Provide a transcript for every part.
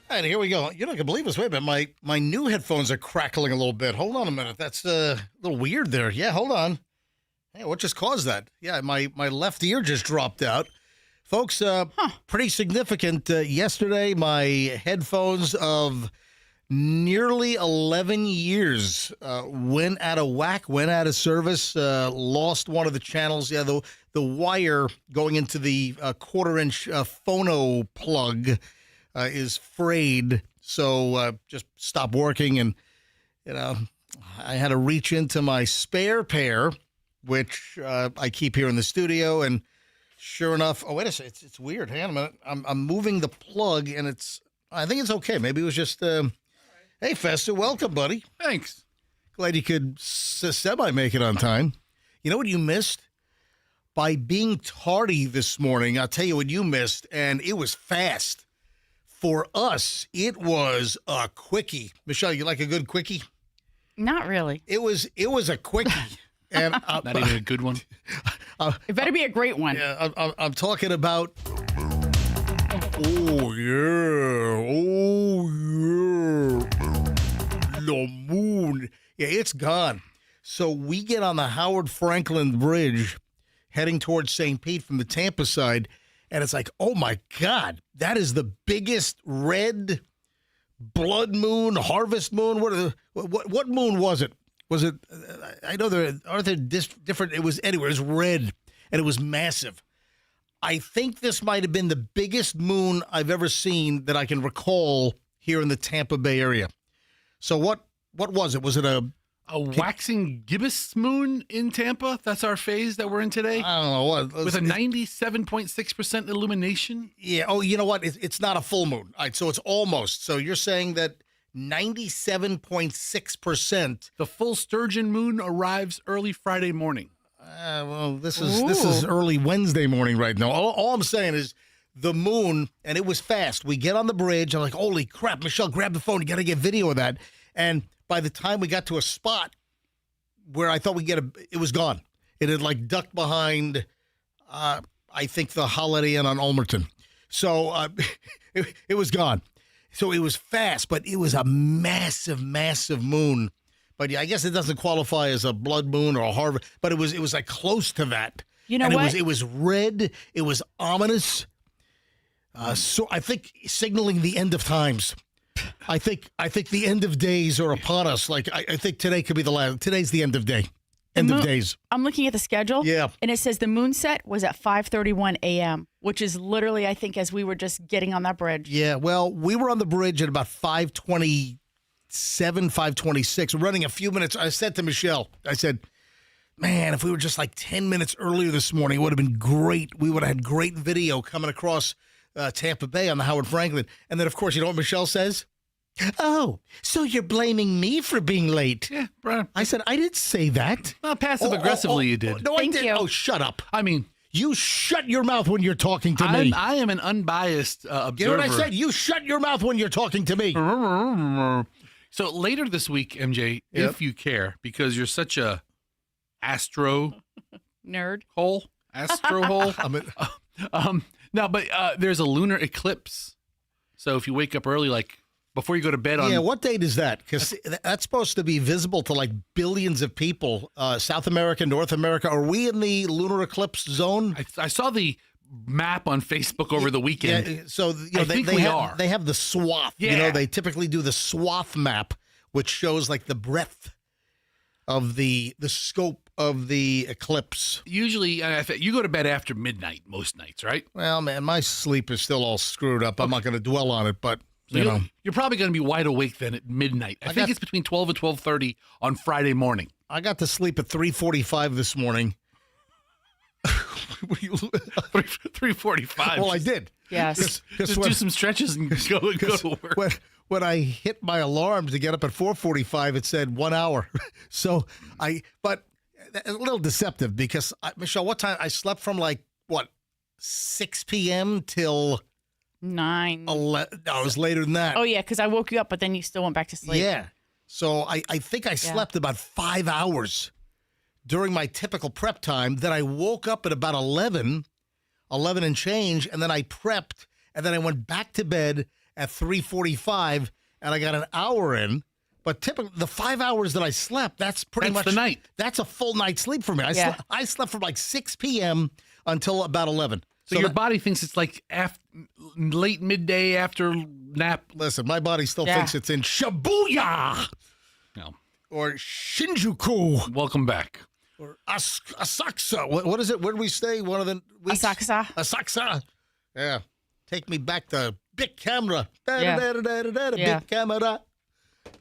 All right, here we go. You're not going to believe this. Wait a minute. My new headphones are crackling a little bit. Hold on a minute. That's a little weird there. Yeah, hold on. Hey, what just caused that? Yeah, my left ear just dropped out. Folks, pretty significant. Yesterday, my headphones of nearly 11 years went out of whack, went out of service, lost one of the channels. Yeah, the wire going into the quarter-inch phono plug is frayed, so just stopped working. And, I had to reach into my spare pair, which I keep here in the studio, and sure enough, wait a second, it's weird. Hang on a minute. I'm moving the plug, and I think it's okay. Maybe it was just, hey, Fester, welcome, buddy. Thanks. Glad you could semi-make it on time. You know what you missed? By being tardy this morning, I'll tell you what you missed, and it was fast. For us, it was a quickie. Michelle, you like a good quickie? Not really. It was a quickie. And Not even a good one. It better be a great one. Yeah, I'm talking about. Oh yeah, the moon. Yeah, it's gone. So we get on the Howard Franklin Bridge, heading towards St. Pete from the Tampa side, and it's like, oh my God, that is the biggest red blood moon, harvest moon. What moon was it? Was it? I know there different. It was anyway. It was red, and it was massive. I think this might have been the biggest moon I've ever seen that I can recall here in the Tampa Bay area. So what was it? Was it a waxing gibbous moon in Tampa? That's our phase that we're in today? I don't know what. With a 97.6% illumination? Yeah. Oh, you know what? It's not a full moon. All right, so it's almost. So you're saying that 97.6%. The full sturgeon moon arrives early Friday morning. Well, this is early Wednesday morning right now. All I'm saying is the moon, and it was fast. We get on the bridge. I'm like, holy crap, Michelle, grab the phone. You got to get video of that. And by the time we got to a spot where I thought we'd it was gone. It had like ducked behind, I think, the Holiday Inn on Ulmerton. So it was gone. So it was fast, but it was a massive, massive moon. But yeah, I guess it doesn't qualify as a blood moon or a harvest, but it was like close to that. You know and what? It was red. It was ominous. So I think signaling the end of times. I think the end of days are upon us. Like I think today could be the last. Today's the end of day. End of days. I'm looking at the schedule. Yeah. And it says the moon set was at 5:31 a.m., which is literally, I think, as we were just getting on that bridge. Yeah. Well, we were on the bridge at about 5:27, 5:26. We're running a few minutes. I said to Michelle, I said, man, if we were just like 10 minutes earlier this morning, it would have been great. We would have had great video coming across Tampa Bay on the Howard Franklin. And then, of course, you know what Michelle says? Oh, so you're blaming me for being late? Yeah, Brian. I said, I didn't say that. Well, passive-aggressively you did. No, Thank I didn't. you. Oh, shut up. I mean, you shut your mouth when you're talking to me. I am an unbiased observer. You know what I said? You shut your mouth when you're talking to me. So later this week, MJ, if you care, because you're such a astro Nerd. hole, no, but there's a lunar eclipse. So if you wake up early, like before you go to bed on... Yeah, what date is that? Because that's supposed to be visible to like billions of people, South America, North America. Are we in the lunar eclipse zone? I saw the map on Facebook over the weekend. Yeah, so I think we are. They have the swath. Yeah. You know, they typically do the swath map, which shows like the breadth of the scope of the eclipse. Usually, you go to bed after midnight most nights, right? Well, man, my sleep is still all screwed up. I'm not going to dwell on it, but So you're probably going to be wide awake then at midnight. I think it's between 12 and 12:30 on Friday morning. I got to sleep at 3:45 this morning. 3:45. Well, I did. Yes. Just do some stretches and go to work. When I hit my alarm to get up at 4:45, it said 1 hour. But a little deceptive because, Michelle, what time? I slept from 6 p.m. till 9. 11. No, it was later than that. Oh, yeah, because I woke you up, but then you still went back to sleep. Yeah. So I think I slept about 5 hours during my typical prep time. Then I woke up at about 11 and change, and then I prepped, and then I went back to bed, at 3:45, and I got an hour in. But typically, the 5 hours that I slept, that's pretty much the night. That's a full night's sleep for me. I slept from like 6 p.m. until about 11. So your body thinks it's like late midday after nap. Listen, my body still thinks it's in Shibuya. No. Or Shinjuku. Welcome back. Or Asakusa. What is it? Where did we stay? One of the weeks? Asakusa. Yeah. Take me back to Big Camera. Big Camera.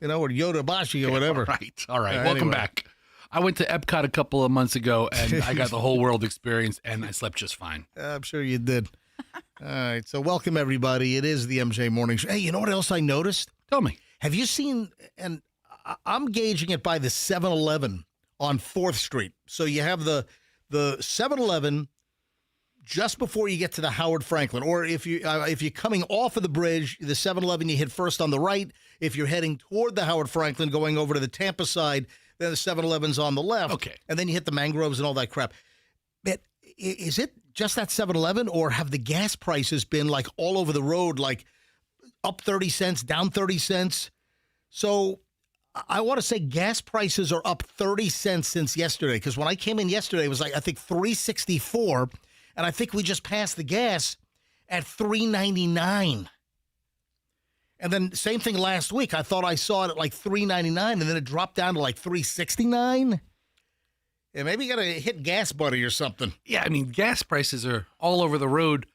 You know, or Yodobashi or whatever. All right. Welcome anyway. back. I went to Epcot a couple of months ago, and I got the whole world experience, and I slept just fine. I'm sure you did. All right. So welcome, everybody. It is the MJ Morning Show. Hey, you know what else I noticed? Tell me. Have you seen, and I'm gauging it by the 7-Eleven on 4th Street. So you have the 7-Eleven just before you get to the Howard Franklin, or if you're coming off of the bridge, the 7-Eleven you hit first on the right. If you're heading toward the Howard Franklin, going over to the Tampa side, then the 7-Eleven's on the left. Okay. And then you hit the mangroves and all that crap. But is it just that 7-Eleven, or have the gas prices been like all over the road, like up 30 cents, down 30 cents? So I want to say gas prices are up 30 cents since yesterday, because when I came in yesterday, it was like, I think, $3.64. And I think we just passed the gas at $3.99. And then same thing last week. I thought I saw it at like $3.99, and then it dropped down to like $3.69. Yeah, maybe you got to hit gas buddy or something. Yeah, I mean, gas prices are all over the road.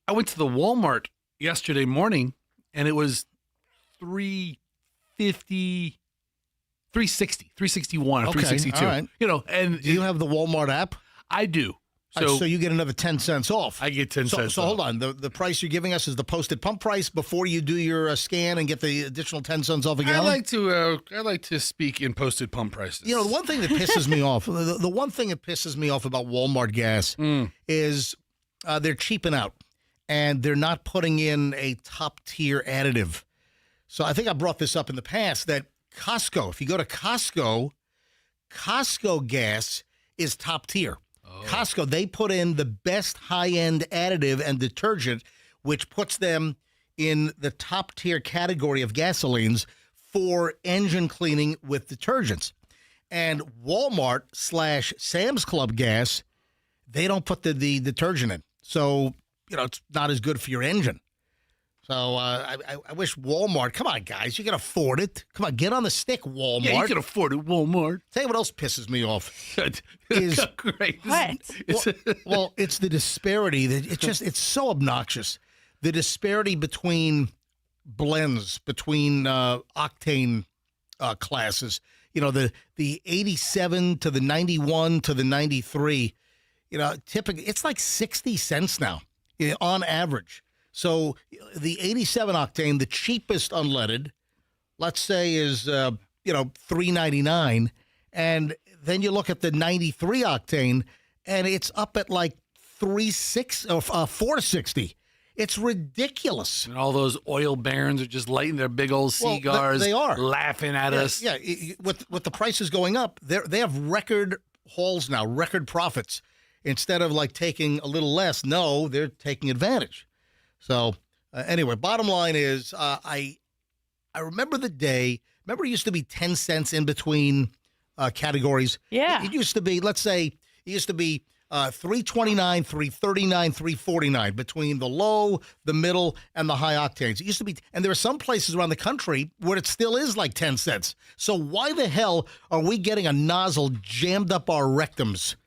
I went to the Walmart yesterday morning, and it was $3.50, $3.60, $3.61, or $3.62. All right. You know, and do you have the Walmart app? I do. So you get another 10 cents off. I get 10 cents So off. hold on. The price you're giving us is the posted pump price before you do your scan and get the additional 10 cents off a gallon? I like to speak in posted pump prices. You know, the one thing that pisses me off, the one thing that pisses me off about Walmart gas is they're cheaping out, and they're not putting in a top-tier additive. So I think I brought this up in the past that Costco, if you go to Costco gas is top tier. Costco, they put in the best high-end additive and detergent, which puts them in the top-tier category of gasolines for engine cleaning with detergents. And Walmart/Sam's Club gas, they don't put the detergent in. So, you know, it's not as good for your engine. So I wish Walmart, come on, guys, you can afford it. Come on, get on the stick, Walmart. Yeah, you can afford it, Walmart. Tell you what else pisses me off. Is great. Well, it's the disparity. It's so obnoxious. The disparity between blends, between octane classes. You know, the 87 to the 91 to the 93. You know, typically it's like 60 cents now, on average. So the 87 octane, the cheapest unleaded, let's say is $3.99, and then you look at the 93 octane, and it's up at like $4.60. It's ridiculous. And all those oil barons are just lighting their big old cigars. They are laughing at us. Yeah, with the prices going up, they have record hauls now, record profits. Instead of like taking a little less, no, they're taking advantage. So anyway, bottom line is I remember the day. Remember, it used to be 10 cents in between categories. Yeah, it used to be. Let's say it used to be $3.29, $3.39, $3.49 between the low, the middle, and the high octanes. It used to be, and there are some places around the country where it still is like 10 cents. So why the hell are we getting a nozzle jammed up our rectums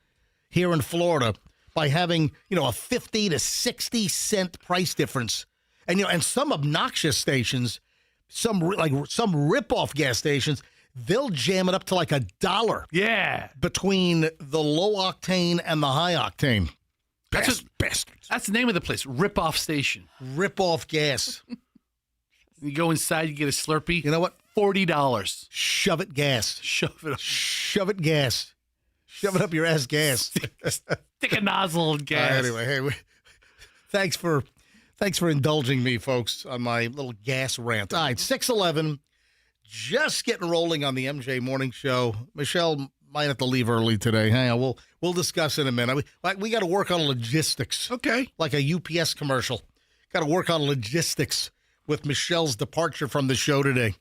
here in Florida by having, a 50 to 60 cent price difference? And, and some obnoxious stations, some rip-off gas stations, they'll jam it up to like $1. Yeah. Between the low octane and the high octane. Bastards. That's the name of the place, Rip-Off Station. Rip-off gas. You go inside, you get a Slurpee. You know what? $40. Shove it gas. Shove it up. Shove it gas. Shove it up your ass gas. Stick a nozzle of gas. Anyway, hey, thanks for indulging me, folks, on my little gas rant. All right, 6:11, just getting rolling on the MJ Morning Show. Michelle might have to leave early today. Hang on, we'll discuss in a minute. We got to work on logistics. Okay. Like a UPS commercial. Got to work on logistics with Michelle's departure from the show today.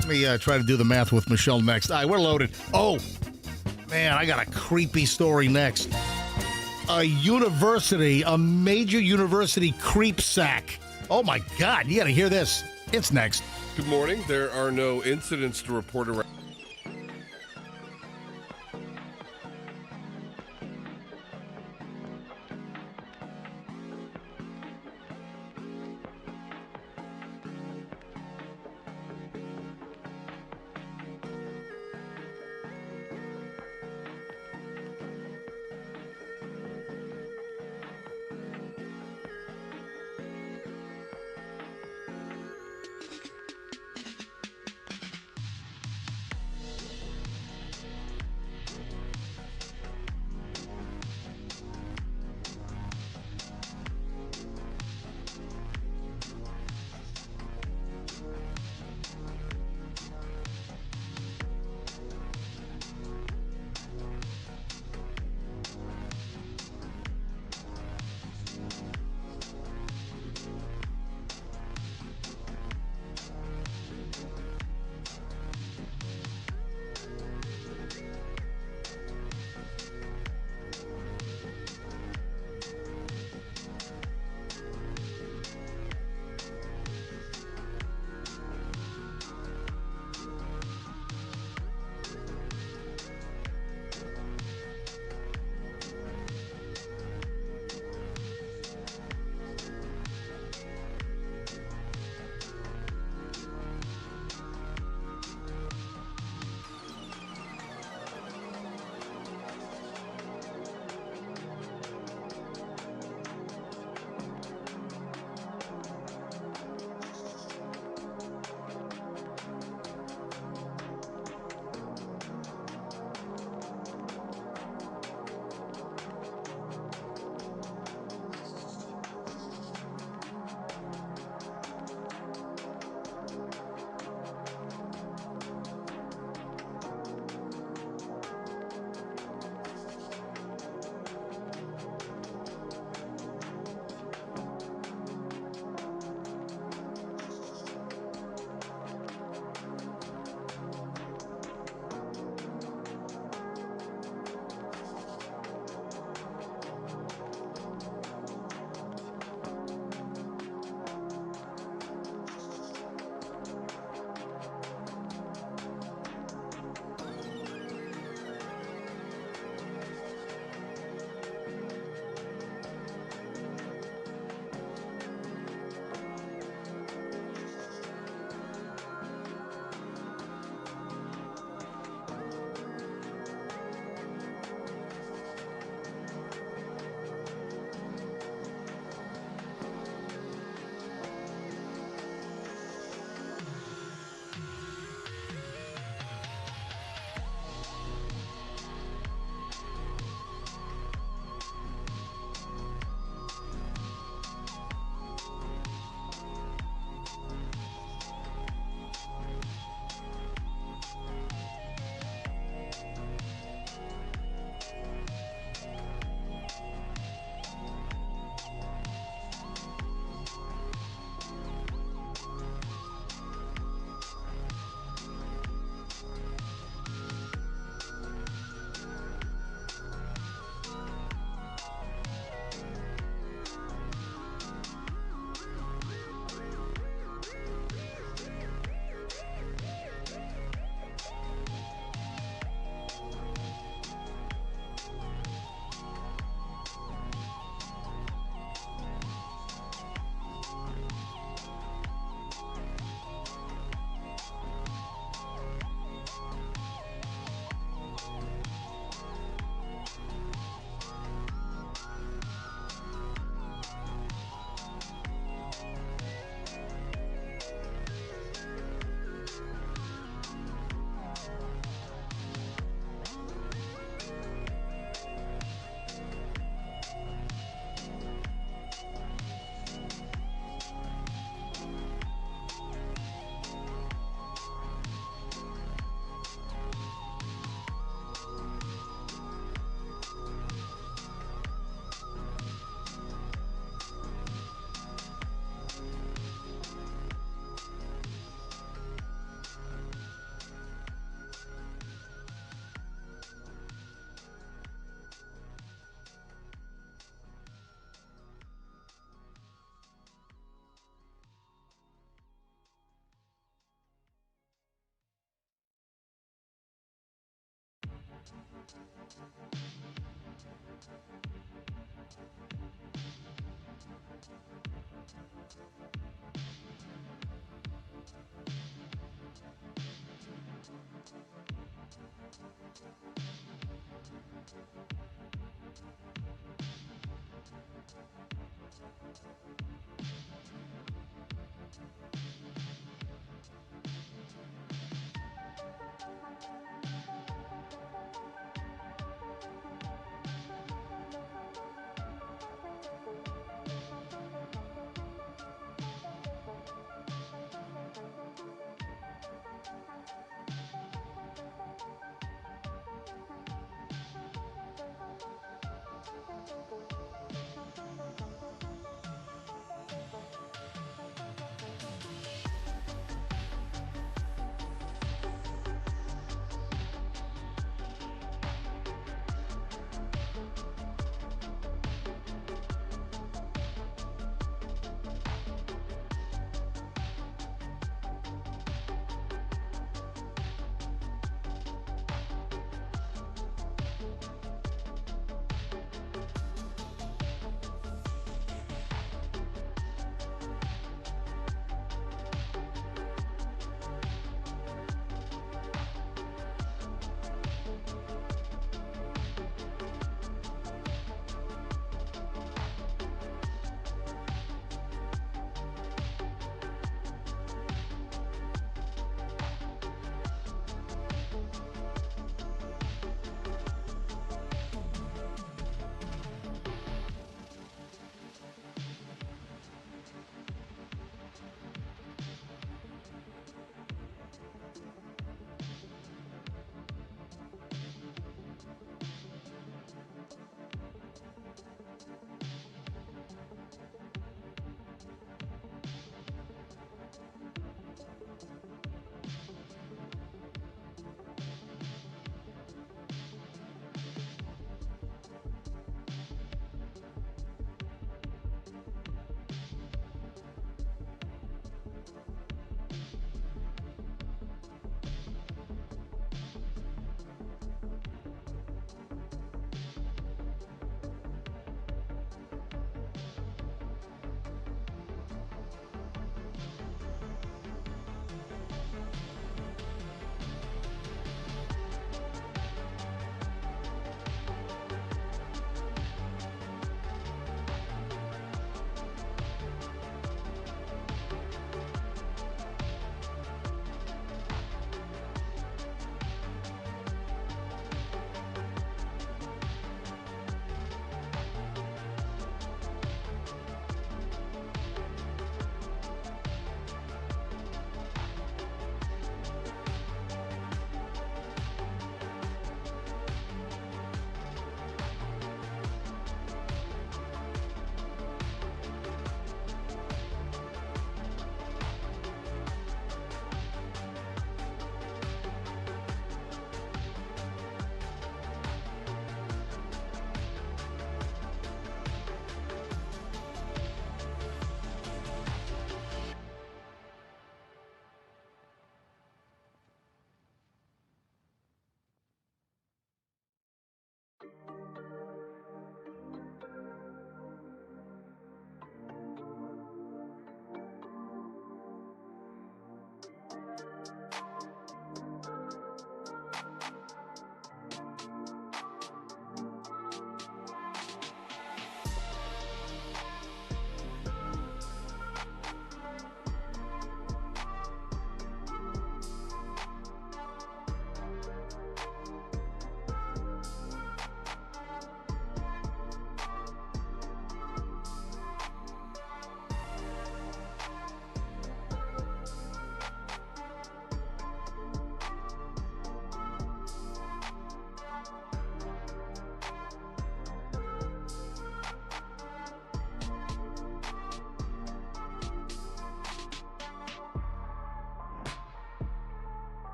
Let me try to do the math with Michelle next. All right, we're loaded. Oh, man, I got a creepy story next. A major university creep sack. Oh, my God, you got to hear this. It's next. Good morning. There are no incidents to report around.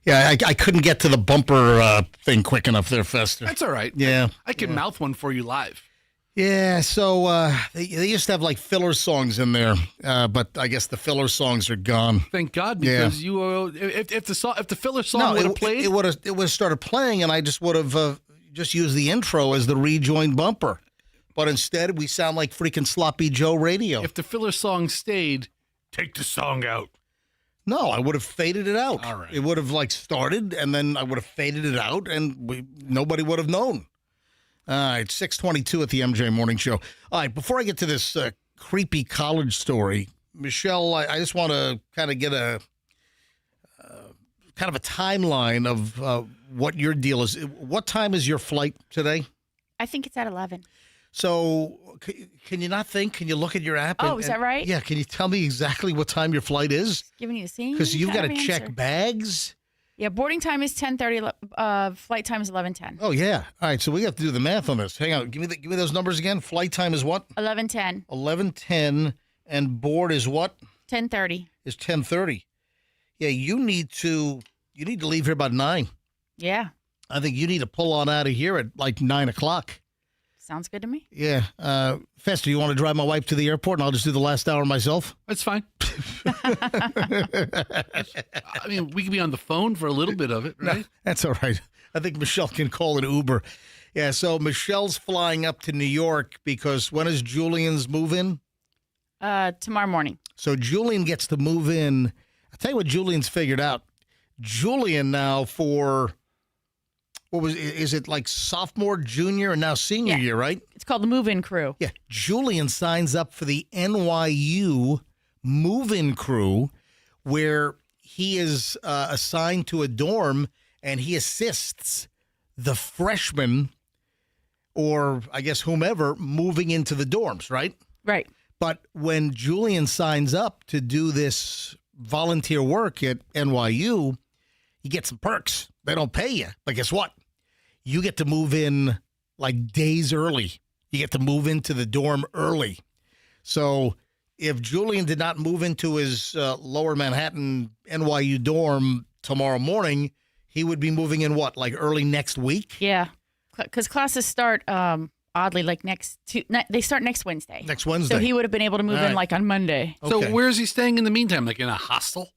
Yeah, I couldn't get to the bumper thing quick enough there, Fester. That's all right. Yeah. I can mouth one for you live. Yeah, so they used to have like filler songs in there, but I guess the filler songs are gone. Thank God, Yeah. because if the filler song would have played, it would have started playing, and I just would have just used the intro as the rejoin bumper. But instead, we sound like freaking Sloppy Joe radio. if the filler song stayed, take the song out. No, I would have faded it out. All right. It would have like started, and then I would have faded it out, and nobody would have known. All right, 6:22 at the MJ Morning Show. All right, before I get to this creepy college story, Michelle, I just want to kind of get a kind of a timeline of what your deal is. What time is your flight today? I think it's at 11. So can you not think? Can you look at your app? Oh, is that right? Yeah. Can you tell me exactly what time your flight is? Giving you the same. Because you've got kind to of check answer. bags. Yeah, boarding time is 10:30. Flight time is 11:10. Oh yeah. All right. So we have to do the math on this. Hang on. Give me those numbers again. Flight time is what? 11:10. 11:10, and board is what? 10:30. Is 10:30. Yeah. You need to leave here about 9. Yeah, I think you need to pull on out of here at like 9 o'clock. sounds good to me. Yeah. Fester, you want to drive my wife to the airport, and I'll just do the last hour myself? That's fine. I mean, we could be on the phone for a little bit of it, right? That's all right. I think Michelle can call an Uber. Yeah, so Michelle's flying up to New York because when is Julian's move in? Tomorrow morning. So Julian gets to move in. I'll tell you what Julian's figured out. Julian now for, is it like sophomore, junior, and now senior Yeah. year, right? It's called the move-in crew. Yeah. Julian signs up for the NYU move-in crew where he is assigned to a dorm and he assists the freshmen or I guess whomever moving into the dorms, right? Right. But when Julian signs up to do this volunteer work at NYU, you get some perks. They don't pay you. But guess what? You get to move in like days early. You get to move into the dorm early. So if Julian did not move into his lower Manhattan NYU dorm tomorrow morning, he would be moving in what, like early next week? Yeah, because classes start oddly like they start next Wednesday. Next Wednesday. So he would have been able to move All in right. like on Monday. Okay. So where is he staying in the meantime? Like in a hostel?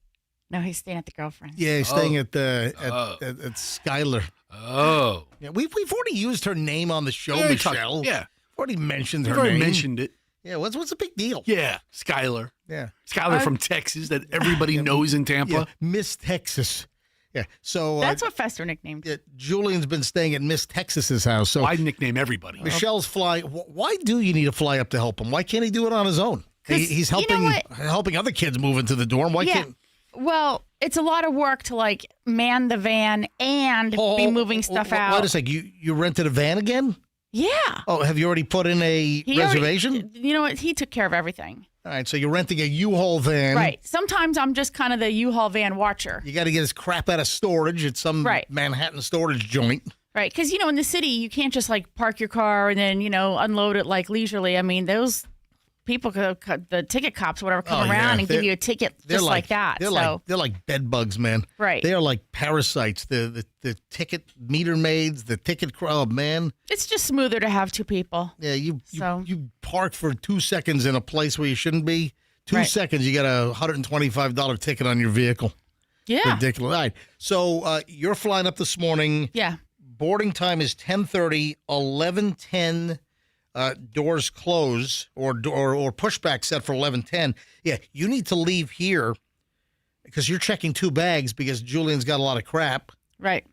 No, he's staying at the girlfriend's. Yeah, he's staying at Oh. at Skylar. Oh. Yeah, we've already used her name on the show, Yeah, we talked- Michelle. yeah. Already mentioned We've her already name. mentioned it. Yeah, what's the big deal? Yeah. Skylar. Yeah. Skylar from Texas that everybody knows in Tampa. Yeah, Miss Texas. Yeah. So That's what Fester nicknamed. yeah, Julian's been staying at Miss Texas's house. So I nickname everybody. Michelle's flying. Why do you need to fly up to help him? Why can't he do it on his own? 'Cause He's you know helping what? helping other kids move into the dorm. Why Yeah. can't? Well, it's a lot of work to like man the van and be moving stuff out. Wait a sec. You rented a van again? Yeah. Oh, have you already put in a He already- reservation? you know what? He took care of everything. All right. So you're renting a U-Haul van. Right. Sometimes I'm just kind of the U-Haul van watcher. You got to get his crap out of storage at some Right. Manhattan storage joint. Right. Because, in the city, you can't just like park your car and then, unload it like leisurely. I mean, those people, the ticket cops, whatever, come Oh, around yeah. and give you a ticket They're just like that. They're like bed bugs, man. Right. They are like parasites. The ticket meter maids, the ticket crowd, man. It's just smoother to have two people. Yeah, you So- park for 2 seconds in a place where you shouldn't be. 2 Right. seconds, you got a $125 ticket on your vehicle. Yeah. Ridiculous. All right. So you're flying up this morning. Yeah. Boarding time is 10:30, 11:10. Doors close or pushback set for 11:10. Yeah, you need to leave here because you're checking 2 bags because Julian's got a lot of crap. Right.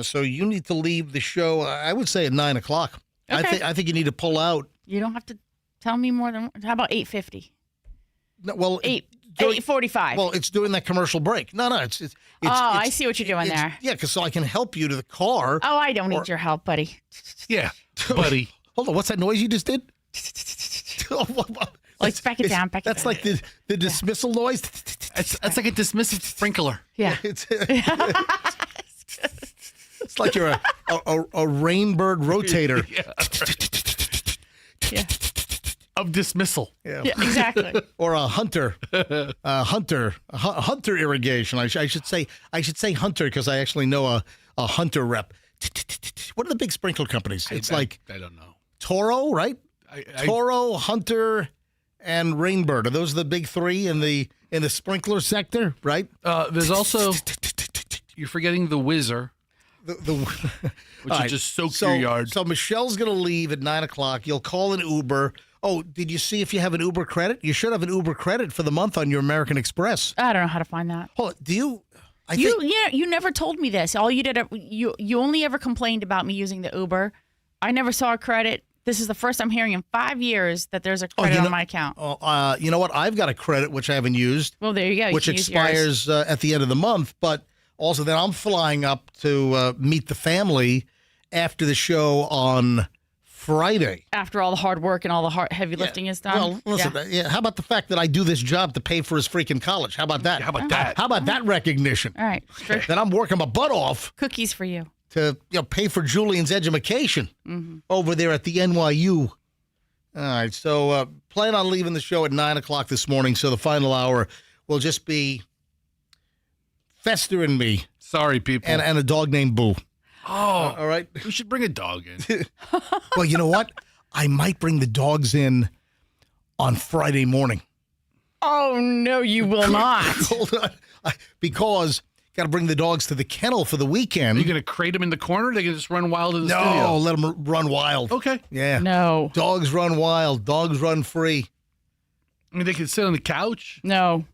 So you need to leave the show. I would say at 9 o'clock. Okay. I think you need to pull out. You don't have to tell me more than, how about 8:50? No, well, 8:45. Well, it's during that commercial break. No, it's I see what you're doing it's- there. Yeah, because so I can help you to the car. Oh, I don't need your help, buddy. Yeah, buddy. Hold on, what's that noise you just did? Like, back it down, back it That's down. like the dismissal noise. That's like a dismissive sprinkler. Yeah. It's like you're a rainbird rotator. Yeah. Of dismissal. Yeah, exactly. Or a hunter irrigation. I should say hunter because I actually know a hunter rep. What are the big sprinkler companies? It's like I don't know. Toro, right? Toro, Hunter, and Rainbird. Are those the big three in the sprinkler sector, right? There's also, you're forgetting the Whizzer, Which which will just soak your yard. So Michelle's going to leave at 9 o'clock. You'll call an Uber. Oh, did you see if you have an Uber credit? You should have an Uber credit for the month on your American Express. I don't know how to find that. Hold on, do you? You never told me this. All you did, you only ever complained about me using the Uber. I never saw a credit. This is the first I'm hearing in 5 years that there's a credit on my account. You know what? I've got a credit which I haven't used. Well, there you go. Which expires at the end of the month. But also then I'm flying up to meet the family after the show on Friday. After all the hard work and all the heavy lifting is done. Well, listen, how about the fact that I do this job to pay for his freaking college? How about that? How about that? How about that recognition? All right. Then I'm working my butt off Cookies for you. to pay for Julian's education over there at the NYU. All right, so plan on leaving the show at 9 o'clock this morning, so the final hour will just be Fester and me. Sorry, people. And a dog named Boo. Oh, all right. We should bring a dog in. Well, you know what? I might bring the dogs in on Friday morning. Oh, no, you will not. Hold on. Because got to bring the dogs to the kennel for the weekend. Are you going to crate them in the corner? They can just run wild in the No, studio. let them run wild. Okay. Yeah. No. Dogs run wild. Dogs run free. I mean, they can sit on the couch. No.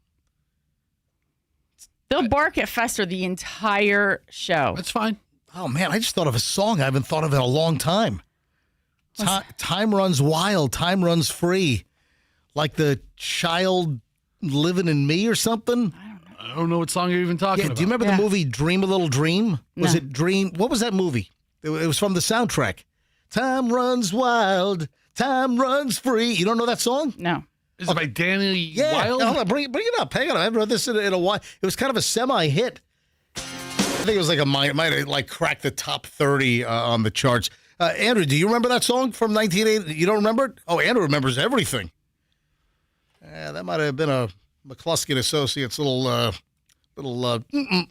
They'll bark at Fester the entire show. That's fine. Oh, man, I just thought of a song I haven't thought of in a long time. Time runs wild. Time runs free. Like the child living in me or something? I don't know what song you're even talking about. Do you remember the movie Dream a Little Dream? Was No. it Dream? What was that movie? It was from the soundtrack. Time runs wild. Time runs free. You don't know that song? No. Is it by Danny Yeah. Wilde? Hold on, bring it up. Hang on. I haven't heard this in a while. It was kind of a semi-hit. I think it was like might have like cracked the top 30 on the charts. Andrew, do you remember that song from 1980? You don't remember it? Oh, Andrew remembers everything. That might have been a McCluskey Associates little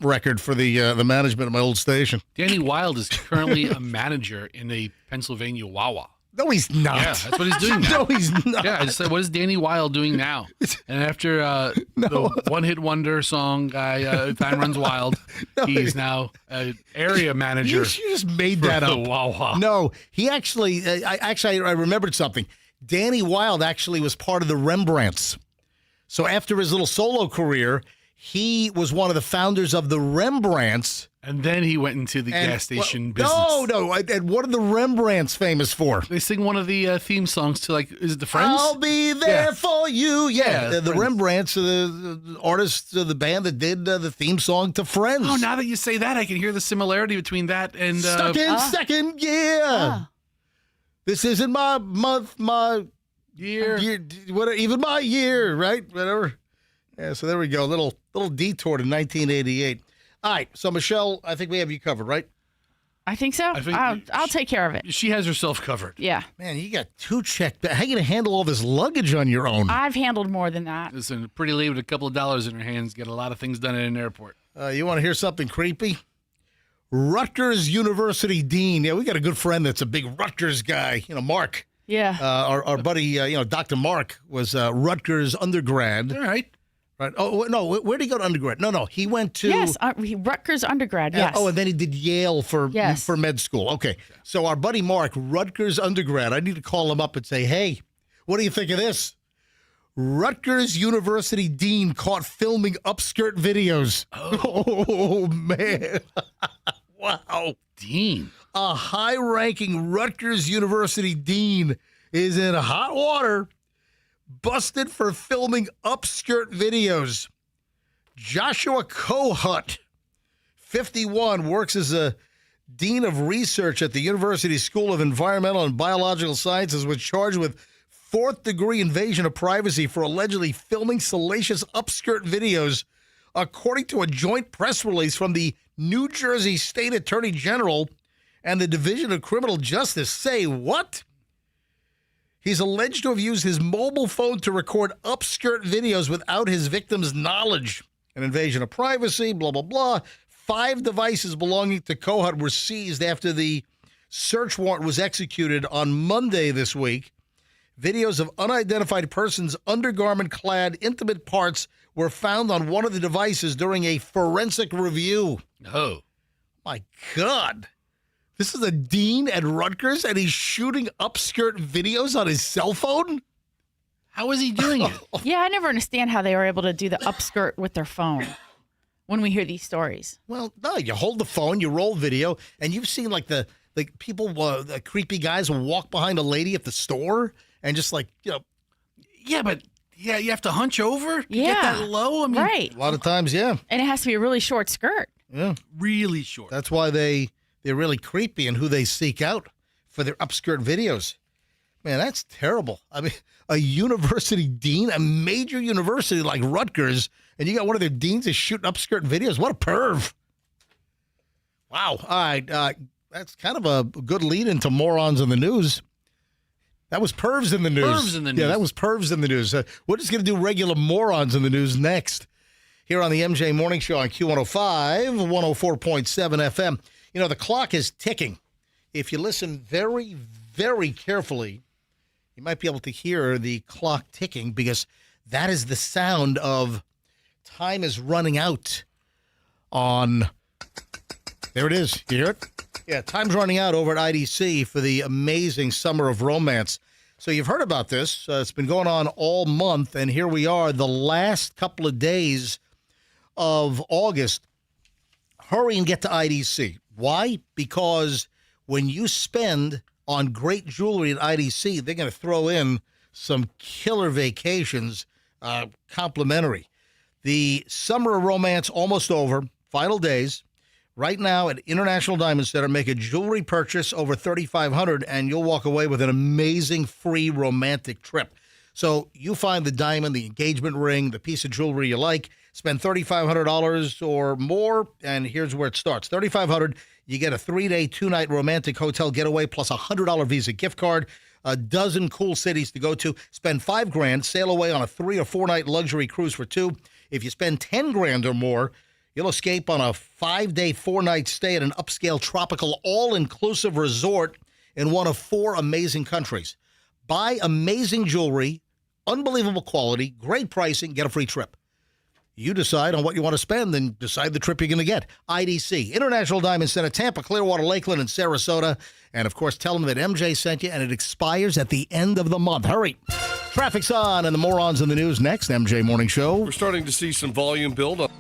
record for the management of my old station. Danny Wilde is currently a manager in a Pennsylvania Wawa. No, he's not. Yeah, that's what he's doing now. No, he's not. Yeah, I just said, what is Danny Wilde doing now? And after the one-hit wonder song guy, Time Runs Wild, he's now an area manager. You just made that for up. the Wawa. No, he actually, I remembered something. Danny Wilde actually was part of the Rembrandts. So after his little solo career, he was one of the founders of the Rembrandts. And then he went into the gas station business. No. And what are the Rembrandts famous for? They sing one of the theme songs to, like, is it the Friends? I'll be there for you. Yeah, the Friends. Rembrandts are the artists of the band that did the theme song to Friends. Oh, now that you say that, I can hear the similarity between that and... Stuck in second gear. This isn't my month, my year. Whatever, even my year, right? Whatever. Yeah, so there we go. Little detour to 1988. All right, so Michelle, I think we have you covered, right? I think so. I'll take care of it. She has herself covered. Yeah. Man, you got 2 checked. How are you going to handle all this luggage on your own? I've handled more than that. Listen, a pretty lady with a couple of dollars in her hands get a lot of things done at an airport. You want to hear something creepy? Rutgers University dean. Yeah, we got a good friend that's a big Rutgers guy. Mark. Yeah. Our buddy, Dr. Mark was Rutgers undergrad. All right. Right. Oh, no. Where did he go to undergrad? No. He went to... Yes, Rutgers undergrad, yes. Oh, and then he did Yale for med school. Okay. So our buddy Mark, Rutgers undergrad, I need to call him up and say, hey, what do you think of this? Rutgers University dean caught filming upskirt videos. Oh man. Wow. Dean. A high-ranking Rutgers University dean is in hot water, busted for filming upskirt videos. Joshua Kohut, 51, works as a dean of research at the University School of Environmental and Biological Sciences, was charged with fourth-degree invasion of privacy for allegedly filming salacious upskirt videos, according to a joint press release from the New Jersey State Attorney General and the Division of Criminal Justice. Say what? He's alleged to have used his mobile phone to record upskirt videos without his victim's knowledge. An invasion of privacy, blah, blah, blah. 5 devices belonging to Kohut were seized after the search warrant was executed on Monday this week. Videos of unidentified persons' undergarment-clad intimate parts were found on one of the devices during a forensic review. Oh. My God. This is a dean at Rutgers, and he's shooting upskirt videos on his cell phone? How is he doing it? Yeah, I never understand how they were able to do the upskirt with their phone when we hear these stories. Well, no, you hold the phone, you roll video, and you've seen like the people, the creepy guys will walk behind a lady at the store and just like, Yeah, but you have to hunch over to Yeah. get that low. I mean, Right. a lot of times, yeah. And it has to be a really short skirt. Yeah. really short. That's why they're really creepy and who they seek out for their upskirt videos. Man, that's terrible. I mean, a university dean, a major university like Rutgers, and you got one of their deans is shooting upskirt videos. What a perv. Wow. All right. That's kind of a good lead into morons in the news. That was pervs in the news. Pervs in the news. Yeah, that was pervs in the news. We're just going to do regular morons in the news next. Here on the MJ Morning Show on Q105, 104.7 FM. You know, the clock is ticking. If you listen very, very carefully, you might be able to hear the clock ticking because that is the sound of time is running out on... There it is. You hear it? Yeah, time's running out over at IDC for the amazing Summer of Romance. So you've heard about this. It's been going on all month, and here we are, the last couple of days of August. Hurry and get to IDC. Why? Because when you spend on great jewelry at IDC, they're going to throw in some killer vacations complimentary. The Summer of Romance almost over, final days. Right now at International Diamond Center, make a jewelry purchase over $3,500 and you'll walk away with an amazing free romantic trip. So you find the diamond, the engagement ring, the piece of jewelry you like, spend $3,500 or more, and here's where it starts. $3,500, you get a 3-day, 2-night romantic hotel getaway plus a $100 Visa gift card, a dozen cool cities to go to. Spend $5,000, sail away on a 3 or 4 night luxury cruise for 2. If you spend $10,000 or more, you'll escape on a 5-day, 4-night stay at an upscale tropical all-inclusive resort in one of 4 amazing countries. Buy amazing jewelry, unbelievable quality, great pricing, get a free trip. You decide on what you want to spend, then decide the trip you're going to get. IDC, International Diamond Center, Tampa, Clearwater, Lakeland, and Sarasota. And, of course, tell them that MJ sent you, and it expires at the end of the month. Hurry. Traffic's on, and the morons in the news next. MJ Morning Show. We're starting to see some volume build up.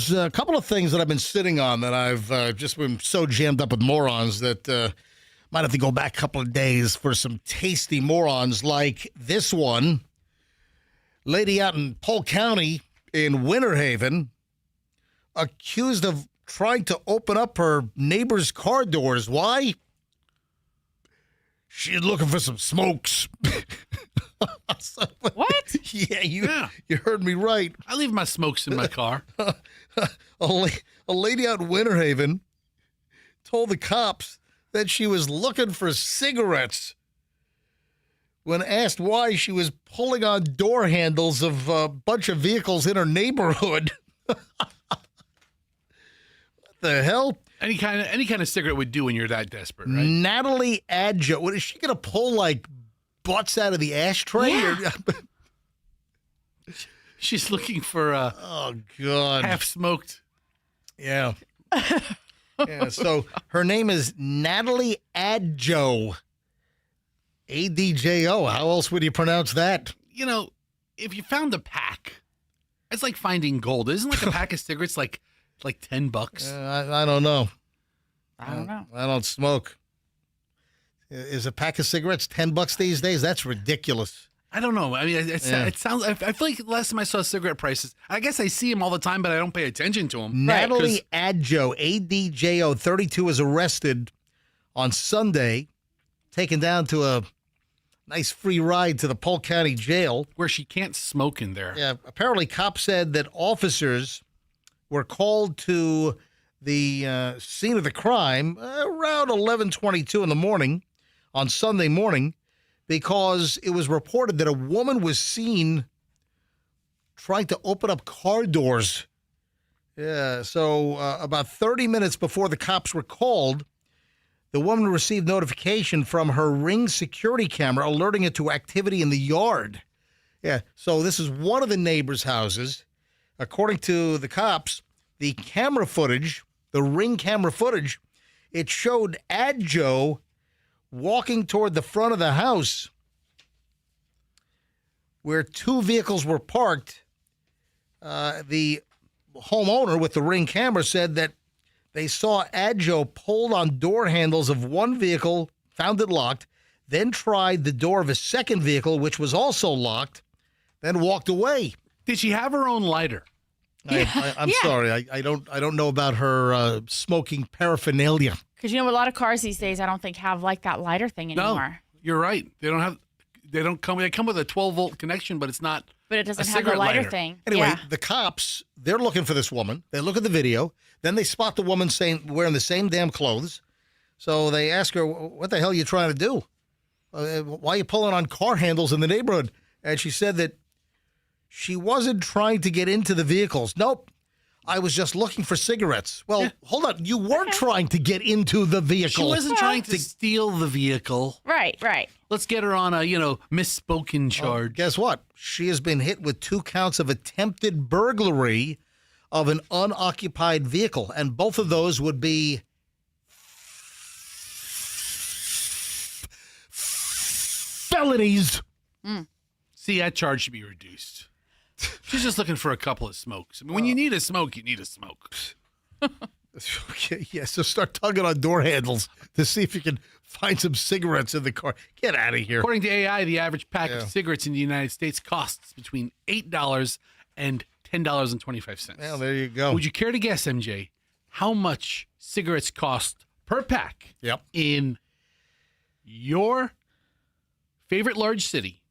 There's a couple of things that I've been sitting on that I've just been so jammed up with morons that might have to go back a couple of days for some tasty morons like this one. Lady out in Polk County in Winter Haven accused of trying to open up her neighbor's car doors. Why? She's looking for some smokes. What? Yeah, you heard me right. I leave my smokes in my car. A lady out in Winter Haven told the cops that she was looking for cigarettes. When asked why, she was pulling on door handles of a bunch of vehicles in her neighborhood. What the hell? Any kind of cigarette would do when you're that desperate, right? Natalie Adjo. What is she going to pull, like, butts out of the ashtray? Yeah. She's looking for Oh, God. half-smoked. Yeah. Yeah, so her name is Natalie Adjo. A-D-J-O. How else would you pronounce that? You know, if you found a pack, it's like finding gold. Isn't like a pack of cigarettes like $10? I don't know. I don't know. I don't smoke. Is a pack of cigarettes $10 these days? That's ridiculous. I don't know. I mean, it sounds. I feel like the last time I saw cigarette prices, I guess I see them all the time, but I don't pay attention to them. Natalie Adjo, A-D-J-O, 32, was arrested on Sunday, taken down to a Nice free ride to the Polk County Jail. Where she can't smoke in there. Yeah, apparently cops said that officers were called to the scene of the crime around 11:22 in the morning on Sunday morning because it was reported that a woman was seen trying to open up car doors. Yeah, so about 30 minutes before the cops were called, the woman received notification from her Ring security camera alerting it to activity in the yard. Yeah, so this is one of the neighbors' houses. According to the cops, the camera footage, the Ring camera footage, it showed Adjo walking toward the front of the house where two vehicles were parked. The homeowner with the Ring camera said that they saw Adjo pulled on door handles of one vehicle, found it locked, then tried the door of a second vehicle, which was also locked, then walked away. Did she have her own lighter? I'm sorry. I don't know about her smoking paraphernalia. Because a lot of cars these days, I don't think have like that lighter thing anymore. No, you're right. They come with a 12-volt connection, but it's not. But it doesn't a have the cigarette lighter lighter thing. Anyway, Yeah. the cops, they're looking for this woman. They look at the video. Then they spot the woman wearing the same damn clothes. So they ask her, what the hell are you trying to do? Why are you pulling on car handles in the neighborhood? And she said that she wasn't trying to get into the vehicles. Nope. I was just looking for cigarettes. Well, hold on. You weren't trying to get into the vehicle. She wasn't trying to steal the vehicle. Right. Let's get her on a, misspoken charge. Guess what? She has been hit with 2 counts of attempted burglary of an unoccupied vehicle, and both of those would be felonies. See, that charge should be reduced. She's just looking for a couple of smokes. I mean, when you need a smoke, you need a smoke. Okay, yeah, so start tugging on door handles to see if you can find some cigarettes in the car. Get out of here. According to AI, the average pack of cigarettes in the United States costs between $8 and $10.25. Well, there you go. Would you care to guess, MJ, how much cigarettes cost per pack in your favorite large city,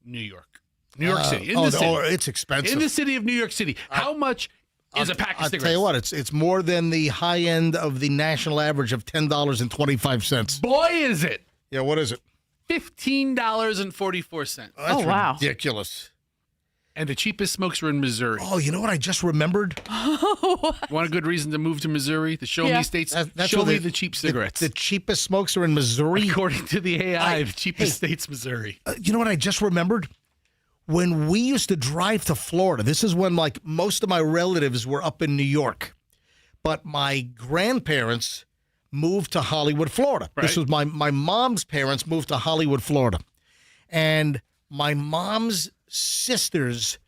New York? New York City. In the city. It's expensive. In the city of New York City. How much is a pack of cigarettes? I'll tell you what, it's more than the high end of the national average of $10.25. Boy, is it. Yeah, what is it? $15.44. That's wow. ridiculous. And the cheapest smokes are in Missouri. Oh, you know what I just remembered? Want a good reason to move to Missouri? The show me states show me the cheap cigarettes. The cheapest smokes are in Missouri. According to the AI, the cheapest state's Missouri. You know what I just remembered? When we used to drive to Florida, this is when most of my relatives were up in New York, but my grandparents moved to Hollywood, Florida. Right. This was my mom's parents moved to Hollywood, Florida. And my mom's sisters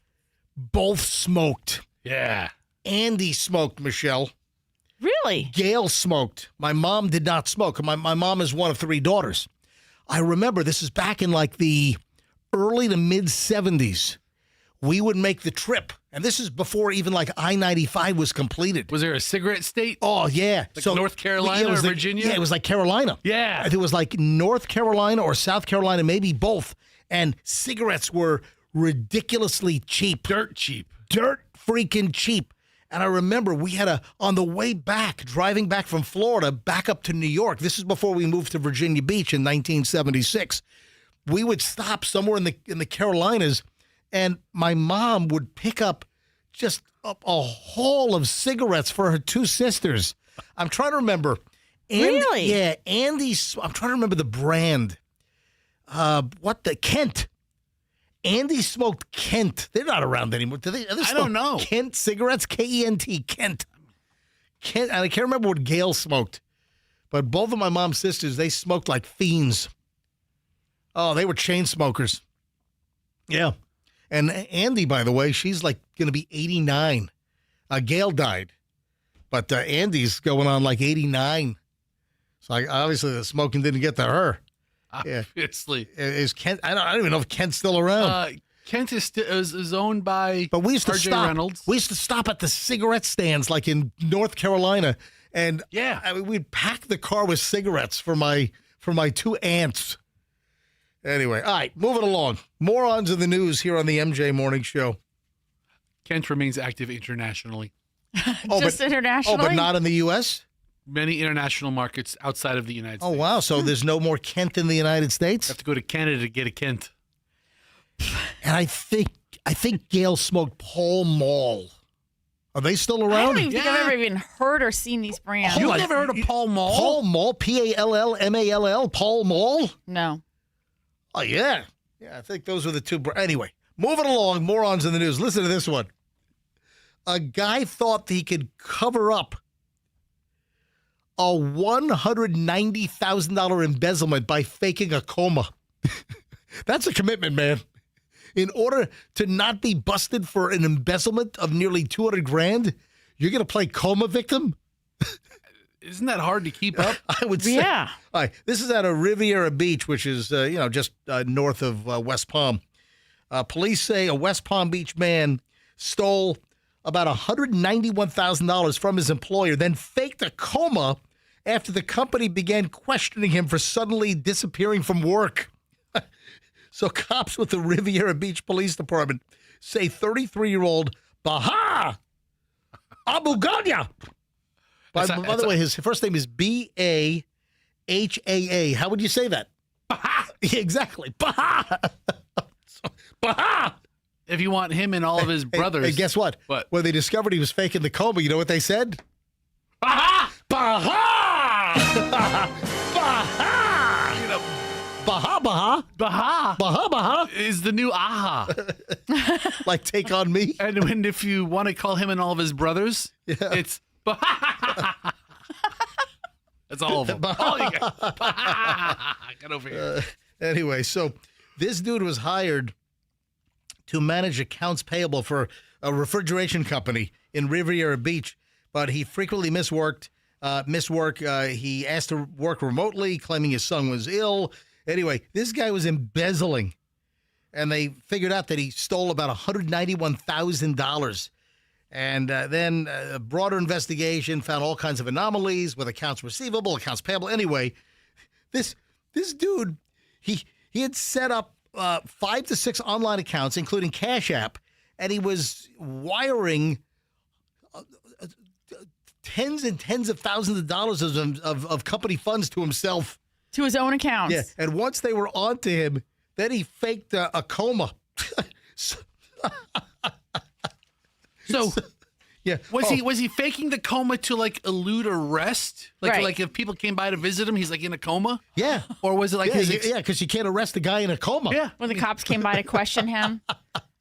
both smoked. Yeah. Andy smoked, Michelle. Really? Gail smoked. My mom did not smoke. My mom is one of 3 daughters. I remember this is back in the early to mid 70s. We would make the trip. And this is before even I-95 was completed. Was there a cigarette state? Oh, yeah. Like North Carolina or Virginia? Yeah, it was like Carolina. Yeah. It was like North Carolina or South Carolina, maybe both. And cigarettes were ridiculously cheap. Dirt cheap. Dirt freaking cheap. And I remember we had on the way back, driving back from Florida, back up to New York. This is before we moved to Virginia Beach in 1976. We would stop somewhere in the Carolinas, and my mom would pick up just a haul of cigarettes for her 2 sisters. I'm trying to remember. Really? Yeah, Andy's. I'm trying to remember the brand. Kent. Andy smoked Kent. They're not around anymore. Do they? I don't know. Kent cigarettes? Kent. Kent. And I can't remember what Gail smoked. But both of my mom's sisters, they smoked like fiends. Oh, they were chain smokers. Yeah. And Andy, by the way, she's going to be 89. Gail died. But Andy's going on 89. So obviously the smoking didn't get to her. Obviously. Yeah. Is Kent? I don't even know if Kent's still around. Kent is owned by but we used to RJ stop. Reynolds. We used to stop at the cigarette stands in North Carolina, and we'd pack the car with cigarettes for my 2 aunts. Anyway, all right, moving along. Morons in the news here on the MJ Morning Show. Kent remains active internationally. Just internationally? Oh, but not in the U.S.? Many international markets outside of the United States. Oh, wow. So there's no more Kent in the United States? You have to go to Canada to get a Kent. And I think Gail smoked Pall Mall. Are they still I around? don't even think I've ever even heard or seen these brands. You've never heard of Pall Mall? Pall Mall, Pallmall, Pall Mall? No. Oh, yeah. Yeah, I think those were the two. Anyway, moving along, morons in the news. Listen to this one. A guy thought he could cover up a $190,000 embezzlement by faking a coma. That's a commitment, man. In order to not be busted for an embezzlement of nearly $200,000, you're going to play coma victim? Isn't that hard to keep up? I would say. Yeah. All right, this is at a Riviera Beach, which is, just north of West Palm. Police say a West Palm Beach man stole about $191,000 from his employer, then faked a coma after the company began questioning him for suddenly disappearing from work. So cops with the Riviera Beach Police Department say 33-year-old Baha Abu Ghania. By the way, his first name is Bahaa. How would you say that? Baha! Exactly. Baha! Baha! If you want him and all of his brothers. Hey, guess what? What? When they discovered he was faking the coma, you know what they said? Baha! Baha! Baha! You know, Baha Baha? Baha Baha Baha? is the new aha. Like take on me? And if you want to call him and all of his brothers, it's Baha. That's all of them. All you got. Baha. Get over here. Anyway, so this dude was hired to manage accounts payable for a refrigeration company in Riviera Beach, but he frequently missed work. He asked to work remotely, claiming his son was ill. Anyway, this guy was embezzling, and they figured out that he stole about $191,000. And then a broader investigation found all kinds of anomalies with accounts receivable, accounts payable. Anyway, this dude, he had set up 5 to 6 online accounts, including Cash App, and he was wiring tens and tens of thousands of dollars of company funds to himself. To his own accounts. Yeah, and once they were on to him, then he faked a coma. So yeah, was he faking the coma to like elude arrest? Like if people came by to visit him, he's like in a coma? Yeah. Or was it like because you can't arrest a guy in a coma. Yeah. When the cops came by to question him.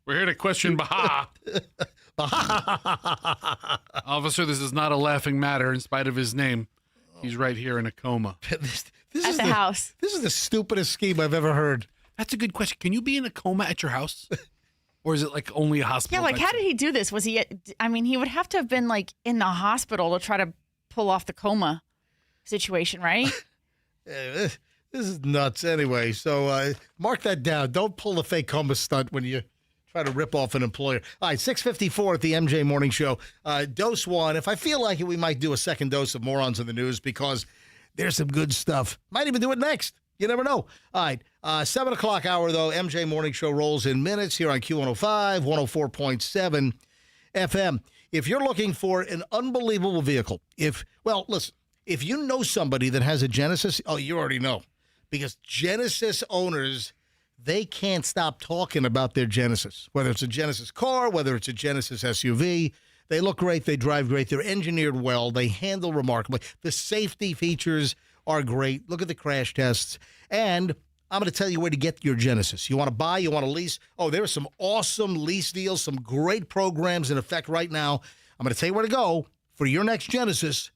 We're here to question Baha. Officer, this is not a laughing matter in spite of his name. He's right here in a coma. This At is the house. This is the stupidest scheme I've ever heard. That's a good question. Can you be in a coma at your house? Or is it like only a hospital? Yeah, like how did he do this? Was he, he would have to have been like in the hospital to try to pull off the coma situation, right? This is nuts anyway. So mark that down. Don't pull the fake coma stunt when you try to rip off an employer. All right, 6:54 at the MJ Morning Show. Dose one. If I feel like it, we might do a second dose of morons in the news because there's some good stuff. Might even do it next. You never know. All right, 7 o'clock hour, though. MJ Morning Show rolls in minutes here on Q105, 104.7 FM. If you're looking for an unbelievable vehicle, listen, if you know somebody that has a Genesis, you already know. Because Genesis owners, they can't stop talking about their Genesis. Whether it's a Genesis car, whether it's a Genesis SUV, they look great, they drive great, they're engineered well, they handle remarkably. The safety features are great. Look at the crash tests. And I'm going to tell you where to get your Genesis. You want to buy, you want to lease. Oh, there are some awesome lease deals, some great programs in effect right now. I'm going to tell you where to go for your next Genesis.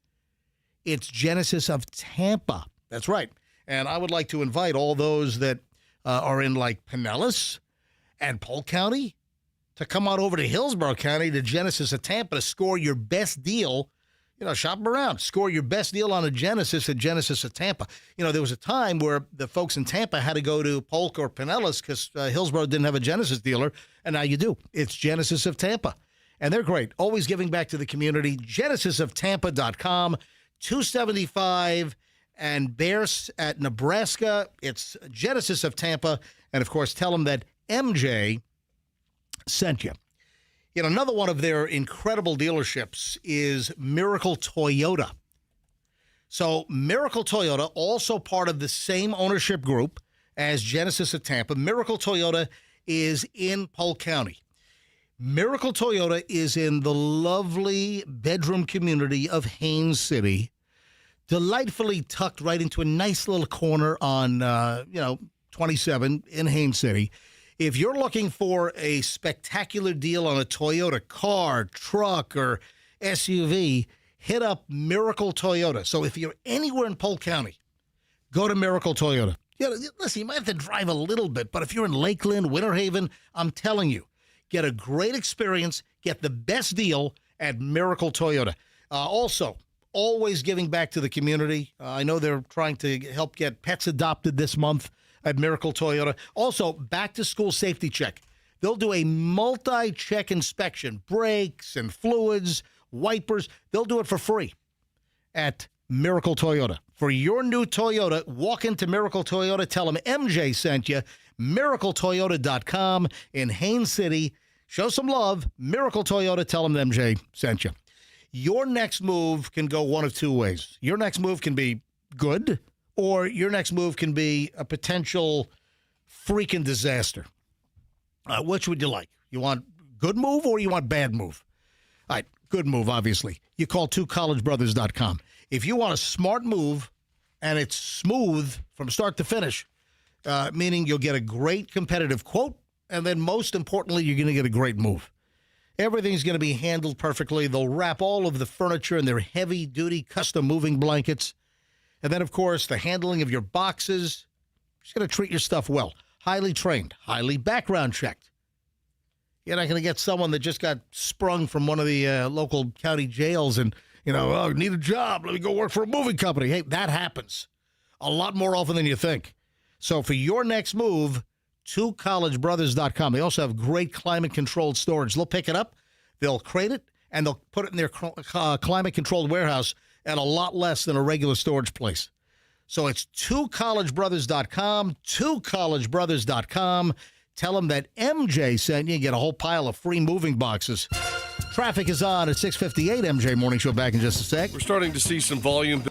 It's Genesis of Tampa. That's right. And I would like to invite all those that are in like Pinellas and Polk County to come on over to Hillsborough County to Genesis of Tampa to score your best deal. Shop around. Score your best deal on a Genesis at Genesis of Tampa. There was a time where the folks in Tampa had to go to Polk or Pinellas because Hillsborough didn't have a Genesis dealer, and now you do. It's Genesis of Tampa. And they're great. Always giving back to the community. GenesisofTampa.com, 275 and Bears at Nebraska. It's Genesis of Tampa. And, of course, tell them that MJ sent you. You know, another one of their incredible dealerships is Miracle Toyota. So Miracle Toyota, also part of the same ownership group as Genesis of Tampa. Miracle Toyota is in Polk County. Miracle Toyota is in the lovely bedroom community of Haines City, delightfully tucked right into a nice little corner on, 27 in Haines City. If you're looking for a spectacular deal on a Toyota car, truck, or SUV, hit up Miracle Toyota. So if you're anywhere in Polk County, go to Miracle Toyota. Listen, you might have to drive a little bit, but if you're in Lakeland, Winter Haven, I'm telling you, get a great experience, get the best deal at Miracle Toyota. Also, always giving back to the community. I know they're trying to help get pets adopted this month at Miracle Toyota. Also, back-to-school safety check. They'll do a multi-check inspection, brakes and fluids, wipers. They'll do it for free at Miracle Toyota. For your new Toyota, walk into Miracle Toyota, tell them MJ sent you, miracletoyota.com in Haines City. Show some love. Miracle Toyota, tell them MJ sent you. Your next move can go one of two ways. Your next move can be good, or your next move can be a potential freaking disaster. Which would you like? You want good move or you want bad move? All right, good move, obviously. You call 2collegebrothers.com. If you want a smart move and it's smooth from start to finish, meaning you'll get a great competitive quote, and then most importantly, you're going to get a great move. Everything's going to be handled perfectly. They'll wrap all of the furniture in their heavy-duty custom moving blankets. And then, of course, the handling of your boxes. Just going to treat your stuff well. Highly trained, highly background checked. You're not going to get someone that just got sprung from one of the local county jails and, oh, need a job. Let me go work for a moving company. Hey, that happens a lot more often than you think. So for your next move, 2collegebrothers.com. They also have great climate-controlled storage. They'll pick it up, they'll crate it, and they'll put it in their climate-controlled warehouse at a lot less than a regular storage place. So it's 2collegebrothers.com, 2collegebrothers.com. Tell them that MJ sent you. Get a whole pile of free moving boxes. Traffic is on at 6:58. MJ Morning Show back in just a sec. We're starting to see some volume.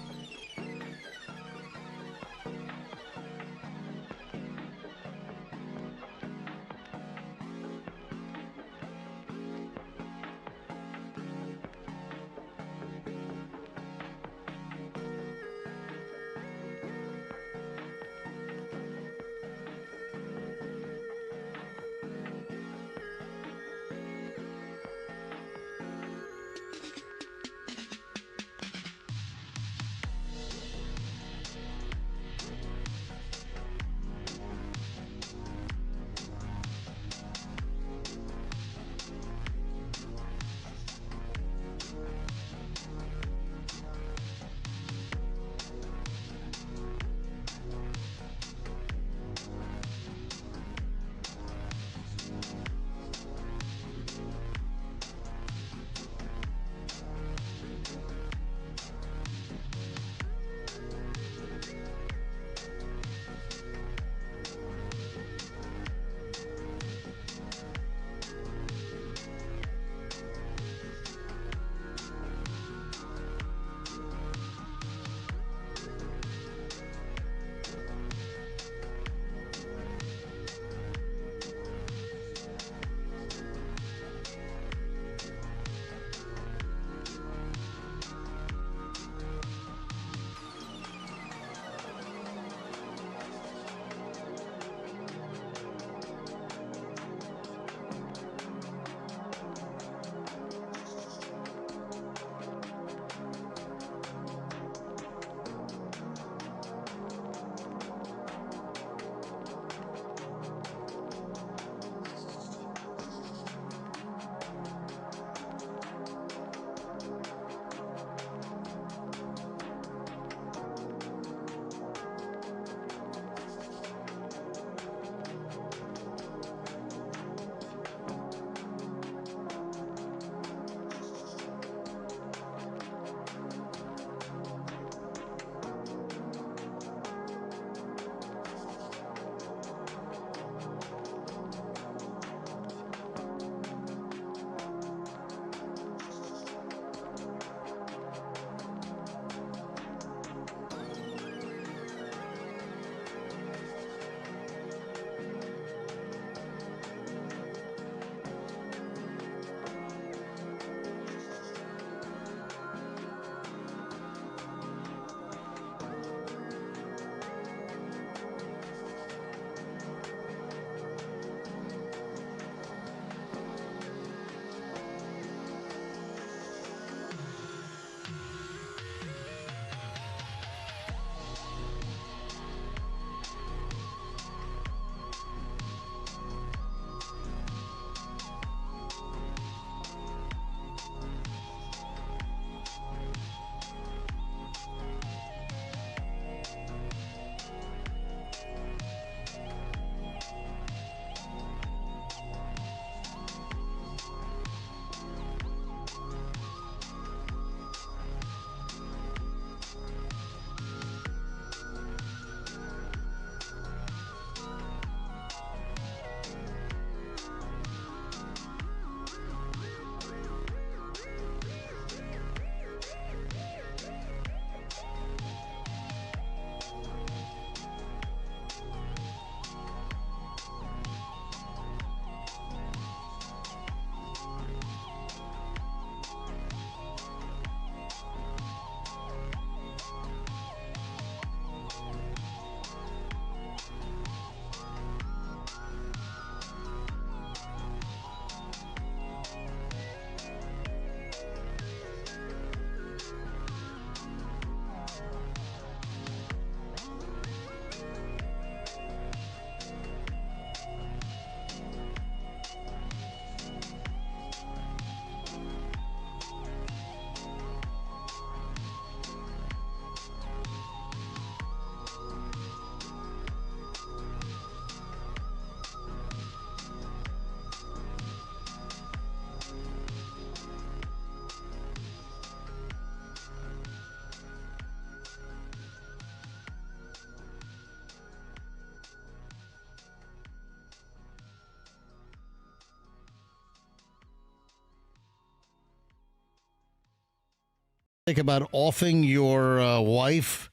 Think about offing your wife.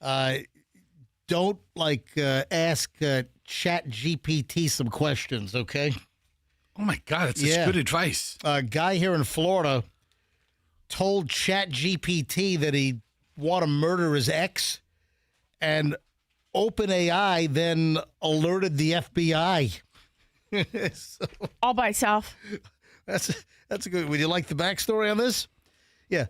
Don't ask Chat GPT some questions, okay? Oh my God, that's such good advice. A guy here in Florida told Chat GPT that he'd want to murder his ex, and OpenAI then alerted the FBI. So, All by itself. that's a good. Would you like the backstory on this? Yeah.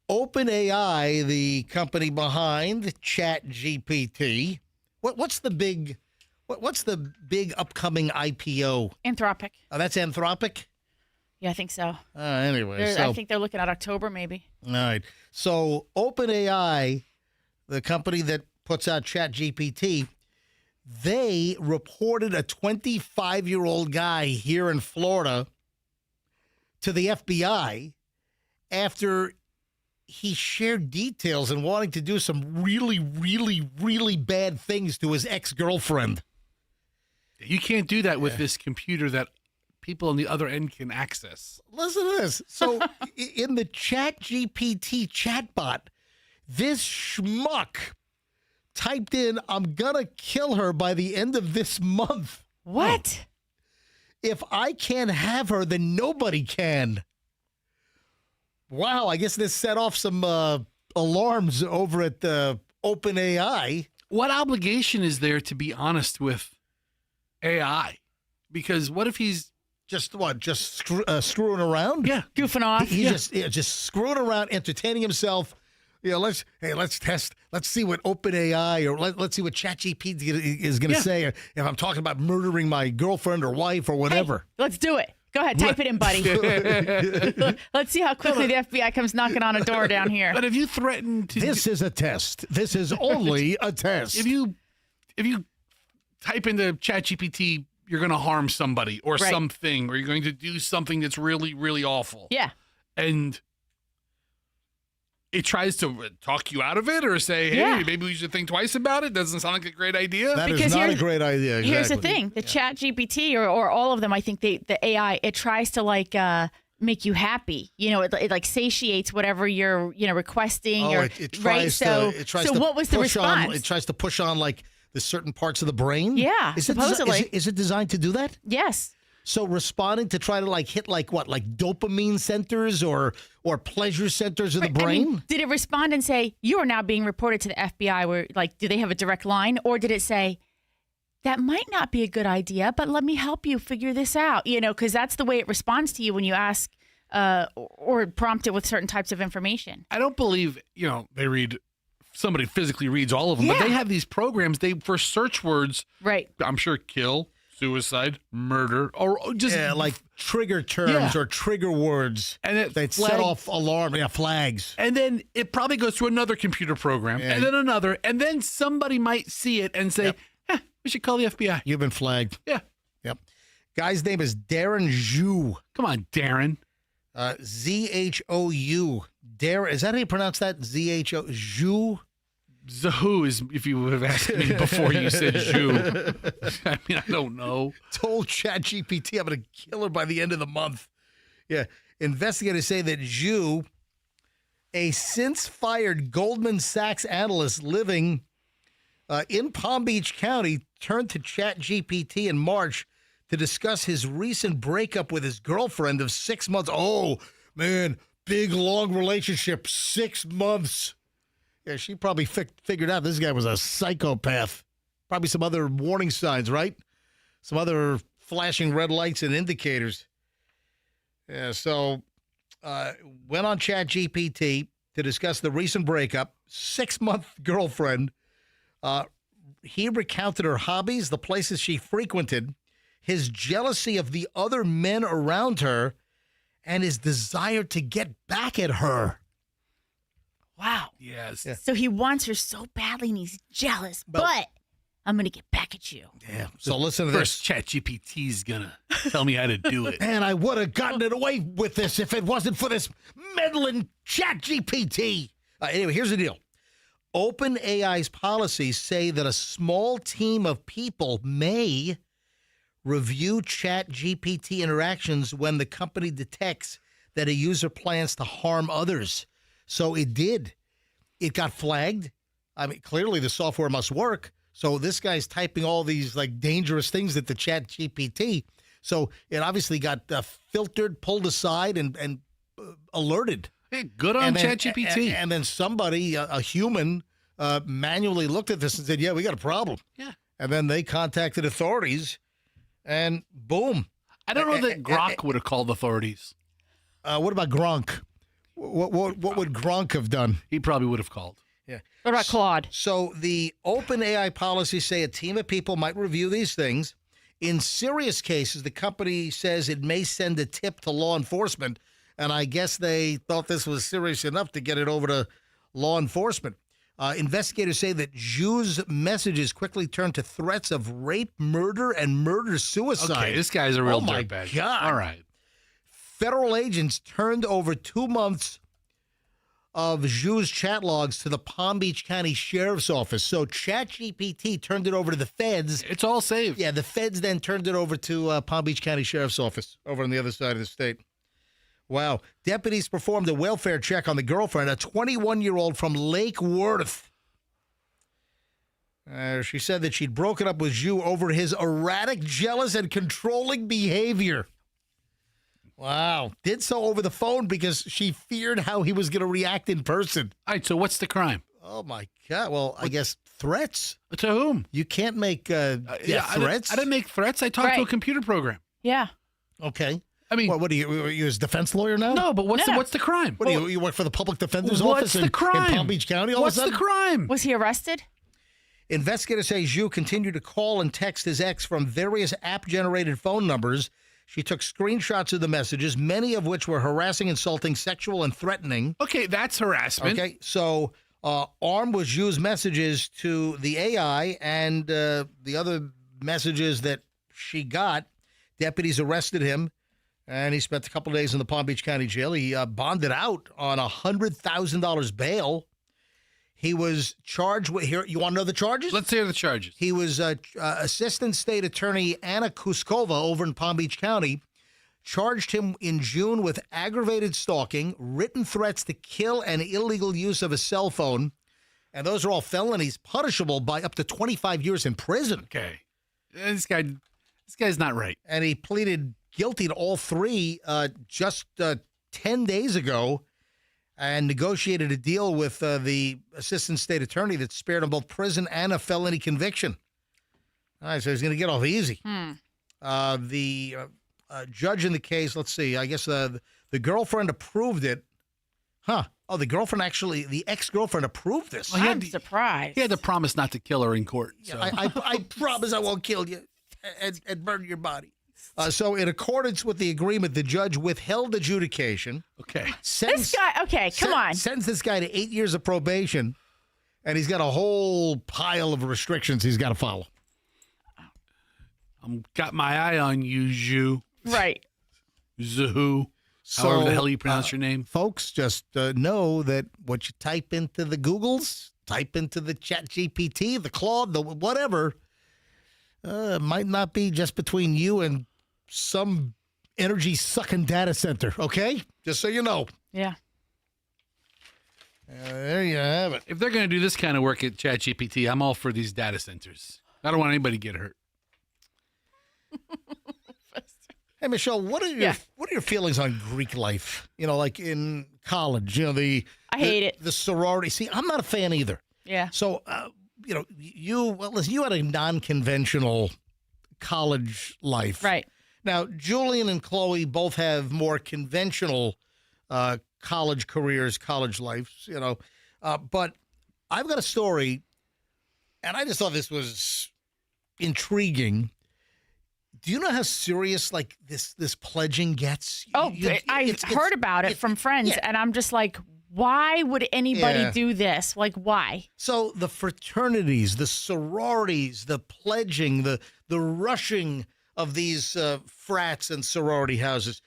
OpenAI, the company behind ChatGPT. What's the big upcoming IPO? Anthropic. Oh, that's Anthropic? Yeah, I think so. Anyway. I think they're looking at October, maybe. All right. So OpenAI, the company that puts out ChatGPT, they reported a 25-year-old guy here in Florida to the FBI after he shared details and wanting to do some really, really, really bad things to his ex-girlfriend. You can't do that with this computer that people on the other end can access. Listen to this. So in the ChatGPT chatbot, this schmuck typed in, "I'm going to kill her by the end of this month. What? If I can't have her, then nobody can." Wow, I guess this set off some alarms over at OpenAI. What obligation is there to be honest with AI? Because what if he's Just screwing around? yeah Goofing off. He's just screwing around, entertaining himself. Let's test. Let's see what OpenAI or let's see what ChatGPT is going to say. If I'm talking about murdering my girlfriend or wife or whatever. Hey, let's do it. Go ahead, type it in, buddy. Let's see how quickly the FBI comes knocking on a door down here. But if you threaten to This is a test. This is only a test. if you type into ChatGPT, you're going to harm somebody or something, or you're going to do something that's really, really awful. Yeah. And it tries to talk you out of it or say, hey, maybe we should think twice about it. Doesn't sound like a great idea. That is not a great idea. Exactly. Here's the thing. The Chat GPT or all of them, I think the AI, it tries to make you happy. It like satiates whatever you're, requesting. It tries to what was the response? It tries to push on like the certain parts of the brain. Yeah, supposedly. Is it designed to do that? Yes. So responding to try to hit like dopamine centers or pleasure centers of the brain? Did it respond and say, you are now being reported to the FBI? Where do they have a direct line? Or did it say, that might not be a good idea, but let me help you figure this out? Because that's the way it responds to you when you ask or prompt it with certain types of information. I don't believe, somebody physically reads all of them, but they have these programs, for search words, right? I'm sure kill, suicide, murder, or just like trigger terms or trigger words, and they set off alarm, flags. And then it probably goes to another computer program, and then another, and then somebody might see it and say, we should call the FBI. You've been flagged. Yeah. Yep. Guy's name is Darren Zhou. Come on, Darren. ZHOU. Darren, is that how you pronounce that? ZHO Zhou? Zahoo is if you would have asked me before you said Zhou. I mean, I don't know. Told ChatGPT I'm going to kill her by the end of the month. Yeah. Investigators say that Zhou, a since-fired Goldman Sachs analyst living in Palm Beach County, turned to ChatGPT in March to discuss his recent breakup with his girlfriend of 6 months. Oh, man, big, long relationship, 6 months. Yeah, she probably figured out this guy was a psychopath. Probably some other warning signs, right? Some other flashing red lights and indicators. Yeah, so went on ChatGPT to discuss the recent breakup. 6-month girlfriend. He recounted her hobbies, the places she frequented, his jealousy of the other men around her, and his desire to get back at her. Wow. Yes. Yeah. So he wants her so badly and he's jealous, but I'm going to get back at you. Yeah. So listen to First, this. ChatGPT's going to tell me how to do it. Man, I would have gotten it away with this if it wasn't for this meddling ChatGPT. Anyway, here's the deal. OpenAI's policies say that a small team of people may review ChatGPT interactions when the company detects that a user plans to harm others. So it did. It got flagged. I mean, clearly the software must work. So this guy's typing all these like dangerous things at the Chat GPT. So it obviously got filtered, pulled aside, and alerted. Hey, good on ChatGPT. And then somebody, a human, manually looked at this and said, "Yeah, we got a problem." Yeah. And then they contacted authorities, and boom. I don't know that Grok would have called authorities. What about Gronk? What would Gronk have done? He probably would have called. Yeah. What about Claude? So the open AI policies say a team of people might review these things. In serious cases, the company says it may send a tip to law enforcement, and I guess they thought this was serious enough to get it over to law enforcement. Investigators say that Zhu's messages quickly turned to threats of rape, murder, and murder-suicide. Okay, this guy's a real my dirtbag. God. All right. Federal agents turned over 2 months of Zhu's chat logs to the Palm Beach County Sheriff's Office. So ChatGPT turned it over to the feds. It's all saved. Yeah, the feds then turned it over to Palm Beach County Sheriff's Office over on the other side of the state. Wow. Deputies performed a welfare check on the girlfriend, a 21-year-old from Lake Worth. She said that she'd broken up with Zhu over his erratic, jealous, and controlling behavior. Wow. Did so over the phone because she feared how he was going to react in person. All right, so what's the crime? Oh, my God. Well, I guess threats. To whom? You can't make threats. I didn't make threats. I talked to a computer program. Yeah. Okay. I mean, what are you his defense lawyer now? no, but what's the crime? What do you work for the public defender's What's office the crime? in Palm Beach County? What's the crime? Was he arrested? Investigators say Zhu continued to call and text his ex from various app-generated phone numbers. She took screenshots of the messages, many of which were harassing, insulting, sexual, and threatening. Okay, that's harassment. Okay, so armed with Zhu's messages to the AI and the other messages that she got, deputies arrested him, and he spent a couple of days in the Palm Beach County Jail. He bonded out on $100,000 bail. He was charged with, here, you want to know the charges? Let's hear the charges. He was Assistant State Attorney Anna Kuskova over in Palm Beach County charged him in June with aggravated stalking, written threats to kill, and illegal use of a cell phone. And those are all felonies punishable by up to 25 years in prison. Okay. This guy's not right. And he pleaded guilty to all three just 10 days ago and negotiated a deal with the Assistant State Attorney that spared him both prison and a felony conviction. All right, so he's going to get off easy. The judge in the case, let's see, I guess the girlfriend approved it. Huh. Oh, the ex-girlfriend approved this. Well, I'm surprised. He had to promise not to kill her in court. So. I promise I won't kill you and burn your body. So in accordance with the agreement, the judge withheld adjudication. Okay. This guy, okay, come on. Sentenced this guy to 8 years of probation, and he's got a whole pile of restrictions he's got to follow. Got my eye on you, Zhu. Right. Zhu. So, However the hell you pronounce your name. Folks, just know that what you type into the Googles, type into the Chat GPT, the Claude, the whatever, might not be just between you and some energy-sucking data center, okay? Just so you know. Yeah. There you have it. If they're going to do this kind of work at ChatGPT, I'm all for these data centers. I don't want anybody to get hurt. Hey, Michelle, what are your feelings on Greek life? You know, like in college, you know, I hate it. The sorority. See, I'm not a fan either. Yeah. So, you know, listen, you had a non-conventional college life. Right. Now, Julian and Chloe both have more conventional college careers, college lives, you know. But I've got a story, and I just thought this was intriguing. Do you know how serious like this pledging gets? Oh, I heard about it from friends, and I'm just like, why would anybody do this? Like, why? So the fraternities, the sororities, the pledging, the rushing of these frats and sorority houses.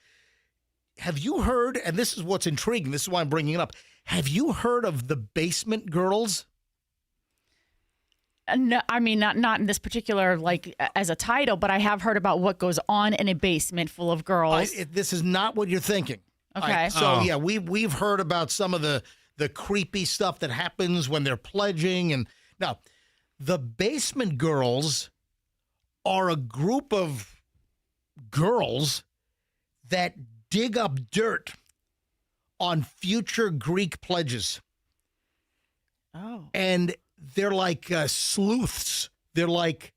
Have you heard, and this is what's intriguing, this is why I'm bringing it up, have you heard of the basement girls? No, I mean, not in this particular, like, as a title, but I have heard about what goes on in a basement full of girls. This is not what you're thinking. Okay. So, yeah, we've heard about some of the the creepy stuff that happens when they're pledging. And now, the basement girls are a group of girls that dig up dirt on future Greek pledges. Oh. And they're like sleuths. They're like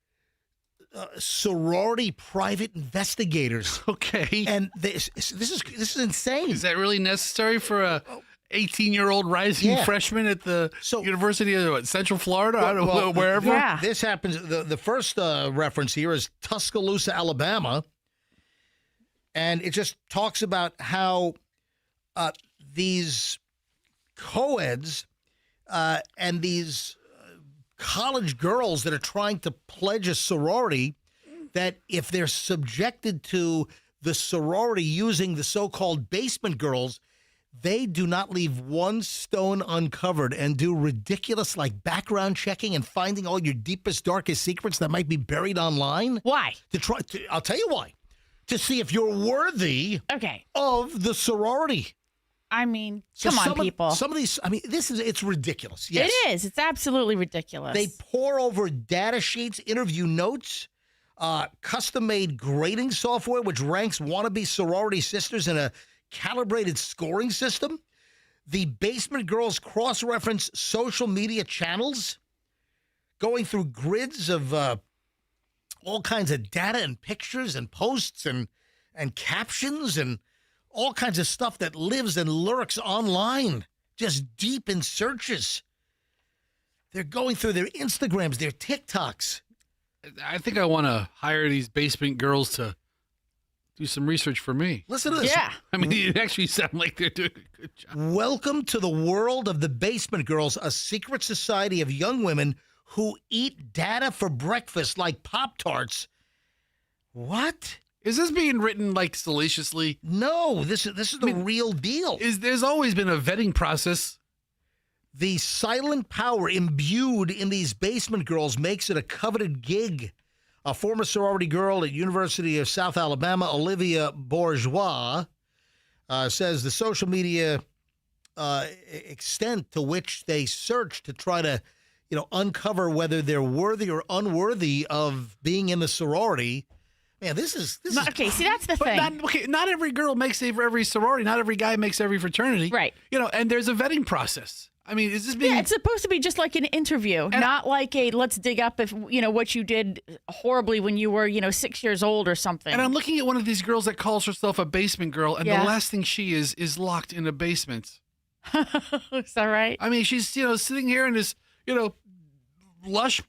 sorority private investigators. Okay. And this is insane. Is that really necessary for a 18-year-old rising freshman at the University of Central Florida? I don't know, wherever. Yeah. This happens. The first reference here is Tuscaloosa, Alabama. And it just talks about how these co-eds and these college girls that are trying to pledge a sorority, that if they're subjected to the sorority using the so-called basement girls, they do not leave one stone uncovered and do ridiculous like background checking and finding all your deepest, darkest secrets that might be buried online. Why? I'll tell you why. To see if you're worthy of the sorority. I mean, come on, people. Some of these, I mean, it's ridiculous. Yes. It is. It's absolutely ridiculous. They pour over data sheets, interview notes, custom-made grading software, which ranks wannabe sorority sisters in a calibrated scoring system. The basement girls cross-reference social media channels, going through grids of all kinds of data and pictures and posts and captions and all kinds of stuff that lives and lurks online, just deep in searches. They're going through their Instagrams, their TikToks. I think I want to hire these basement girls to do some research for me. Listen to this. Yeah. I mean, it actually sounds like they're doing a good job. Welcome to the world of the basement girls, a secret society of young women who eat data for breakfast like Pop-Tarts. What? Is this being written like salaciously? No, this is the real deal. There's always been a vetting process. The silent power imbued in these basement girls makes it a coveted gig. A former sorority girl at University of South Alabama, Olivia Bourgeois, says the social media extent to which they search to try to, uncover whether they're worthy or unworthy of being in the sorority. Man, this is okay. See, that's the thing. Not every girl makes for every sorority. Not every guy makes every fraternity. Right. And there's a vetting process. I mean, is this being? Yeah, it's supposed to be just like an interview, not like a let's dig up if what you did horribly when you were 6 years old or something. And I'm looking at one of these girls that calls herself a basement girl, and the last thing she is locked in a basement. Is that right? I mean, she's sitting here in this lush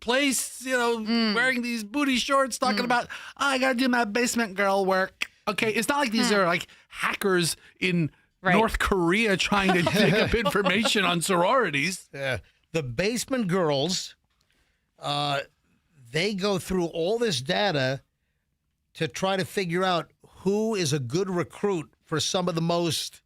place, wearing these booty shorts, talking about I gotta do my basement girl work. Okay, it's not like these are like hackers in North Korea trying to dig up information on sororities. Yeah. The basement girls, they go through all this data to try to figure out who is a good recruit for some of the most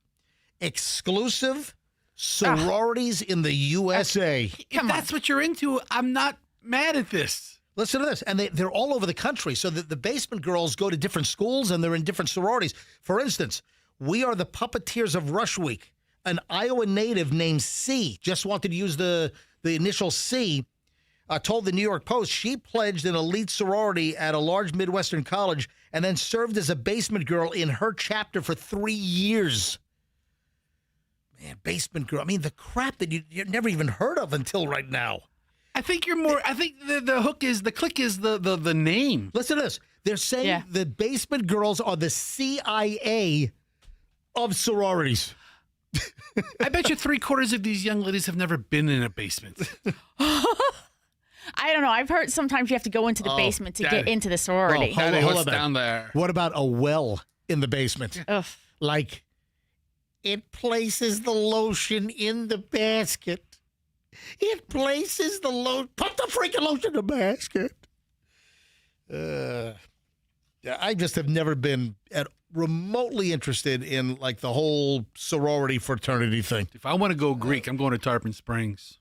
exclusive sororities in the USA. If that's what you're into, I'm not mad at this. Listen to this. And they're all over the country. So the basement girls go to different schools and they're in different sororities. For instance, we are the puppeteers of Rush Week. An Iowa native named C, just wanted to use the initial C, told the New York Post she pledged an elite sorority at a large Midwestern college and then served as a basement girl in her chapter for 3 years. Man, basement girl. I mean, the crap that you never even heard of until right now. I think you're more. I think the hook is the click is the name. Listen to this. They're saying the basement girls are the CIA of sororities. I bet you 3/4 of these young ladies have never been in a basement. I don't know. I've heard sometimes you have to go into the basement to get into the sorority. Hold on down there? What about a well in the basement? Ugh. Like, it places the lotion in the basket. It places the lotion. Put the freaking lotion in the basket. I just have never been remotely interested in like the whole sorority fraternity thing. If I want to go Greek, I'm going to Tarpon Springs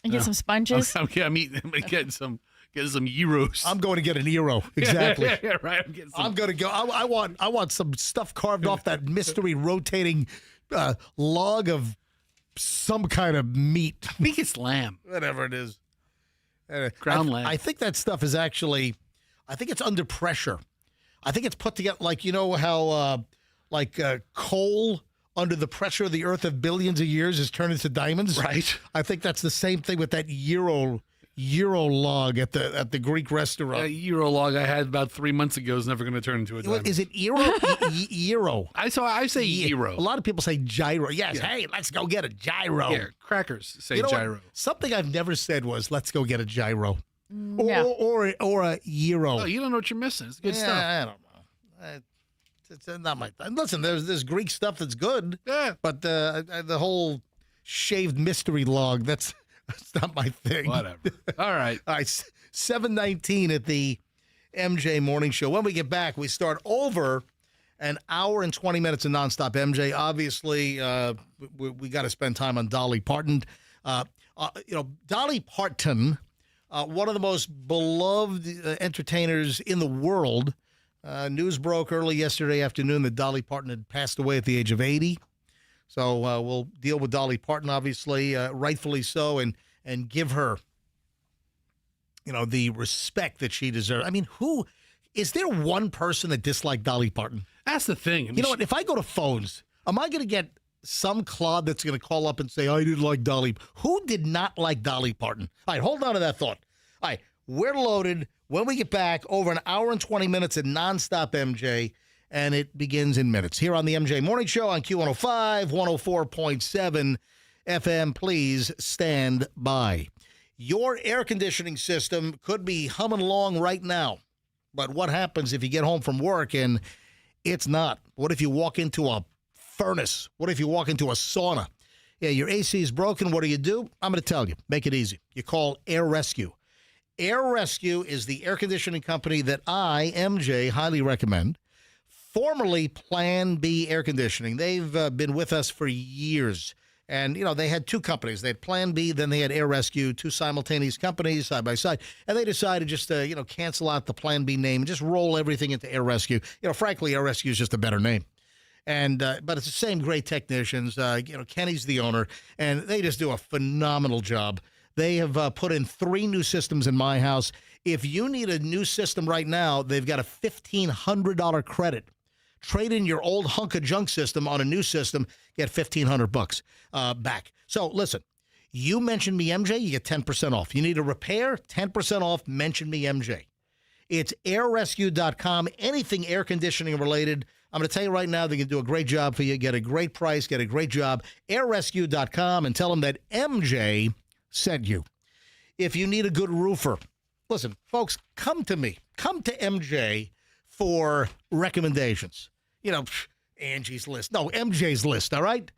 And get some sponges. I'm getting some gyros. I'm going to get an gyro. Exactly. Yeah, right. I'm going to go. I want some stuff carved off that mystery rotating log of some kind of meat, I think it's lamb. whatever it is. Ground lamb. I think that stuff is actually, I think it's under pressure. I think it's put together, like, you know how coal under the pressure of the earth of billions of years is turned into diamonds? Right. I think that's the same thing with that Euro log at the Greek restaurant. A Euro log I had about 3 months ago is never going to turn into a diamond. Is it Euro? Euro. I say Euro. A lot of people say gyro. Yes, Yeah. hey, let's go get a gyro. Yeah, crackers say You know what? gyro. Something I've never said was, let's go get a gyro. No. Or a Euro. Oh, you don't know what you're missing. It's good stuff. I don't know. It's not my thing. Listen, there's Greek stuff that's good, Yeah. but the whole shaved mystery log, that's not my thing. Whatever. All right. All right, 7:19 at the MJ Morning Show. When we get back, we start over an hour and 20 minutes of nonstop MJ. Obviously, we got to spend time on Dolly Parton. Dolly Parton, one of the most beloved entertainers in the world. News broke early yesterday afternoon that Dolly Parton had passed away at the age of 80. So we'll deal with Dolly Parton, obviously, rightfully so, and give her, the respect that she deserves. I mean, is there one person that disliked Dolly Parton? That's the thing. I mean, You know what? If I go to phones, am I going to get some clod that's going to call up and say, I didn't like Dolly? Who did not like Dolly Parton? All right, hold on to that thought. All right, we're loaded. When we get back, over an hour and 20 minutes of nonstop MJ, and it begins in minutes. Here on the MJ Morning Show on Q105, 104.7 FM. Please stand by. Your air conditioning system could be humming along right now. But what happens if you get home from work and it's not? What if you walk into a furnace? What if you walk into a sauna? Yeah, your AC is broken. What do? I'm going to tell you. Make it easy. You call Air Rescue. Air Rescue is the air conditioning company that I, MJ, highly recommend. Formerly Plan B Air Conditioning. They've been with us for years. And, they had two companies. They had Plan B, then they had Air Rescue, two simultaneous companies side by side. And they decided just to, cancel out the Plan B name and just roll everything into Air Rescue. Frankly, Air Rescue is just a better name. And but it's the same great technicians. Kenny's the owner, and they just do a phenomenal job. They have put in 3 new systems in my house. If you need a new system right now, they've got a $1,500 credit. Trade in your old hunk of junk system on a new system, get $1,500 back. So listen, you mention me MJ, you get 10% off. You need a repair, 10% off, mention me MJ. It's airrescue.com, anything air conditioning related. I'm going to tell you right now, they can do a great job for you. Get a great price, get a great job. Airrescue.com, and tell them that MJ sent you. If you need a good roofer, listen, folks, come to me. Come to MJ for recommendations. Angie's List. No, MJ's List, all right?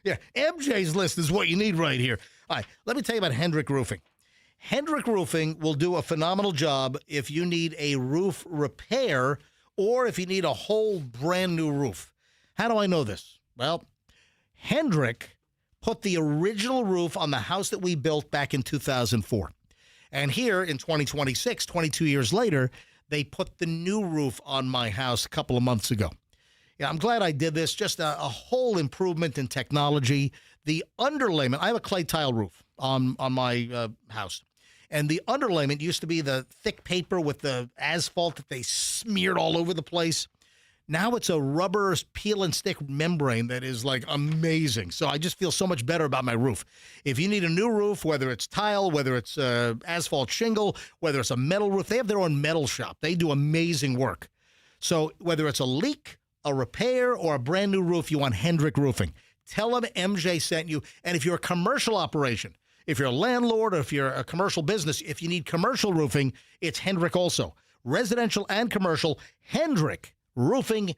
Yeah, MJ's List is what you need right here. All right, let me tell you about Hendrick Roofing. Hendrick Roofing will do a phenomenal job if you need a roof repair or if you need a whole brand new roof. How do I know this? Well, Hendrick put the original roof on the house that we built back in 2004. And here in 2026, 22 years later, they put the new roof on my house a couple of months ago. Yeah, I'm glad I did this. Just a whole improvement in technology. The underlayment, I have a clay tile roof on my house. And the underlayment used to be the thick paper with the asphalt that they smeared all over the place. Now it's a rubber peel and stick membrane that is like amazing. So I just feel so much better about my roof. If you need a new roof, whether it's tile, whether it's asphalt shingle, whether it's a metal roof, they have their own metal shop. They do amazing work. So whether it's a leak, a repair, or a brand new roof, you want Hendrick Roofing. Tell them MJ sent you. And if you're a commercial operation, if you're a landlord or if you're a commercial business, if you need commercial roofing, it's Hendrick also. Residential and commercial, Hendrick Roofing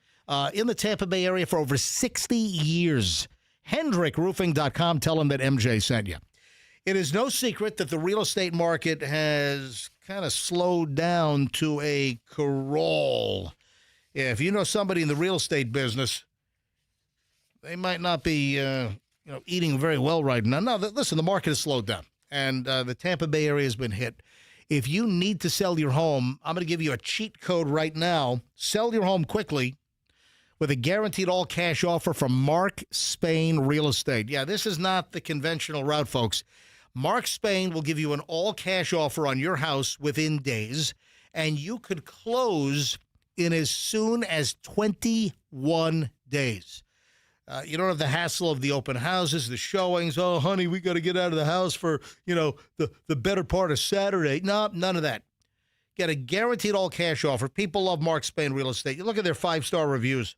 in the Tampa Bay area for over 60 years. HendrickRoofing.com. Tell them that MJ sent you. It is no secret that the real estate market has kind of slowed down to a crawl. If you know somebody in the real estate business, they might not be eating very well right now. No, listen, the market has slowed down, and the Tampa Bay area has been hit. If you need to sell your home, I'm going to give you a cheat code right now. Sell your home quickly with a guaranteed all-cash offer from Mark Spain Real Estate. Yeah, this is not the conventional route, folks. Mark Spain will give you an all-cash offer on your house within days, and you could close in as soon as 21 days. You don't have the hassle of the open houses, the showings. Oh, honey, we got to get out of the house for, the better part of Saturday. No, none of that. Get a guaranteed all-cash offer. People love Mark Spain Real Estate. You look at their 5-star reviews.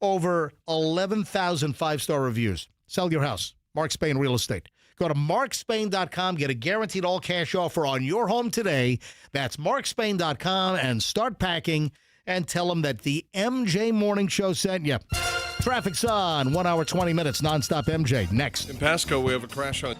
Over 11,000 5-star reviews. Sell your house. Mark Spain Real Estate. Go to markspain.com. Get a guaranteed all-cash offer on your home today. That's markspain.com, and start packing and tell them that the MJ Morning Show sent you. Traffic's on. 1 hour, 20 minutes. Nonstop MJ. Next. In Pasco, we have a crash on.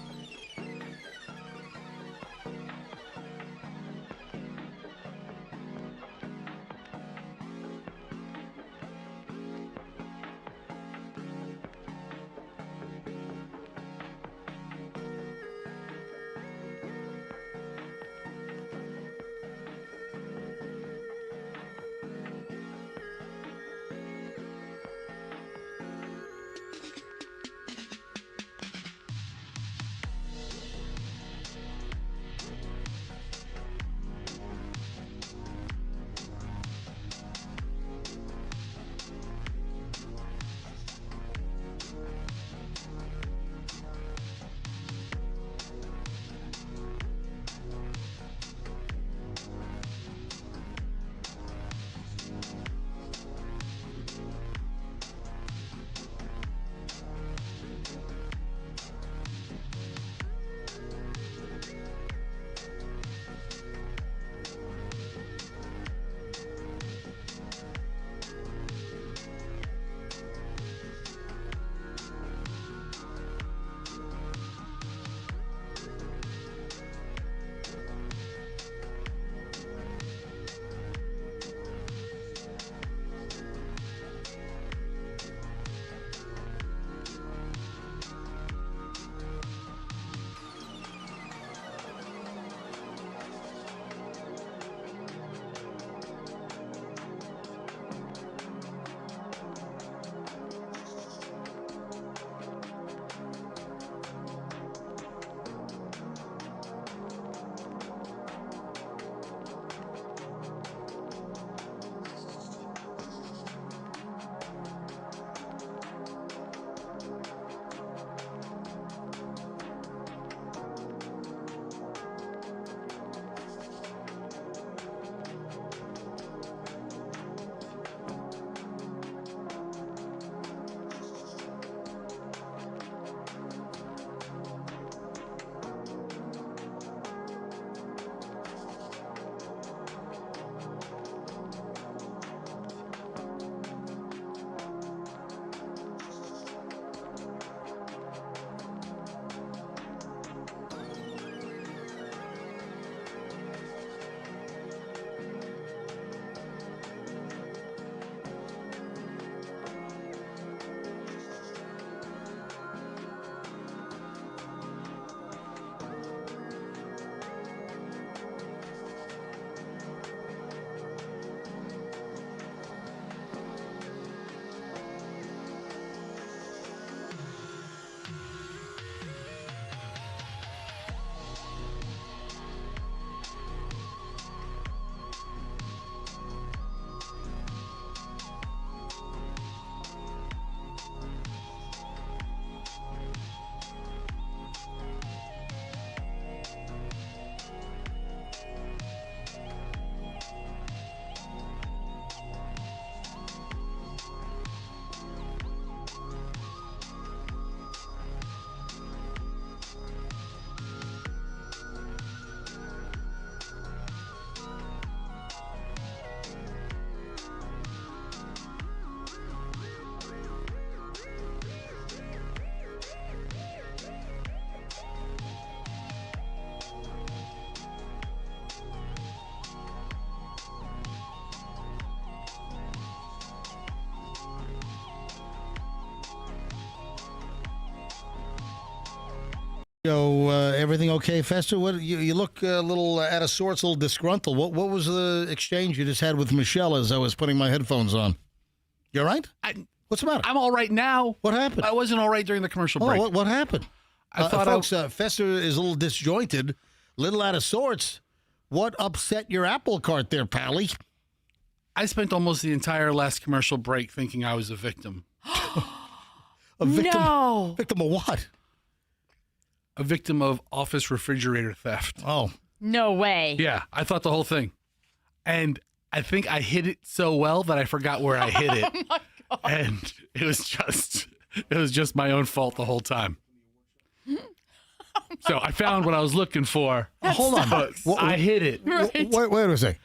So everything okay, Fester? What you look a little out of sorts, a little disgruntled. What was the exchange you just had with Michelle as I was putting my headphones on? You all right? What's the matter? I'm all right now. What happened? I wasn't all right during the commercial break. What happened? I thought folks, Fester is a little disjointed, little out of sorts. What upset your apple cart there, Pally? I spent almost the entire last commercial break thinking I was a victim. A victim? No. Victim of what? A victim of office refrigerator theft. Oh. No way. Yeah, I thought the whole thing. And I think I hit it so well that I forgot where I hit it. Oh my God. And it was just my own fault the whole time. So I found what I was looking for. Hold on. But I hit it. Right. Wait a second.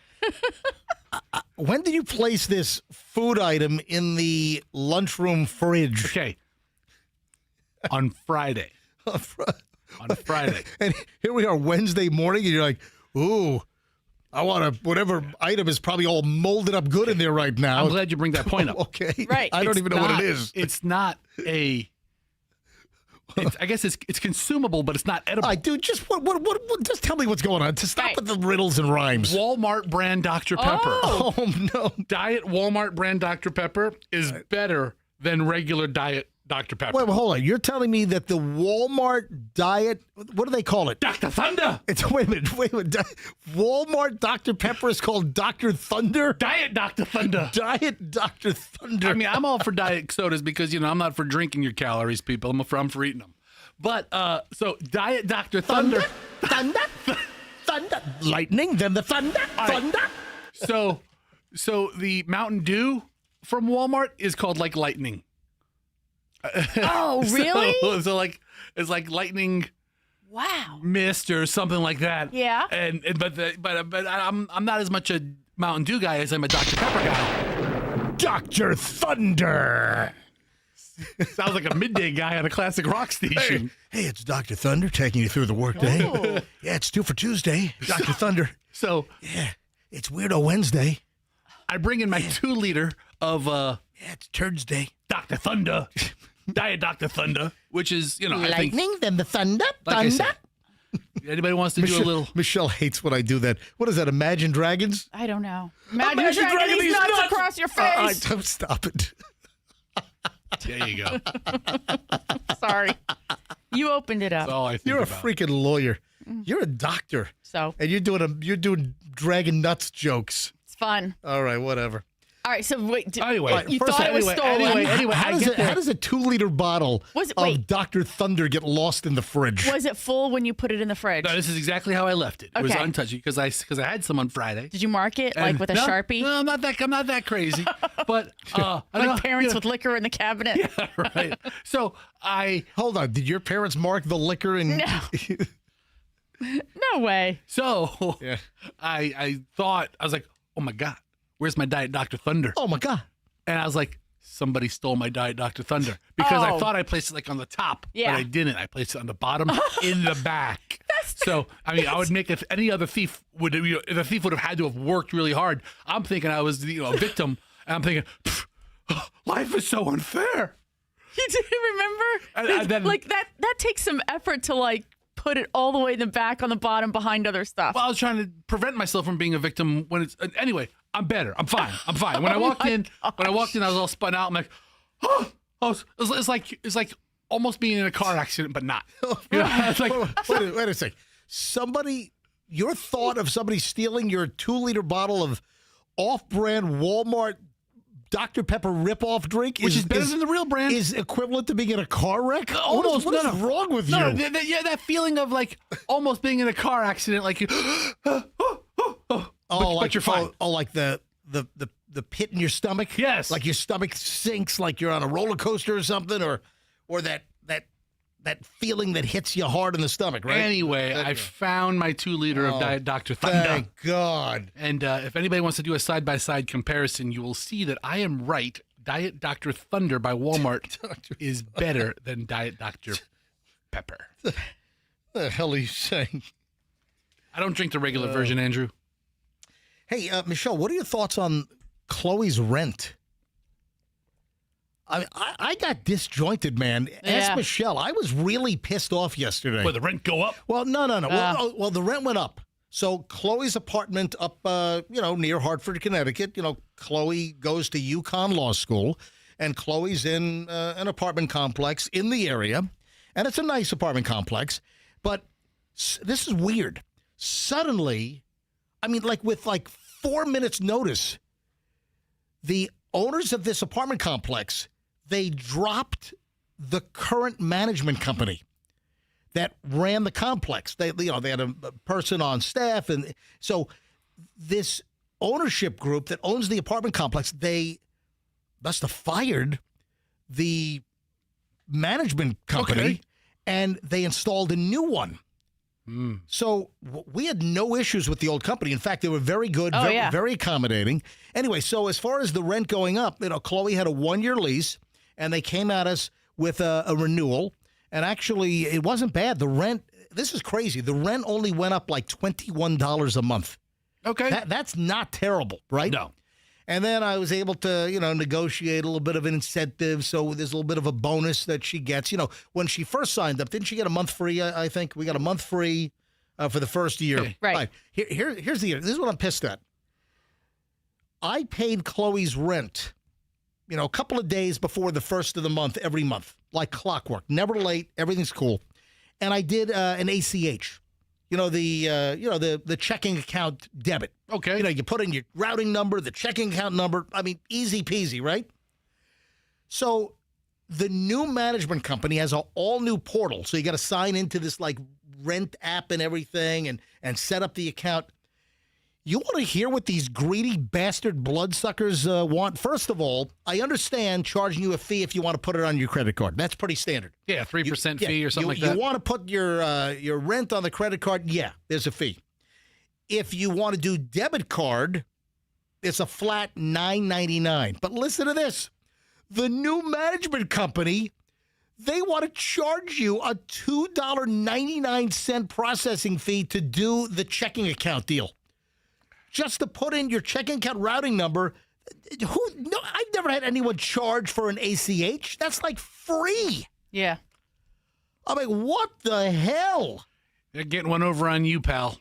When did you place this food item in the lunchroom fridge? Okay. On Friday. On Friday. And here we are Wednesday morning, and you're like, ooh, I want whatever item is probably all molded up good in there right now. I'm glad you bring that point up. Okay. Right. I don't even know what it is. It's not a... I guess it's consumable, but it's not edible. All right, dude, just just tell me what's going on. To stop Right. with the riddles and rhymes. Walmart brand Dr. Pepper. Oh. Oh, no. Diet Walmart brand Dr. Pepper is better than regular diet Dr. Pepper. Wait, hold on. You're telling me that the Walmart diet, what do they call it? Dr. Thunder. Wait a minute. Walmart Dr. Pepper is called Dr. Thunder? Diet Dr. Thunder. Diet Dr. Thunder. I mean, I'm all for diet sodas because, I'm not for drinking your calories, people. I'm for eating them. But, so Diet Dr. Thunder. Thunder. Thunder. Lightning, then the thunder. Thunder. So the Mountain Dew from Walmart is called like lightning. Oh, really? So like it's like lightning Wow. mist or something like that. Yeah. But I'm not as much a Mountain Dew guy as I'm a Dr. Pepper guy. Dr. Thunder. Sounds like a midday guy on a classic rock station. Hey, it's Dr. Thunder taking you through the workday. Oh. Yeah, it's due for Tuesday. Dr. Thunder. So Yeah, it's Weirdo Wednesday. I bring in my 2 liter of Yeah, it's Thursday. Dr. Thunder, Diet Dr. Thunder, which is I think Lightning, then the thunder. like I Thunder. said, anybody wants to do a little. Michelle hates when I do that. What is that, Imagine Dragons? I don't know. Imagine, Imagine dragging dragging these these nuts nuts across your All right, face. don't stop it. There you go. Sorry. You opened it up. That's all I think You're a about. freaking lawyer. You're a doctor, So and you're doing dragon nuts jokes. it's fun. All right, whatever. All right. So wait. Anyway, you first thought it was anyway, stolen. anyway, How does a 2-liter bottle Was it- of wait. Dr. Thunder get lost in the fridge? Was it full when you put it in the fridge? No, this is exactly how I left it. It was Okay. untouched because I had some on Friday. Did you mark it like And- with a no, Sharpie? No, I'm not that crazy. But Like parents with liquor in the cabinet? yeah, right. So Hold on. Did your parents mark the liquor in? No. No way. so Yeah. I thought I was like, oh my God, where's my Diet Dr. Thunder? Oh my God. And I was like, somebody stole my Diet Dr. Thunder because I Oh. thought I placed it like on the top, Yeah. but I didn't. I placed it on the bottom in the back. So I mean, I would make if any other thief would the thief would have had to have worked really hard. I'm thinking I was a victim, and I'm thinking, life is so unfair. You didn't remember? And then- like that takes some effort to like put it all the way in the back on the bottom behind other stuff. Well, I was trying to prevent myself from being a victim when it's anyway. I'm better. I'm fine. When I walked in, I was all spun out. I'm like, it's like almost being in a car accident, but not. It's like Wait a sec. Your thought of somebody stealing your 2-liter bottle of off-brand Walmart Dr. Pepper rip-off drink, which is better than the real brand. is equivalent to being in a car wreck? Almost. What is No. wrong with No, you? that feeling of like almost being in a car accident, like you. But you're fine. Like the pit in your stomach? Yes. Like your stomach sinks like you're on a roller coaster or something, or that feeling that hits you hard in the stomach, right? Anyway, I found my 2-liter of Diet Dr. Thunder. Thank God. And if anybody wants to do a side-by-side comparison, you will see that I am right. Diet Dr. Thunder by Walmart is better than Diet Dr. Pepper. What the hell are you saying? I don't drink the regular version, Andrew. Hey, Michelle, what are your thoughts on Chloe's rent? I got disjointed, man. Ask Yeah. Michelle. I was really pissed off yesterday. Will the rent go up? Well, no. Well, the rent went up. So Chloe's apartment up, near Hartford, Connecticut. Chloe goes to UConn Law School, and Chloe's in an apartment complex in the area, and it's a nice apartment complex. But this is weird. Suddenly, with 4 minutes notice, the owners of this apartment complex, they dropped the current management company that ran the complex. They had a person on staff, and so this ownership group that owns the apartment complex, they must have fired the management company, and they installed a new one. So we had no issues with the old company. In fact, they were very good, very accommodating. Anyway, so as far as the rent going up, Chloe had a 1-year lease, and they came at us with a renewal. And actually, it wasn't bad. The rent, this is crazy. The rent only went up like $21 a month. Okay. That's not terrible, right? No. And then I was able to, negotiate a little bit of an incentive. So there's a little bit of a bonus that she gets. When she first signed up, didn't she get a month free? I think we got a month free for the first year. Okay. Right. Here's this is what I'm pissed at. I paid Chloe's rent, a couple of days before the first of the month, every month, like clockwork, never late. Everything's cool. And I did an ACH. The checking account debit. Okay. You put in your routing number, the checking account number. Easy peasy, right? So the new management company has an all-new portal. So you got to sign into this rent app and everything and set up the account. You want to hear what these greedy bastard bloodsuckers want? First of all, I understand charging you a fee if you want to put it on your credit card. That's pretty standard. Yeah, 3% fee or something like that. You want to put your rent on the credit card? Yeah, there's a fee. If you want to do debit card, it's a flat $9.99. But listen to this. The new management company, they want to charge you a $2.99 processing fee to do the checking account deal. Just to put in your checking account routing number. No, I've never had anyone charge for an ACH. That's free. Yeah. What the hell? They're getting one over on you, pal.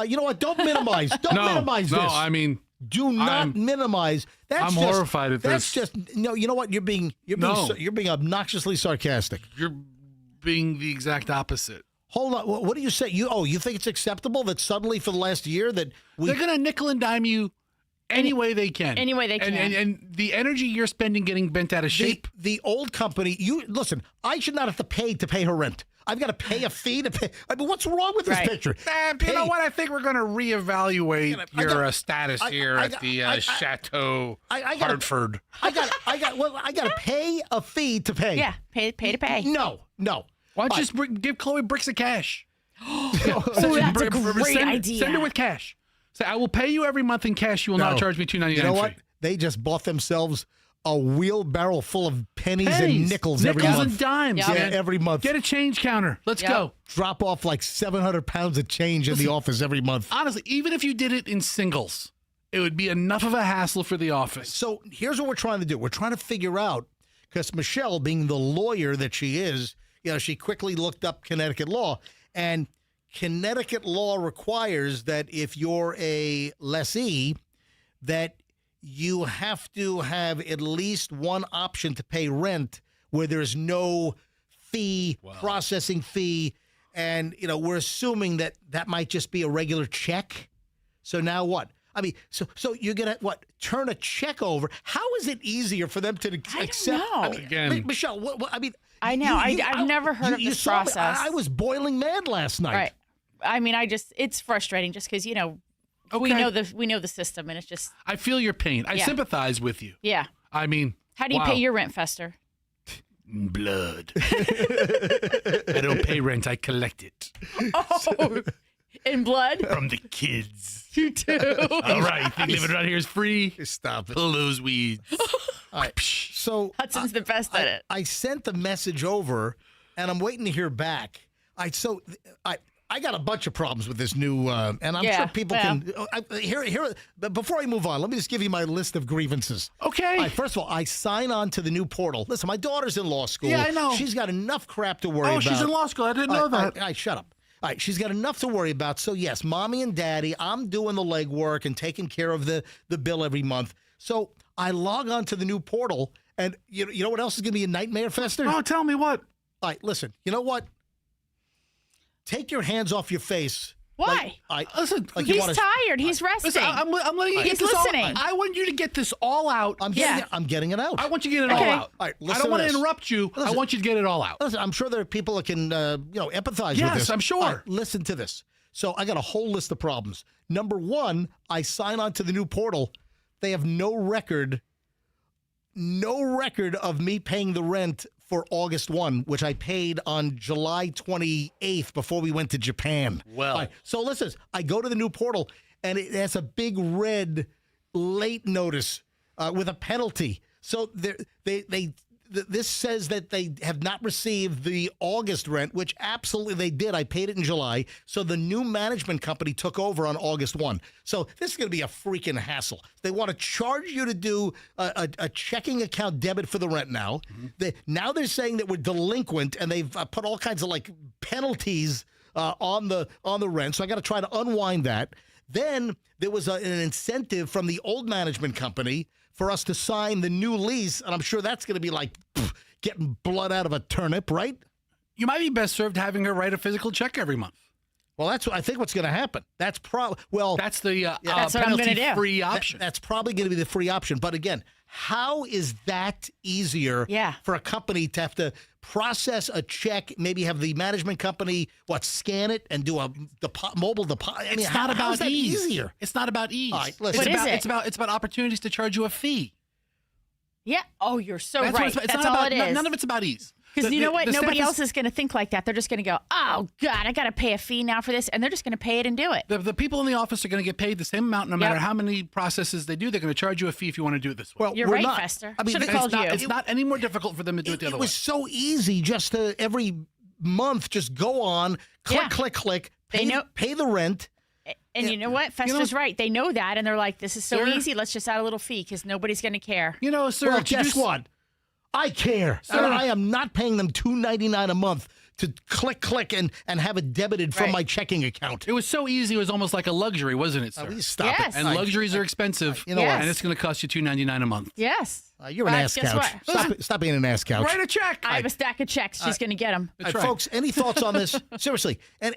You know what? Don't minimize. Don't minimize this. No, do not minimize. I'm horrified at that's this. That's just no. You know what? You're being obnoxiously sarcastic. You're being the exact opposite. Hold on. What do you say? You think it's acceptable that suddenly for the last year that they're going to nickel and dime you any way they can. Any way they can. And the energy you're spending getting bent out of shape. The old company, listen, I should not have to pay her rent. I've got to pay a fee to pay. What's wrong with this picture? You know what? I think we're going to reevaluate your status here at the Chateau Hartford. I got to pay a fee to pay. Yeah, pay to pay. No. Why don't you just give Chloe bricks of cash? That's a great idea. Send her with cash. Say, I will pay you every month in cash. You will not charge me $2.99. You know what? They just bought themselves a wheelbarrow full of pennies and nickels every month. Nickels and dimes. Yeah, every month. Get a change counter. Let's go. Drop off 700 pounds of change in the office every month. Honestly, even if you did it in singles, it would be enough of a hassle for the office. So here's what we're trying to do. We're trying to figure out, because Michelle, being the lawyer that she is, she quickly looked up Connecticut law, and Connecticut law requires that if you're a lessee, that you have to have at least one option to pay rent where there's no fee, processing fee. And, we're assuming that might just be a regular check. So now what? So you're going to, turn a check over? How is it easier for them to accept? I don't know. Again. Michelle, I know. I've never heard of this process. I was boiling mad last night. Right. It's frustrating just because, we know the system, and it's just. I feel your pain. I sympathize with you. Yeah. How do you pay your rent, Fester? Blood. I don't pay rent. I collect it. Oh, in blood? From the kids. You do. All right. You think living around here is free? Stop it. Pull those weeds. All right. So Hudson's the best at it. I sent the message over, and I'm waiting to hear back. I got a bunch of problems with this new, and I'm sure people can. But before I move on, let me just give you my list of grievances. Okay. All right, first of all, I sign on to the new portal. Listen, my daughter's in law school. Yeah, I know. She's got enough crap to worry about. Oh, she's in law school. I didn't know that. All right, shut up. All right, she's got enough to worry about. So, yes, mommy and daddy, I'm doing the legwork and taking care of the bill every month. So I log on to the new portal, and you know what else is going to be a nightmare, Fester? Oh, tell me what. All right, listen, you know what? Take your hands off your face. Why? Listen, He's tired. He's resting. Listen, I'm letting you He's get this listening. all. I want you to get this all out. I'm getting it out. I want you to get it Okay. all out. All right, I listen don't want to to this. interrupt you. I Listen. want you to get it all out. Listen, I'm sure there are people that can, empathize with Yes, this. I'm sure. All right, listen to this. So I got a whole list of problems. Number one, I sign on to the new portal. They have no record of me paying the rent for August 1, which I paid on July 28th before we went to Japan. Well. All right, so listen, I go to the new portal, and it has a big red late notice with a penalty. So this says that they have not received the August rent, which absolutely they did. I paid it in July. So the new management company took over on August 1. So this is going to be a freaking hassle. They want to charge you to do a checking account debit for the rent now. Now they're saying that we're delinquent, and they've put all kinds of penalties on the rent. So I got to try to unwind that. Then there was an incentive from the old management company for us to sign the new lease, and I'm sure that's going to be like getting blood out of a turnip, right? You might be best served having her write a physical check every month. Well, that's what I think what's going to happen. That's probably That's the That's what I'm gonna do. penalty-free option. That's probably going to be the free option. But again, how is that easier for a company to have to process a check, maybe have the management company, scan it and do a mobile deposit? I mean, It's not how about is that ease. easier? It's not about ease. All right, listen. What is it? It's about opportunities to charge you a fee. Yeah. Oh, you're so That's what right. it's about. It's That's not all about, it is. None of it's about ease. Because you know what? the staff Nobody is- else is going to think like that. They're just going to go, oh, God, I got to pay a fee now for this. And they're just going to pay it and do it. The people in the office are going to get paid the same amount no matter how many processes they do. They're going to charge you a fee if you want to do it this way. Well, You're we're right, not. Fester. I mean, Should have it's called not- you. It's not any more difficult for them to do it the other It way. was so easy just to every month just go on, click, Yeah. click, They know- pay the rent. And you know what? Fester's right. They know that. And they're like, this is so Sir? easy. Let's just add a little fee because nobody's going to care. You know, sir, Well, to guess do- what? I care. Sir. I am not paying them $2.99 a month to click and have it debited from Right. my checking account. It was so easy. It was almost like a luxury, wasn't it, sir? Please stop Yes. it. And luxuries are expensive. You know Yes. And it's going to cost you $2.99 a month. Yes. You're an But ass guess couch. what? Stop being an ass couch. Write a check. I have a stack of checks. She's going to get them. That's All right. folks, any thoughts on this? Seriously, and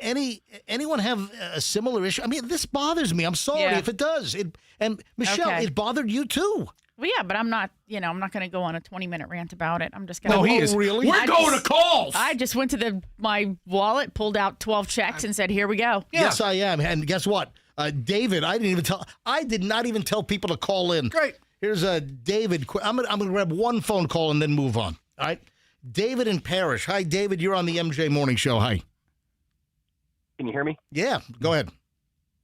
anyone have a similar issue? I mean, this bothers me. I'm sorry Yeah. if it does. And Michelle, Okay. it bothered you too. Well, yeah, but I'm not going to go on a 20-minute rant about it. I'm just going to. No, he Oh, is. really? We're I going just- to calls. I just went to my wallet, pulled out 12 checks, and said, "Here we go." Yeah. Yes, I am. And guess what? David, I did not even tell people to call in. Great. Here's David. I'm gonna grab one phone call and then move on. All right. David in Parrish. Hi, David. You're on the MJ Morning Show. Hi. Can you hear me? Yeah. Go ahead.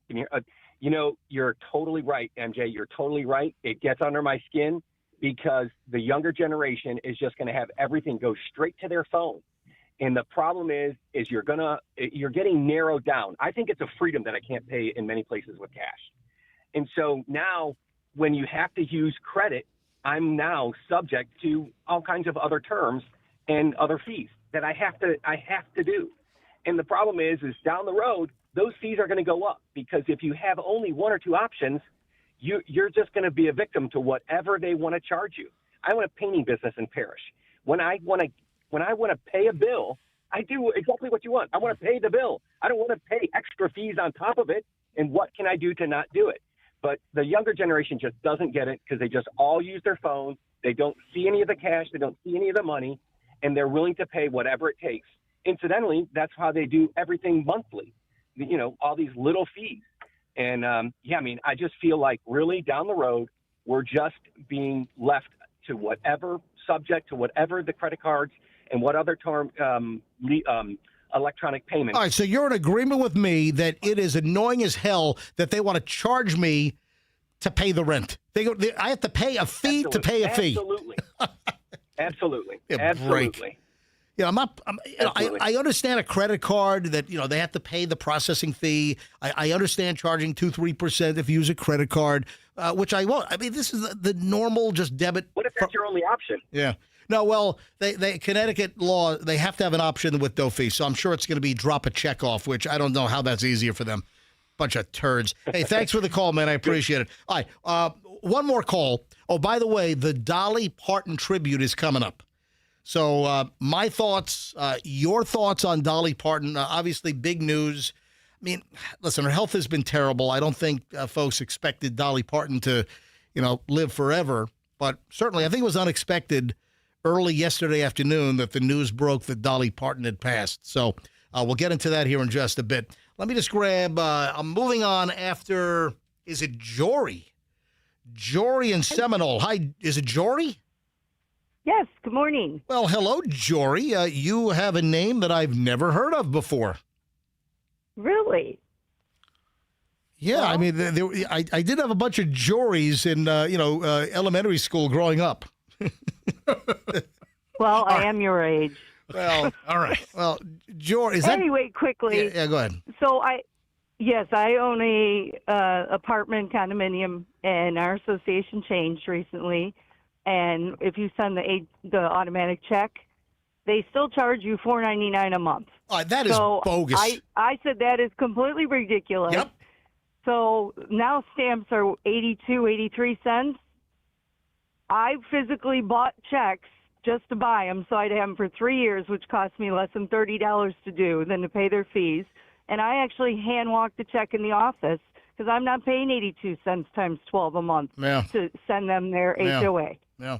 Can you, you're totally right, MJ. You're totally right. It gets under my skin because the younger generation is just going to have everything go straight to their phone. And the problem is you're getting narrowed down. I think it's a freedom that I can't pay in many places with cash. And so now when you have to use credit, I'm now subject to all kinds of other terms and other fees that I have to do. And the problem is down the road, those fees are going to go up because if you have only one or two options, you're just going to be a victim to whatever they want to charge you. I own a painting business in Parrish. When I want to pay a bill, I do exactly what you want. I want to pay the bill. I don't want to pay extra fees on top of it. And what can I do to not do it? But the younger generation just doesn't get it because they just all use their phone. They don't see any of the cash. They don't see any of the money, and they're willing to pay whatever it takes. Incidentally, that's how they do everything monthly. All these little fees. And I just feel like really down the road, we're just being left to whatever subject to whatever the credit cards and what other electronic payments. All right. So you're in agreement with me that it is annoying as hell that they want to charge me to pay the rent. I have to pay a fee to pay a fee. Absolutely. Yeah, Absolutely. I understand a credit card that, they have to pay the processing fee. I understand charging 2-3% if you use a credit card, which I won't. I mean, this is the normal just debit. What if that's your only option? Yeah. No, well, they Connecticut law, they have to have an option with no fee. So I'm sure it's going to be drop a check off, which I don't know how that's easier for them. Bunch of turds. Hey, thanks for the call, man. I appreciate it. All right, one more call. Oh, by the way, the Dolly Parton tribute is coming up. So my thoughts, your thoughts on Dolly Parton, obviously big news. I mean, listen, her health has been terrible. I don't think folks expected Dolly Parton to, live forever. But certainly, I think it was unexpected early yesterday afternoon that the news broke that Dolly Parton had passed. So we'll get into that here in just a bit. Let me just grab, I'm moving on after, is it Jory? Jory in Seminole. Hi, is it Jory? Yes, good morning. Well, hello, Jory. You have a name that I've never heard of before. Really? Yeah, well, I mean, I did have a bunch of Jorys in, elementary school growing up. Well, I am your age. Well, all right. Well, Jory, is that... Anyway, quickly. Yeah, go ahead. So I own a apartment condominium, and our association changed recently. And if you send the automatic check, they still charge you $4.99 a month. That is bogus. I said that is completely ridiculous. Yep. So now stamps are 82, 83 cents. I physically bought checks just to buy them, so I'd have them for 3 years, which cost me less than $30 to do than to pay their fees. And I actually hand walked the check in the office because I'm not paying 82 cents times 12 a month to send them their HOA. Yeah.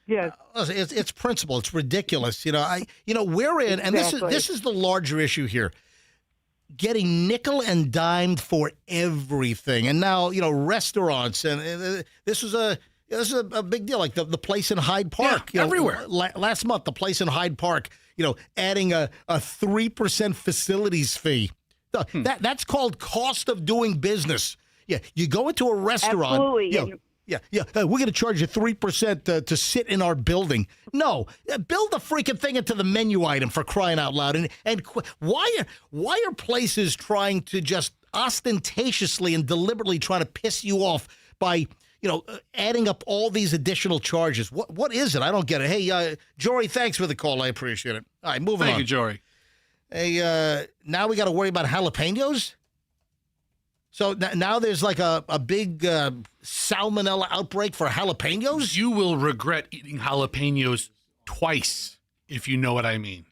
Yes. It's principle. It's ridiculous. We're in, and this is the larger issue here. Getting nickel and dimed for everything, and now restaurants, and this is a big deal. Like the place in Hyde Park, everywhere. Last month, the place in Hyde Park, adding a 3% facilities fee. That's called cost of doing business. Yeah, you go into a restaurant. Absolutely. Yeah. We're going to charge you 3% to sit in our building. No, build the freaking thing into the menu item, for crying out loud. And why are places trying to just ostentatiously and deliberately trying to piss you off by adding up all these additional charges? What is it? I don't get it. Hey, Jory, thanks for the call. I appreciate it. All right, moving on. Thank you, Jory. Hey, now we got to worry about jalapenos? So now there's like a big salmonella outbreak for jalapenos? You will regret eating jalapenos twice, if you know what I mean.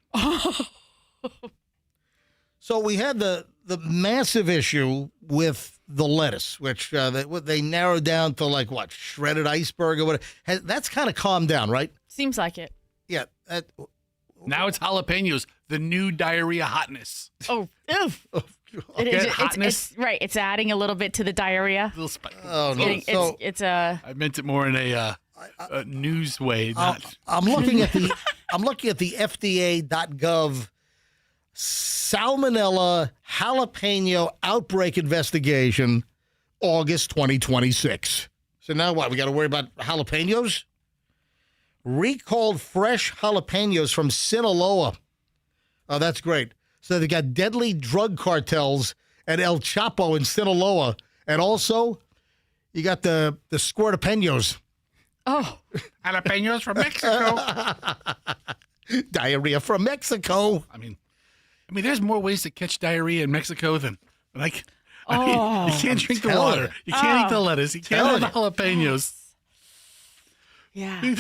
So we had the massive issue with the lettuce, which they narrowed down to like what, shredded iceberg or whatever. That's kind of calmed down, right? Seems like it. Yeah. Now it's jalapenos, the new diarrhea hotness. Oh, oof. It's right. It's adding a little bit to the diarrhea. A little spicy. Oh, no. It's a. I meant it more in a news way. I'm looking at the FDA.gov Salmonella jalapeno outbreak investigation, August 2026. So now what? We got to worry about jalapenos? Recalled fresh jalapenos from Sinaloa. Oh, that's great. So they got deadly drug cartels at El Chapo in Sinaloa. And also, you got the squirtapenos. Oh. Jalapenos from Mexico. Diarrhea from Mexico. I mean, there's more ways to catch diarrhea in Mexico than you can't drink the water. You can't eat the lettuce. You can't have the jalapenos. Yeah.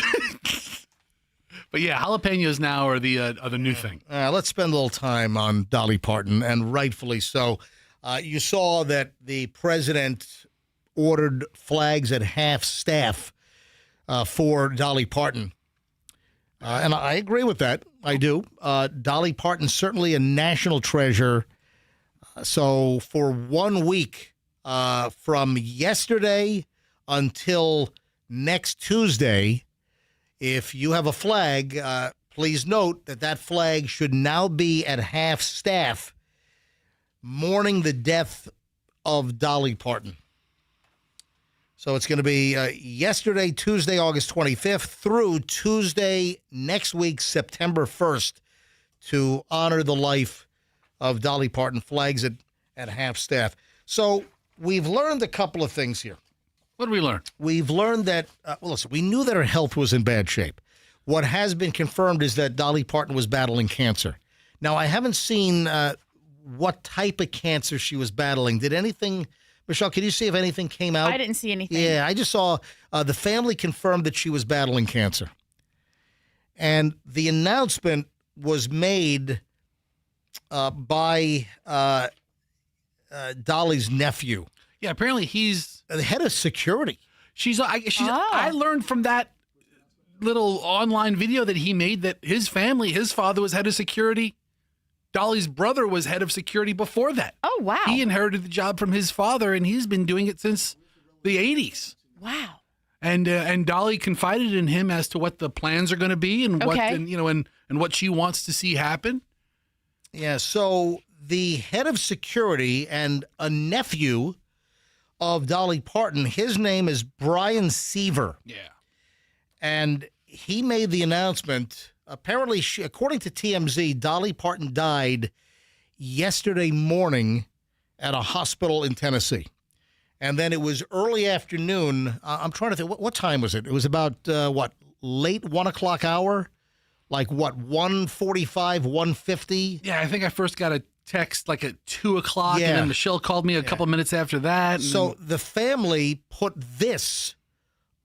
But yeah, jalapenos now are the new thing. Let's spend a little time on Dolly Parton, and rightfully so. You saw that the president ordered flags at half staff for Dolly Parton. And I agree with that. I do. Dolly Parton's certainly a national treasure. So for 1 week, from yesterday until next Tuesday, if you have a flag, please note that flag should now be at half staff, mourning the death of Dolly Parton. So it's going to be yesterday, Tuesday, August 25th, through Tuesday next week, September 1st, to honor the life of Dolly Parton. Flags at half staff. So we've learned a couple of things here. What did we learn? We've learned that, listen, we knew that her health was in bad shape. What has been confirmed is that Dolly Parton was battling cancer. Now, I haven't seen what type of cancer she was battling. Did anything, Michelle, can you see if anything came out? I didn't see anything. Yeah, I just saw the family confirmed that she was battling cancer. And the announcement was made by Dolly's nephew. Yeah, apparently he's the head of security. I learned from that little online video that he made that his family, his father was head of security. Dolly's brother was head of security before that. Oh, wow. He inherited the job from his father, and he's been doing it since the 80s. Wow. And Dolly confided in him as to what the plans are going to be and what and what she wants to see happen. Yeah, so the head of security and a nephew of Dolly Parton, his name is Brian Seaver. Yeah. And he made the announcement. Apparently, according to TMZ, Dolly Parton died yesterday morning at a hospital in Tennessee. And then it was early afternoon. I'm trying to think, what time was it? It was about, late 1 o'clock hour? Like, 1:45, 1:50? Yeah, I think I first got a text like at 2 o'clock, Yeah. and then Michelle called me a couple minutes after that. So the family put this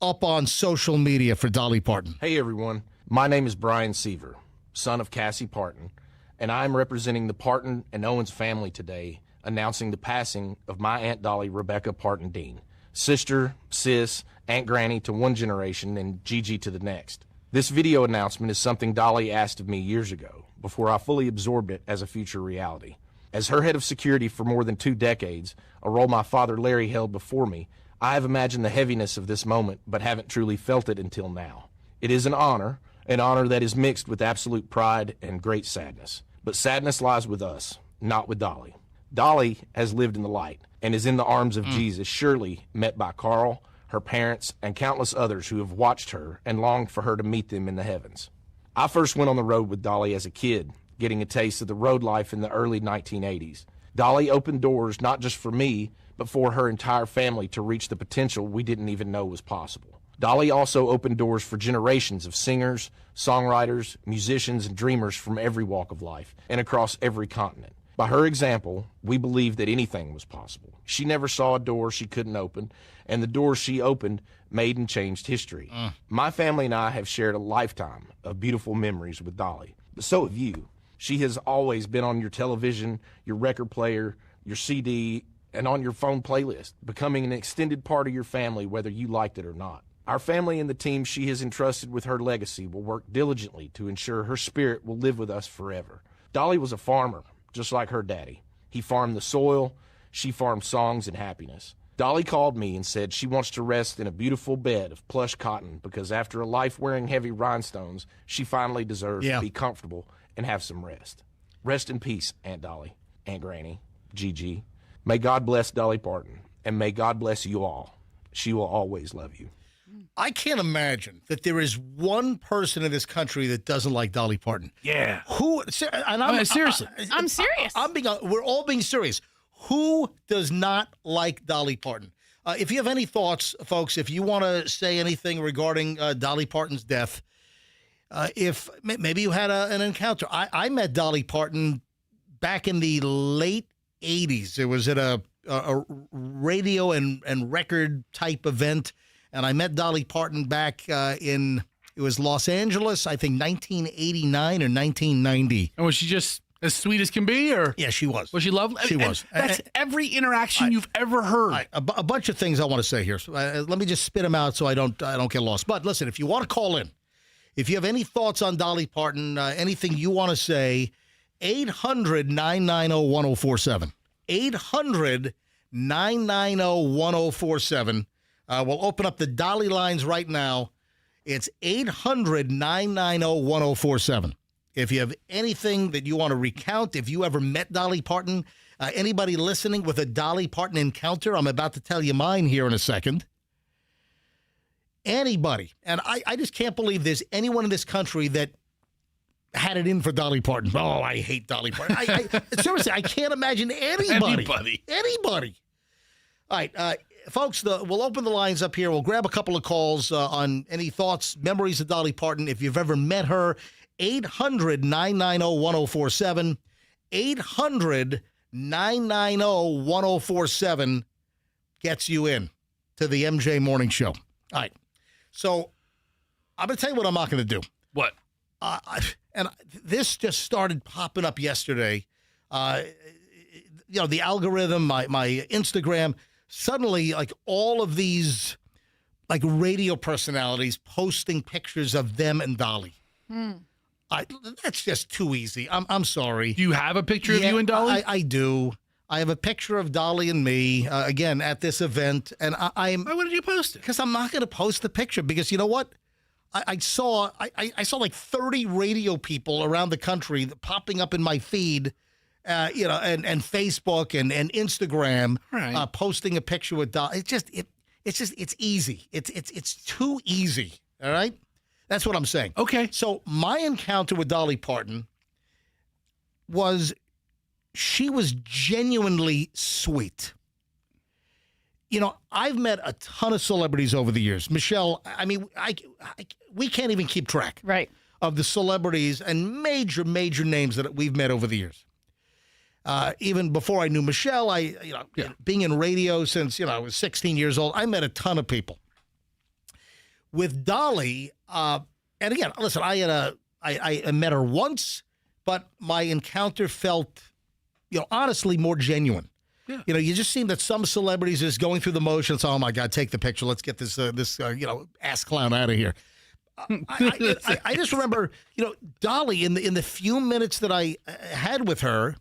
up on social media for Dolly Parton. Hey everyone, my name is Brian Seaver, son of Cassie Parton, and I'm representing the Parton and Owens family today, announcing the passing of my Aunt Dolly Rebecca Parton Dean, sister, sis, Aunt Granny to one generation and Gigi to the next. This video announcement is something Dolly asked of me years ago, before I fully absorbed it as a future reality. As her head of security for more than 2 decades, a role my father Larry held before me, I have imagined the heaviness of this moment, but haven't truly felt it until now. It is an honor that is mixed with absolute pride and great sadness. But sadness lies with us, not with Dolly. Dolly has lived in the light and is in the arms of Jesus, surely met by Carl, her parents, and countless others who have watched her and longed for her to meet them in the heavens. I first went on the road with Dolly as a kid, getting a taste of the road life in the early 1980s. Dolly opened doors not just for me, but for her entire family to reach the potential we didn't even know was possible. Dolly also opened doors for generations of singers, songwriters, musicians, and dreamers from every walk of life and across every continent. By her example, we believed that anything was possible. She never saw a door she couldn't open, and the doors she opened made and changed history. My family and I have shared a lifetime of beautiful memories with Dolly, but so have you. She has always been on your television, your record player, your CD, and on your phone playlist, becoming an extended part of your family whether you liked it or not. Our family and the team she has entrusted with her legacy will work diligently to ensure her spirit will live with us forever. Dolly was a farmer, just like her daddy. He farmed the soil, she farmed songs and happiness. Dolly called me and said she wants to rest in a beautiful bed of plush cotton because after a life wearing heavy rhinestones, she finally deserves to be comfortable and have some rest. Rest in peace, Aunt Dolly, Aunt Granny, Gigi. May God bless Dolly Parton, and may God bless you all. She will always love you. I can't imagine that there is one person in this country that doesn't like Dolly Parton. Yeah. Who? And seriously. I'm serious. We're all being serious. Who does not like Dolly Parton? If you have any thoughts, folks, if you want to say anything regarding Dolly Parton's death, if maybe you had an encounter. I met Dolly Parton back in the late 80s. It was at a radio and record type event. And I met Dolly Parton back it was Los Angeles, I think 1989 or 1990. And was she just as sweet as can be, or? Yeah, she was. Was she lovely? She was. That's every interaction you've ever heard. A bunch of things I want to say here. So, let me just spit them out so I don't get lost. But listen, if you want to call in, if you have any thoughts on Dolly Parton, anything you want to say, 800-990-1047. 800-990-1047. We'll open up the Dolly lines right now. It's 800-990-1047. If you have anything that you want to recount, if you ever met Dolly Parton, anybody listening with a Dolly Parton encounter, I'm about to tell you mine here in a second. Anybody. And I just can't believe there's anyone in this country that had it in for Dolly Parton. Oh, I hate Dolly Parton. Seriously, I can't imagine anybody. Anybody. All right. folks, we'll open the lines up here. We'll grab a couple of calls on any thoughts, memories of Dolly Parton. If you've ever met her, 800-990-1047. 800-990-1047 gets you in to the MJ Morning Show. All right. So I'm going to tell you what I'm not going to do. What? And this just started popping up yesterday. The algorithm, my Instagram, suddenly, like, all of these, like, radio personalities posting pictures of them and Dolly. That's just too easy. I'm sorry. Do you have a picture of you and Dolly? I do. I have a picture of Dolly and me, again, at this event. And I'm... Why wouldn't you post it? Because I'm not going to post the picture. Because you know what? I saw like 30 radio people around the country popping up in my feed, and Facebook and Instagram, right, posting a picture with Dolly. It's easy. It's too easy. All right, that's what I'm saying. Okay. So my encounter with Dolly Parton was, she was genuinely sweet. You know, I've met a ton of celebrities over the years. Michelle, I mean, we can't even keep track of the celebrities and major names that we've met over the years. Even before I knew Michelle, being in radio since, I was 16 years old, I met a ton of people. With Dolly, and again, listen, I met her once, but my encounter felt, honestly more genuine. Yeah. You just seem that some celebrities is going through the motions. Oh my God, take the picture. Let's get this ass clown out of here. I just remember, Dolly in the few minutes that I had with her,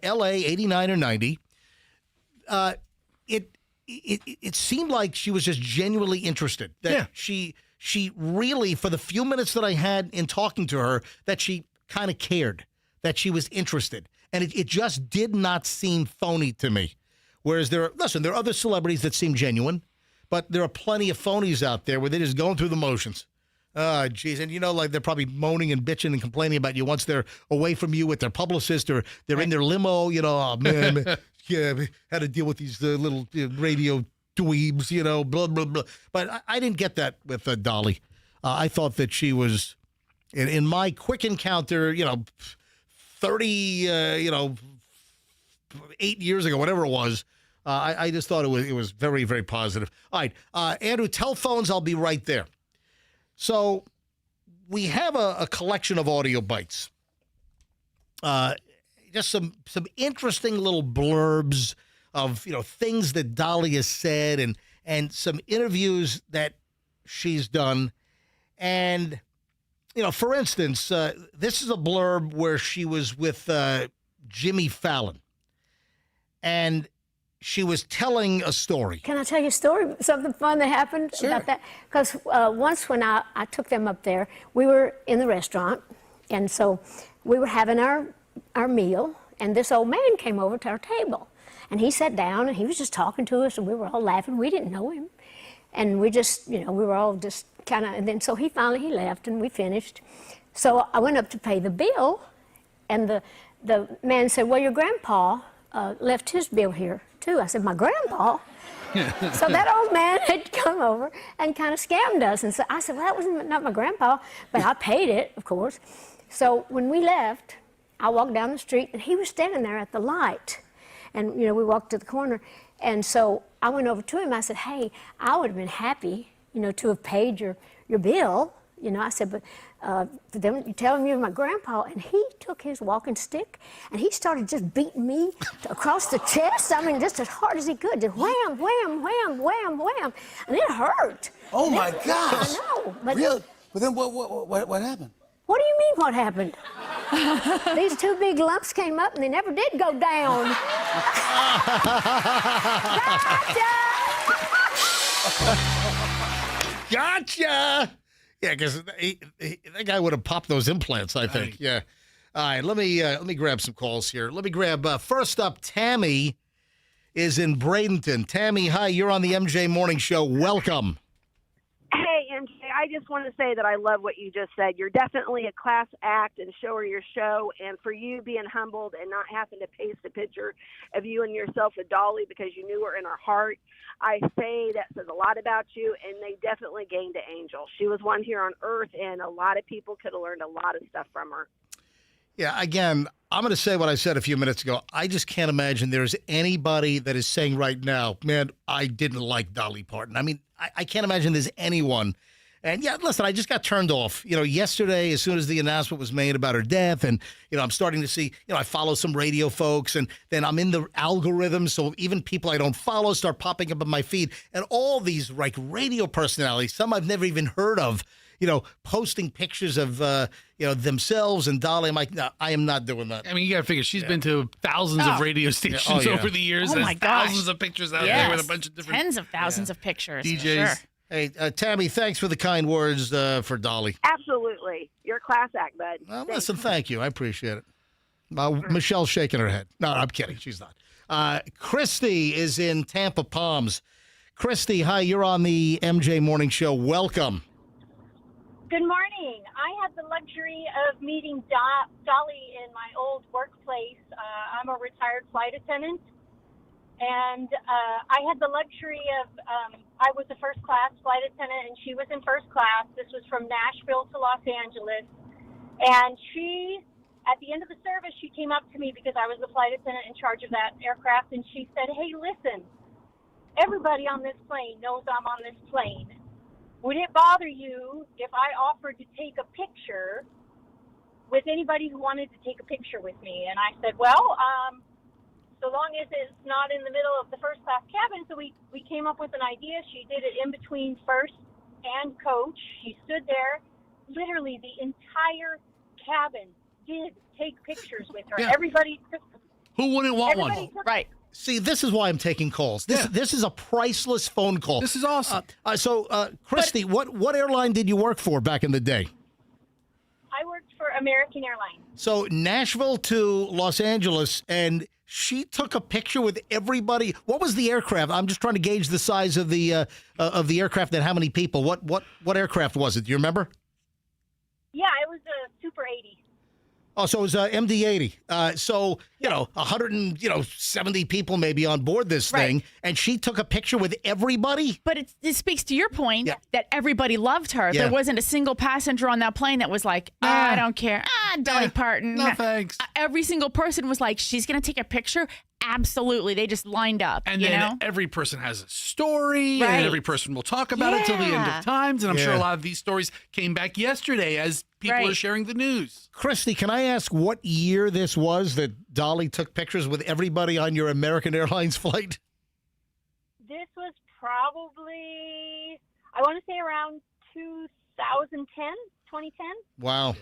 L.A. 89 or 90. It seemed like she was just genuinely interested. That she really, for the few minutes that I had in talking to her, that she kind of cared, that she was interested. And it just did not seem phony to me. Whereas there are other celebrities that seem genuine, but there are plenty of phonies out there where they're just going through the motions. Geez. And like they're probably moaning and bitching and complaining about you once they're away from you with their publicist or they're in their limo, oh man, yeah, had to deal with these little radio dweebs, blah, blah, blah. But I didn't get that with Dolly. I thought that she was, in my quick encounter, 30, 8 years ago, whatever it was, I just thought it was very, very positive. All right, Andrew, telephones, I'll be right there. So we have a collection of audio bites. Just some interesting little blurbs of, things that Dolly has said and some interviews that she's done. And, for instance, this is a blurb where she was with Jimmy Fallon. And she was telling a story. Can I tell you a story? Something fun that happened about that? Because once when I took them up there, we were in the restaurant, and so we were having our meal, and this old man came over to our table. And he sat down, and he was just talking to us, and we were all laughing. We didn't know him. And we just, we were all just kind of, and then so he left, and we finished. So I went up to pay the bill, and the man said, well, your grandpa left his bill here, too. I said, my grandpa? So that old man had come over and kind of scammed us. And so I said, well, that was not my grandpa, but I paid it, of course. So when we left, I walked down the street, and he was standing there at the light. And, we walked to the corner. And so I went over to him. I said, hey, I would have been happy, to have paid your bill. I said, but then you tell him you're my grandpa. And he took his walking stick, and he started just beating me across the chest. I mean, just as hard as he could. Just wham, wham, wham, wham, wham. And it hurt. Oh, my gosh. I know. But really? But then what happened? What do you mean, what happened? These two big lumps came up, and they never did go down. Gotcha! Yeah, because that guy would have popped those implants, I think. Right. Yeah. All right, let me grab some calls here. Let me grab, first up, Tammy is in Bradenton. Tammy, hi, you're on the MJ Morning Show. Welcome. Hey, MJ, I just want to say that I love what you just said. You're definitely a class act and show her your show. And for you being humbled and not having to paste a picture of you and yourself with Dolly because you knew her in her heart, I say that says a lot about you. And they definitely gained an angel. She was one here on earth, and a lot of people could have learned a lot of stuff from her. Yeah, again, I'm going to say what I said a few minutes ago. I just can't imagine there's anybody that is saying right now, man, I didn't like Dolly Parton. I mean, I can't imagine there's anyone. And yeah, listen, I just got turned off. Yesterday, as soon as the announcement was made about her death, and, I'm starting to see, I follow some radio folks, and then I'm in the algorithm. So even people I don't follow start popping up on my feed. And all these like radio personalities, some I've never even heard of, posting pictures of, themselves and Dolly. I'm like, no, I am not doing that. I mean, you got to figure she's been to thousands of radio stations over the years. Oh, my There's gosh. thousands of pictures out there with a bunch of different tens of thousands of pictures. DJs. Sure. Hey, Tammy, thanks for the kind words for Dolly. Absolutely. You're a class act, bud. Well, listen, thank you. I appreciate it. Michelle's shaking her head. No, I'm kidding. She's not. Christy is in Tampa Palms. Christy, hi, you're on the MJ Morning Show. Welcome. Good morning. I had the luxury of meeting Dolly in my old workplace. I'm a retired flight attendant, and I had the luxury of, I was a first class flight attendant, and she was in first class. This was from Nashville to Los Angeles, and she, at the end of the service, she came up to me because I was the flight attendant in charge of that aircraft, and she said, hey, listen, everybody on this plane knows I'm on this plane. Would it bother you if I offered to take a picture with anybody who wanted to take a picture with me? And I said, well, so long as it's not in the middle of the first class cabin. So we came up with an idea. She did it in between first and coach. She stood there. Literally the entire cabin did take pictures with her. Yeah. Everybody took. Who wouldn't want one? Right. See, this is why I'm taking calls. This is a priceless phone call. This is awesome. So, Christy, what airline did you work for back in the day? I worked for American Airlines. So Nashville to Los Angeles, and she took a picture with everybody. What was the aircraft? I'm just trying to gauge the size of the aircraft and how many people. What aircraft was it? Do you remember? Yeah, it was a Super 80. Oh, so it was MD-80. So, 170 people maybe on board this thing, and she took a picture with everybody? But it speaks to your point that everybody loved her. Yeah. There wasn't a single passenger on that plane that was like, I don't care. Dolly Parton. No, thanks. Every single person was like, she's going to take a picture? Absolutely. They just lined up, And you then know? every person has a story, Right. and every person will talk about it till the end Yeah. of times. And I'm sure a Yeah. lot of these stories came back yesterday as people are sharing the news. Christy, can I ask what year this was that Dolly took pictures with everybody on your American Airlines flight? This was probably, I want to say around 2010. Wow.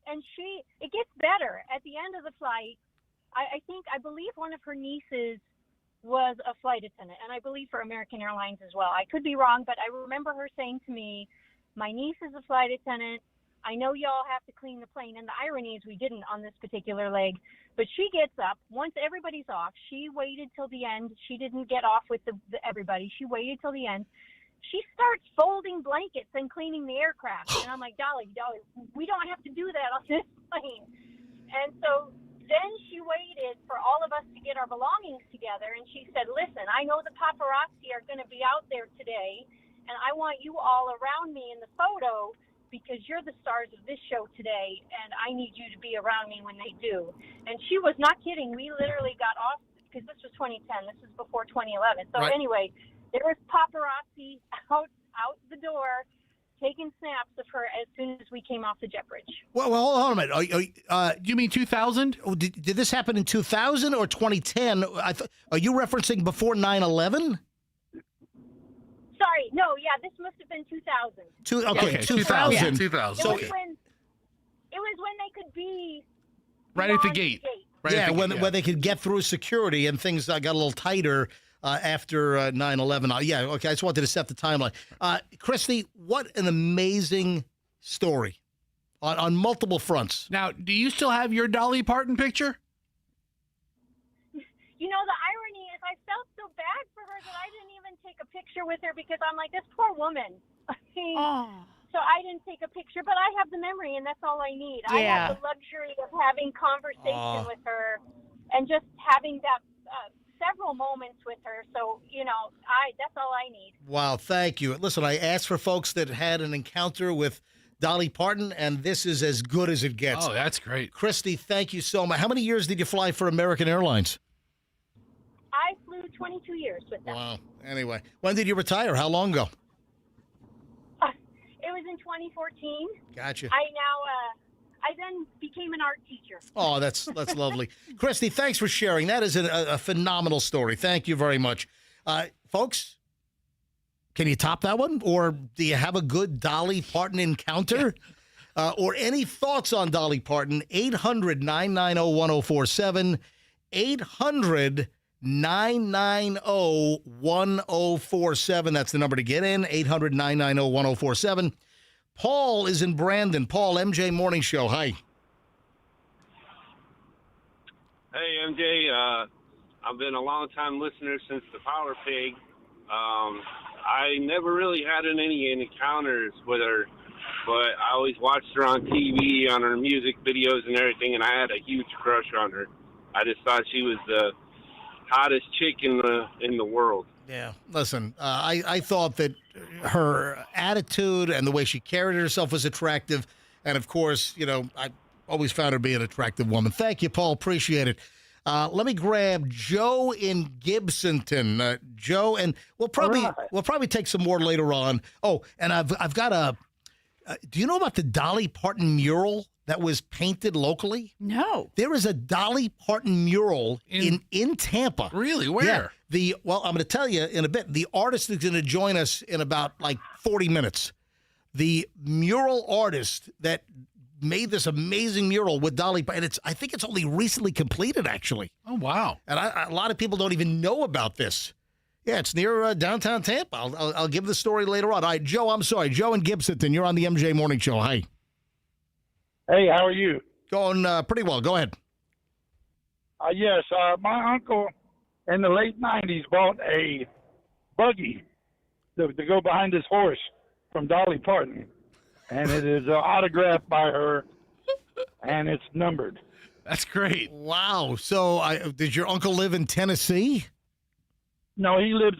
And it gets better. At the end of the flight, I believe one of her nieces was a flight attendant, and I believe for American Airlines as well. I could be wrong, but I remember her saying to me, my niece is a flight attendant. I know y'all have to clean the plane. And the irony is we didn't on this particular leg. But she gets up. Once everybody's off, she waited till the end. She didn't get off with everybody. She waited till the end. She starts folding blankets and cleaning the aircraft. And I'm like, Dolly, we don't have to do that on this plane. And so then she waited for all of us to get our belongings together. And she said, listen, I know the paparazzi are going to be out there today. And I want you all around me in the photo because you're the stars of this show today, and I need you to be around me when they do. And she was not kidding. We literally got off, because this was 2010. This is before 2011. So anyway, there was paparazzi out the door taking snaps of her as soon as we came off the jet bridge. Well, hold on a minute. Do you mean 2000? Oh, did this happen in 2000 or 2010? Are you referencing before 9/11? Sorry, no, yeah, this must have been 2000. 2000. Yeah. 2000. It So, was when they could be Right at the beyond gate. when they could get through security and things got a little tighter after 9/11. Yeah, okay, I just wanted to set the timeline. Christy, what an amazing story on multiple fronts. Now, do you still have your Dolly Parton picture? You know, the irony is I felt so bad for her that I didn't even take a picture with her because I'm like, this poor woman. So I didn't take a picture, but I have the memory, and that's all I need. I Yeah. have the luxury of having conversation with her and just having that several moments with her. So, that's all I need. Wow, thank you. Listen, I asked for folks that had an encounter with Dolly Parton, and this is as good as it gets. Oh, that's great. Christy, thank you so much. How many years did you fly for American Airlines? I flew 22 years with them. Wow. Anyway, when did you retire? How long ago? It was in 2014. Gotcha. I then became an art teacher. Oh, that's lovely. Christy, thanks for sharing. That is a phenomenal story. Thank you very much. Folks, can you top that one? Or do you have a good Dolly Parton encounter? Or any thoughts on Dolly Parton? 800-990-1047. 800-990-1047. That's the number to get in. 800-990-1047. Paul is in Brandon. Paul, MJ Morning Show. Hi. Hey, MJ. I've been a long-time listener since the Power Pig. I never really had any encounters with her, but I always watched her on TV, on her music videos and everything, and I had a huge crush on her. I just thought she was the hottest chick in the world. Yeah, listen, I thought that her attitude and the way she carried herself was attractive. And, of course, I always found her to be an attractive woman. Thank you, Paul. Appreciate it. Let me grab Joe in Gibsonton. Joe, and we'll probably take some more later on. Oh, and I've got do you know about the Dolly Parton mural that was painted locally? No. There is a Dolly Parton mural in Tampa. Really? Where? Yeah. I'm going to tell you in a bit. The artist is going to join us in about 40 minutes. The mural artist that made this amazing mural with Dolly, and I think it's only recently completed, actually. Oh, wow. And a lot of people don't even know about this. Yeah, it's near downtown Tampa. I'll give the story later on. All right, Joe, I'm sorry. Joe in Gibsonton, you're on the MJ Morning Show. Hi. Hey, how are you? Going pretty well. Go ahead. Yes, my uncle in the late 90s bought a buggy to go behind his horse from Dolly Parton. And it is autographed by her, and it's numbered. That's great. Wow. So did your uncle live in Tennessee? No, he lives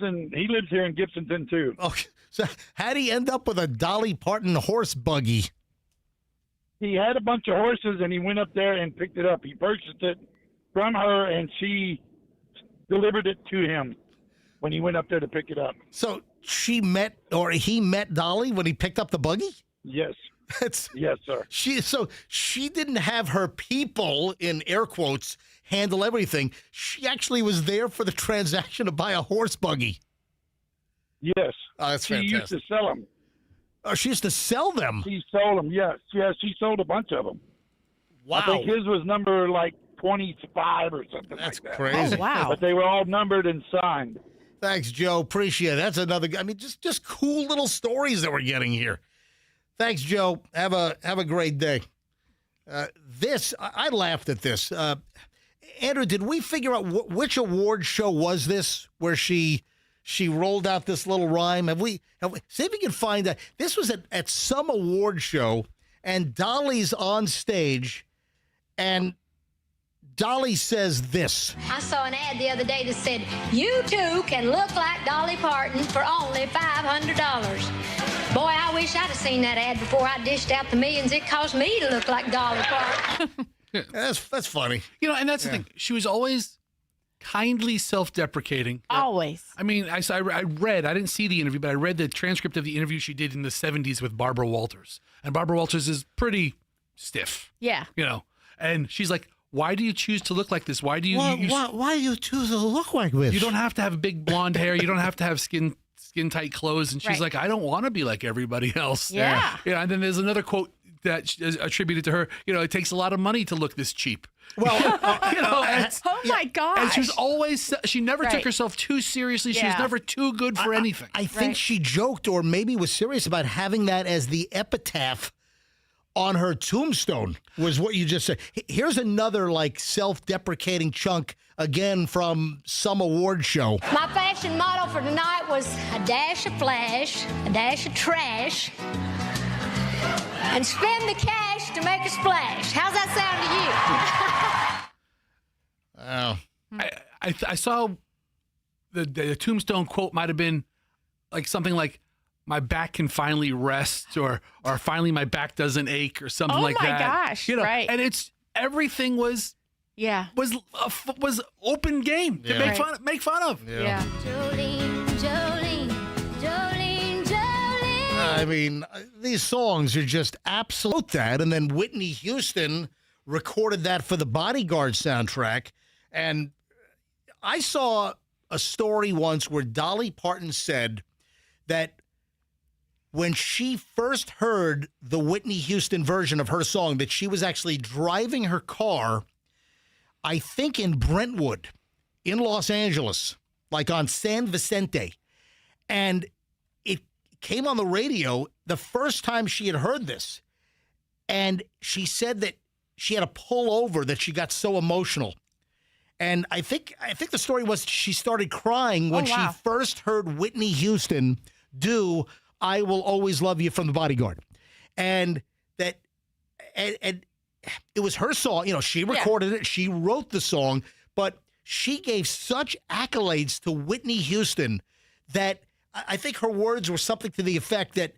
here in Gibsonton, too. Okay. So how did he end up with a Dolly Parton horse buggy? He had a bunch of horses, and he went up there and picked it up. He purchased it from her, and she delivered it to him when he went up there to pick it up. So he met Dolly when he picked up the buggy? Yes. Yes, sir. She didn't have her people, in air quotes, handle everything. She actually was there for the transaction to buy a horse buggy. Yes. Oh, that's she fantastic. used to sell them. Oh, she used to sell them? She sold them, yes. Yes, she sold a bunch of them. Wow. I think his was number 25 or something That's like that. crazy. Oh, wow. But they were all numbered and signed. Thanks, Joe. Appreciate it. That's another, just cool little stories that we're getting here. Thanks, Joe. Have a great day. I laughed at this. Andrew, did we figure out which award show was this where she rolled out this little rhyme? Have we see if we can find that? This was at some award show, and Dolly's on stage, and Dolly says this. I saw an ad the other day that said, "You too can look like Dolly Parton for only $500. Boy, I wish I'd have seen that ad before I dished out the millions it cost me to look like Dolly Parton. That's funny. And that's the thing. She was always kindly self-deprecating. Always. I mean, I didn't see the interview, but I read the transcript of the interview she did in the 70s with Barbara Walters. And Barbara Walters is pretty stiff. Yeah. And she's like, why do you choose to look like this? Why do you... Why do you choose to look like this? You don't have to have big blonde hair. You don't have to have skin-tight clothes. And she's like, I don't want to be like everybody else. Yeah. And then there's another quote that is attributed to her. It takes a lot of money to look this cheap. Well, oh my gosh. And she was always, she never took herself too seriously. She was never too good for anything. I think she joked or maybe was serious about having that as the epitaph on her tombstone was what you just said. Here's another like self-deprecating chunk again from some award show. My fashion motto for tonight was a dash of flash, a dash of trash, and spend the cash to make a splash. How's that sound to you? I saw the tombstone quote might have been like something like, "My back can finally rest," or "Finally my back doesn't ache," or something like that. Oh my gosh! Right. And it's everything was open game to make fun of. Yeah. Jolene, Jolene, Jolene, Jolene. I mean, these songs are just absolute that. And then Whitney Houston recorded that for the Bodyguard soundtrack. And I saw a story once where Dolly Parton said that when she first heard the Whitney Houston version of her song, that she was actually driving her car, I think in Brentwood, in Los Angeles, like on San Vicente. And it came on the radio the first time she had heard this. And she said that she had to pull over, that she got so emotional. And I think the story was she started crying when she first heard Whitney Houston do "I Will Always Love You" from the Bodyguard. And that and it was her song. You know, she recorded it. She wrote the song. But she gave such accolades to Whitney Houston that I think her words were something to the effect that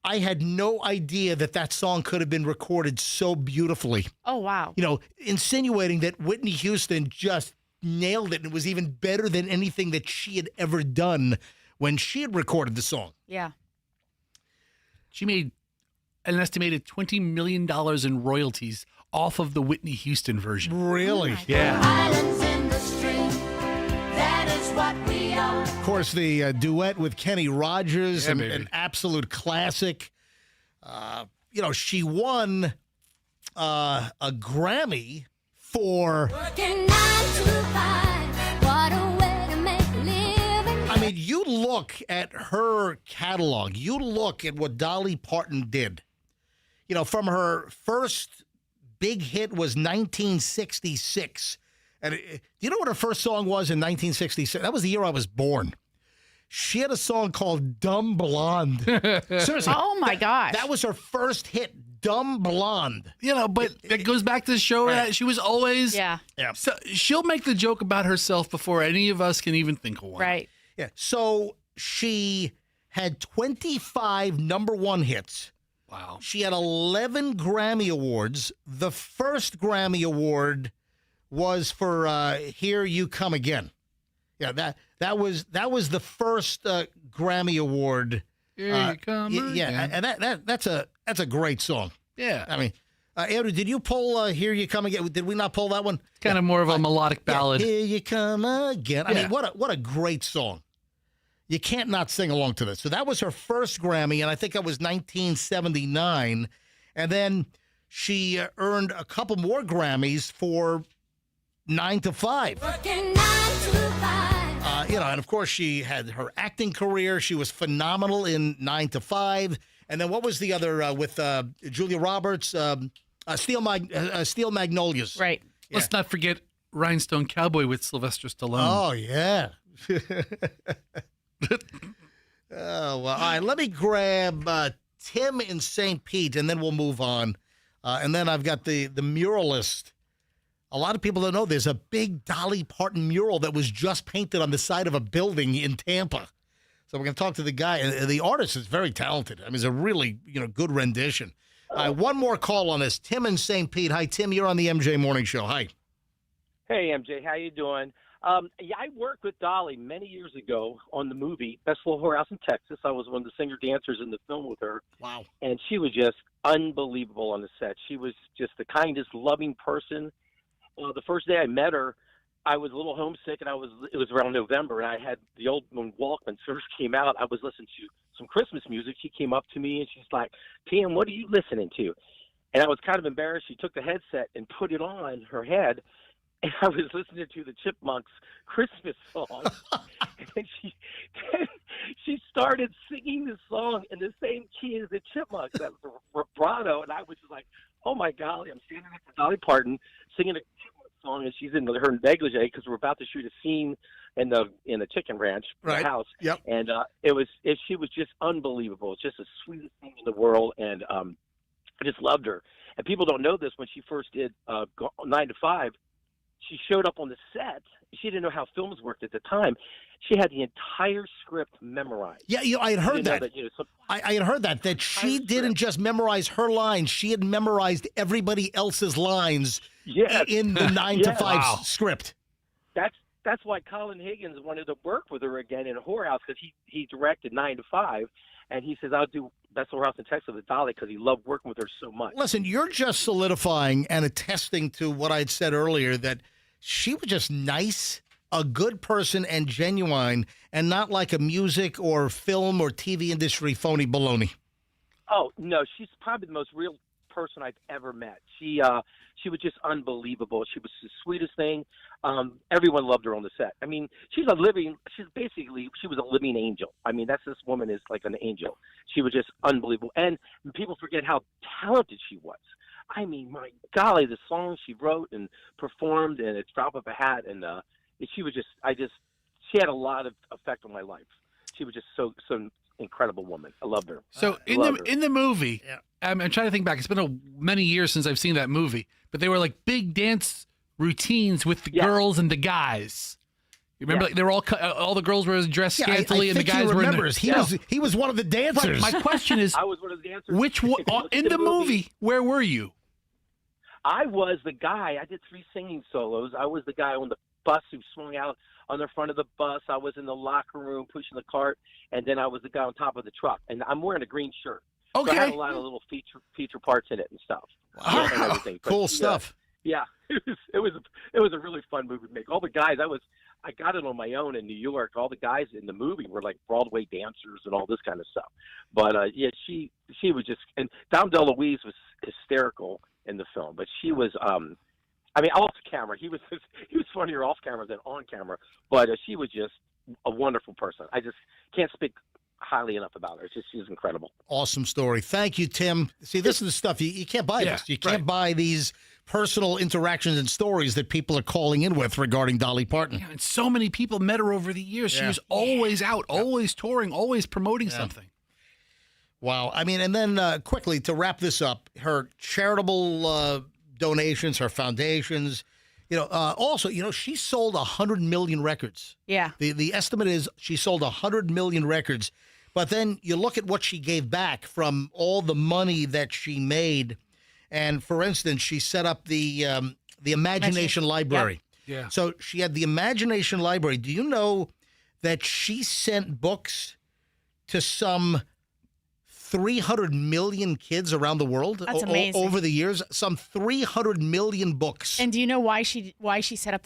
I had no idea that song could have been recorded so beautifully. Oh, wow. You know, insinuating that Whitney Houston just nailed it and was even better than anything that she had ever done when she had recorded the song. Yeah. She made an estimated $20 million in royalties off of the Whitney Houston version. Really? Yeah. Islands in the stream, that is what we are. Of course, the duet with Kenny Rogers, Yeah, an absolute classic. You know, she won a Grammy for... Working 9 to 5, what a way to make a living. I mean, you look at her catalog. You look at what Dolly Parton did. You know, from her first big hit was 1966. And do you know what her first song was in 1966? That was the year I was born. She had a song called Dumb Blonde. Seriously. Oh, my gosh. That was her first hit, Dumb Blonde. You know, but it goes back to show that she was always... Yeah. So she'll make the joke about herself before any of us can even think of one. Right. Yeah. So she had 25 number one hits. Wow. She had 11 Grammy Awards. The first Grammy Award was for Here You Come Again. Yeah, that was the first Grammy Award. Here You Come Yeah, Again. and that's a great song. Yeah. I mean, Andrew, did you pull Here You Come Again? Did we not pull that one? Kind of more of a melodic ballad. Yeah, Here You Come Again. I Yeah. mean, what a great song. You can't not sing along to this. So that was her first Grammy, and I think that was 1979. And then she earned a couple more Grammys for 9 to 5. Working 9 to 5. You know, and of course she had her acting career. She was phenomenal in 9 to 5. And then what was the other with Julia Roberts? Steel Magnolias. Right. Let's not forget Rhinestone Cowboy with Sylvester Stallone. Oh, yeah. Oh, well, all right, let me grab Tim in St. Pete, and then we'll move on. And then I've got the muralist. A lot of people don't know there's a big Dolly Parton mural that was just painted on the side of a building in Tampa. So we're going to talk to the guy. And the artist is very talented. I mean, it's a really, good rendition. One more call on this. Tim in St. Pete. Hi, Tim. You're on the MJ Morning Show. Hi. Hey, MJ. How you doing? Yeah, I worked with Dolly many years ago on the movie Best Little Whorehouse in Texas. I was one of the singer-dancers in the film with her. Wow. And she was just unbelievable on the set. She was just the kindest, loving person. The first day I met her, I was a little homesick, and it was around November, and I had the old when Walkman first came out. I was listening to some Christmas music. She came up to me, and she's like, "Tim, what are you listening to?" And I was kind of embarrassed. She took the headset and put it on her head, and I was listening to the Chipmunks Christmas song. And she started singing the song in the same key as the Chipmunks. That was a vibrato, and I was just like, oh my golly, I'm standing next to Dolly Parton singing a Chipmunk song, and she's in her negligee because we're about to shoot a scene in the chicken ranch, the house. Yep. And she was just unbelievable. It's just the sweetest thing in the world, and I just loved her. And people don't know this, when she first did 9 to 5, she showed up on the set. She didn't know how films worked at the time. She had the entire script memorized. Yeah, I had heard that. I had heard that she didn't just memorize her lines. She had memorized everybody else's lines in the 9 to 5 script. That's why Colin Higgins wanted to work with her again in Whorehouse, because he directed 9 to 5, and he says, I'll do Best Whorehouse in Texas with Dolly because he loved working with her so much. Listen, you're just solidifying and attesting to what I'd said earlier, that she was just nice, a good person, and genuine, and not like a music or film or TV industry phony baloney. Oh, no, she's probably the most real person I've ever met. She was just unbelievable. She was the sweetest thing. Everyone loved her on the set. I mean, she was a living angel. I mean, this woman is like an angel. She was just unbelievable. And people forget how talented she was. I mean, my golly, the songs she wrote and performed, and it's drop of a hat, and she had a lot of effect on my life. She was just so incredible woman. I loved her. So in the movie, I'm trying to think back. It's been many years since I've seen that movie, but they were like big dance routines with the girls and the guys. You remember, like, they were all the girls were dressed scantily, and the guys were. He was one of the dancers. Right. My question is, I was one of the dancers. Which one in the movie? Where were you? I was the guy. I did 3 singing solos. I was the guy on the bus who swung out on the front of the bus. I was in the locker room pushing the cart, and then I was the guy on top of the truck. And I'm wearing a green shirt. Okay. So I had a lot of little feature parts in it and stuff. Wow. And everything. But, Cool stuff. Yeah, it was a really fun movie to make. All the guys, I got it on my own in New York. All the guys in the movie were like Broadway dancers and all this kind of stuff. But she was just, and Dom DeLuise was hysterical in the film. But she was, off camera, he was funnier off camera than on camera. But she was just a wonderful person. I just can't speak highly enough about her. She's incredible. Awesome story. Thank you, Tim. See, this is the stuff you can't buy. This. You can't buy these personal interactions and stories that people are calling in with regarding Dolly Parton. Yeah, and so many people met her over the years. She was always out, always touring, always promoting something. Wow. I mean, and then quickly to wrap this up, her charitable donations, her foundations, also, she sold 100 million records. Yeah. The estimate is she sold 100 million records. But then you look at what she gave back from all the money that she made. And for instance, she set up the Imagination Library. Yeah. So she had the Imagination Library. Do you know that she sent books to some 300 million kids around the world? That's amazing. Over the years, some 300 million books. And do you know why she set up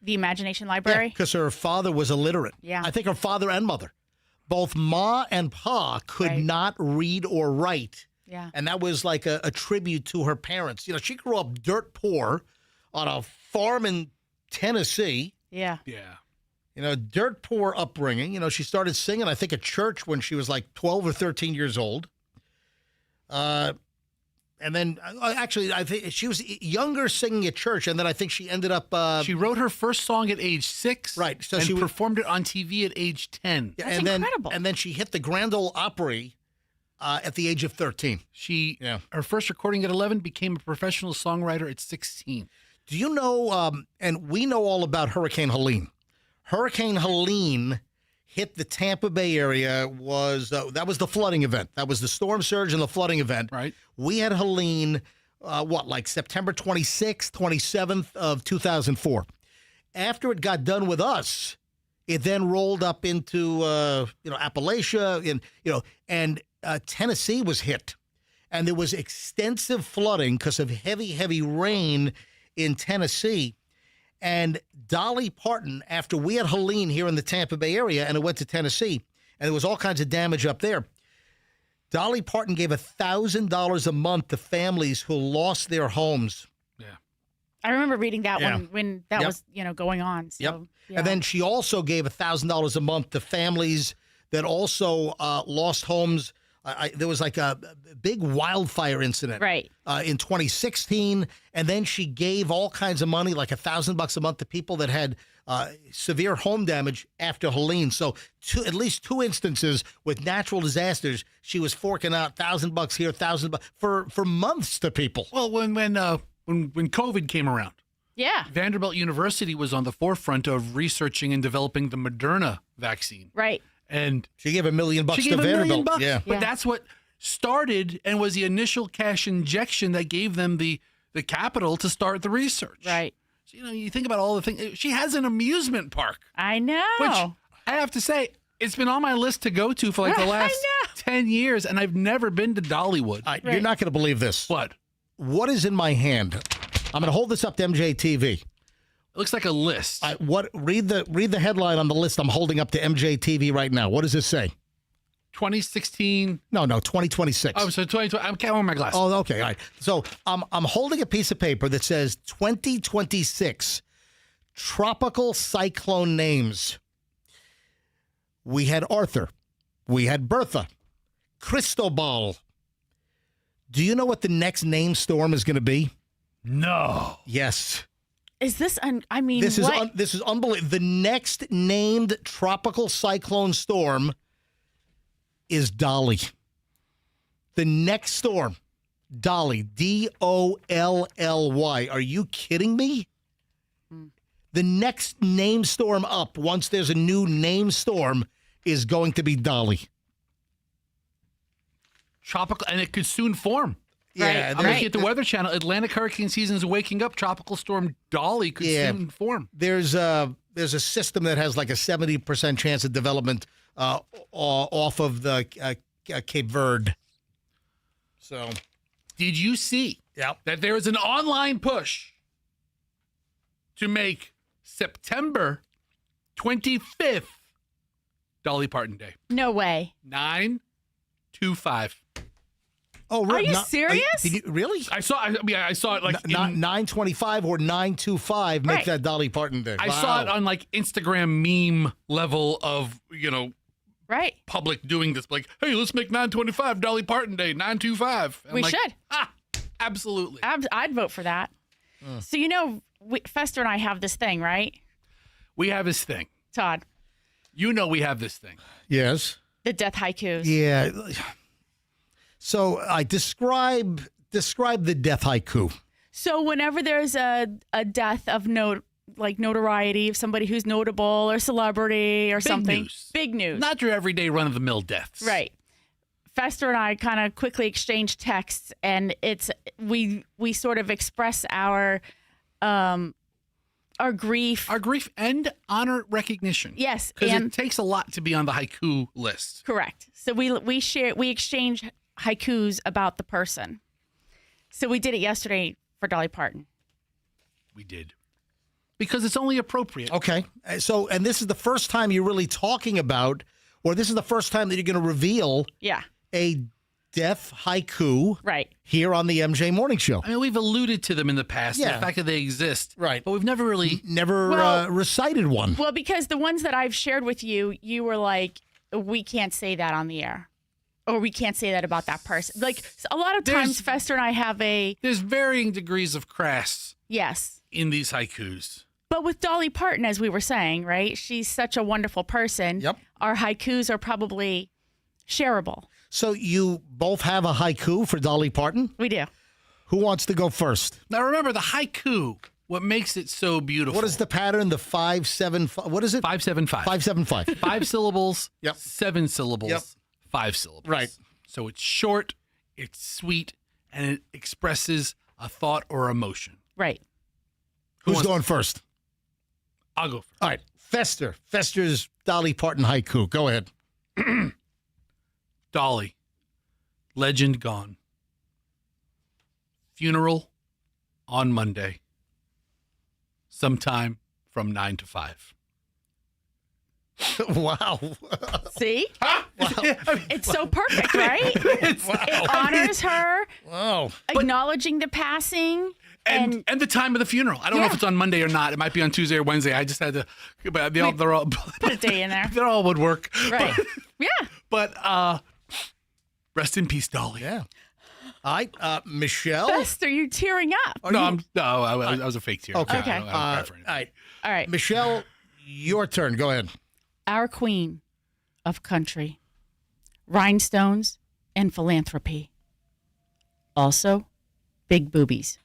the Imagination Library? Because her father was illiterate. Yeah. I think her father and mother, both Ma and Pa, could not read or write. Yeah. And that was like a tribute to her parents. She grew up dirt poor on a farm in Tennessee. Yeah. Yeah. Dirt poor upbringing. She started singing, I think, at church when she was like 12 or 13 years old. And then, actually, I think she was younger singing at church, and then I think she ended up... she wrote her first song at age 6. Right. So and she performed it on TV at age 10. Yeah, That's incredible. And then she hit the Grand Ole Opry at the age of 13. Her first recording at 11, became a professional songwriter at 16. Do you know, and we know all about Hurricane Helene. Hurricane Helene hit the Tampa Bay area, that was the flooding event. That was the storm surge and the flooding event. Right. We had Helene, like September 26th, 27th of 2004. After it got done with us, it then rolled up into, Appalachia, and Tennessee was hit. And there was extensive flooding because of heavy, heavy rain in Tennessee. And Dolly Parton, after we had Helene here in the Tampa Bay area and it went to Tennessee, and there was all kinds of damage up there, Dolly Parton gave $1,000 a month to families who lost their homes. Yeah. I remember reading that when that was, going on. So, And then she also gave $1,000 a month to families that also lost homes. There was like a big wildfire incident in 2016, and then she gave all kinds of money, like $1,000 a month, to people that had severe home damage after Helene. So at least 2 instances with natural disasters, she was forking out $1,000 here, $1,000 for months to people. Well, when COVID came around, Vanderbilt University was on the forefront of researching and developing the Moderna vaccine. Right. And she gave $1 million to Vanderbilt. Yeah. But that's what started and was the initial cash injection that gave them the capital to start the research. Right. So, you think about all the things. She has an amusement park. I know. Which I have to say, it's been on my list to go to for like the last 10 years, and I've never been to Dollywood. You're not going to believe this. What is in my hand? I'm going to hold this up to MJTV. It looks like a list. Read the headline on the list I'm holding up to MJTV right now. What does it say? 2016. No, 2026. Oh, so 2020. I'm counting my glasses. Oh, okay. All right. So I'm holding a piece of paper that says 2026 tropical cyclone names. We had Arthur. We had Bertha. Cristobal. Do you know what the next named storm is going to be? No. Yes. Is this? This is unbelievable. The next named tropical cyclone storm is Dolly. The next storm, Dolly, Dolly. Are you kidding me? The next named storm up, once there's a new named storm, is going to be Dolly. Tropical, and it could soon form. Yeah, I'm looking at the Weather Channel. Atlantic hurricane season is waking up. Tropical storm Dolly could soon form. There's a system that has like a 70% chance of development off of the Cape Verde. So, did you see that there is an online push to make September 25th Dolly Parton Day? No way. 9/25. Oh, really? Are you serious? Did you really? I saw it like 9/25 or 9/25. Make that Dolly Parton Day. I saw it on like Instagram meme level of public doing this. Like, hey, let's make 9/25 Dolly Parton Day. 9/25. We should. Absolutely. I'd vote for that. So Fester and I have this thing, right? We have this thing, Todd. We have this thing. Yes. The death haikus. Yeah. So I describe the death haiku. So whenever there's a death of notoriety of somebody who's notable or celebrity or something, big news. Not your everyday run-of-the-mill deaths. Right. Fester and I kind of quickly exchange texts, and we sort of express our grief. Our grief and honor recognition. Yes. Because it takes a lot to be on the haiku list. Correct. So we exchange haikus about the person. So we did it yesterday for Dolly Parton. We did. Because it's only appropriate. Okay. So, and this is the first time you're really talking about, or this is the first time that you're going to reveal a death haiku here on the MJ Morning Show. I mean, we've alluded to them in the past, the fact that they exist. Right. But we've never really... recited one. Well, because the ones that I've shared with you, you were like, we can't say that on the air. Or we can't say that about that person. Like, a lot of times, Fester and I have There's varying degrees of crass. Yes. In these haikus. But with Dolly Parton, as we were saying, right? She's such a wonderful person. Yep. Our haikus are probably shareable. So you both have a haiku for Dolly Parton? We do. Who wants to go first? Now, remember, the haiku, what makes it so beautiful. What is the pattern? The 5-7-5? What is it? 5-7-5. 5-7-5. 5 syllables, 7 syllables, 5 syllables. Right. So it's short, it's sweet, and it expresses a thought or emotion. Right. Who's going first? I'll go first. All right. Fester. Fester's Dolly Parton haiku. Go ahead. Dolly. Legend gone. Funeral on Monday. Sometime from 9 to 5. Wow. See? Wow. It's so perfect, right? It honors her. Wow. Acknowledging the passing. And the time of the funeral. I don't know if it's on Monday or not. It might be on Tuesday or Wednesday. I just had to. But they're all put a day in there. They all would work. Right. But rest in peace, Dolly. Yeah. All right, Michelle. Best, are you tearing up? I was a fake tear. Okay. I don't cry for anything. All right. Michelle, your turn. Go ahead. Our queen of country, rhinestones, and philanthropy. Also, big boobies.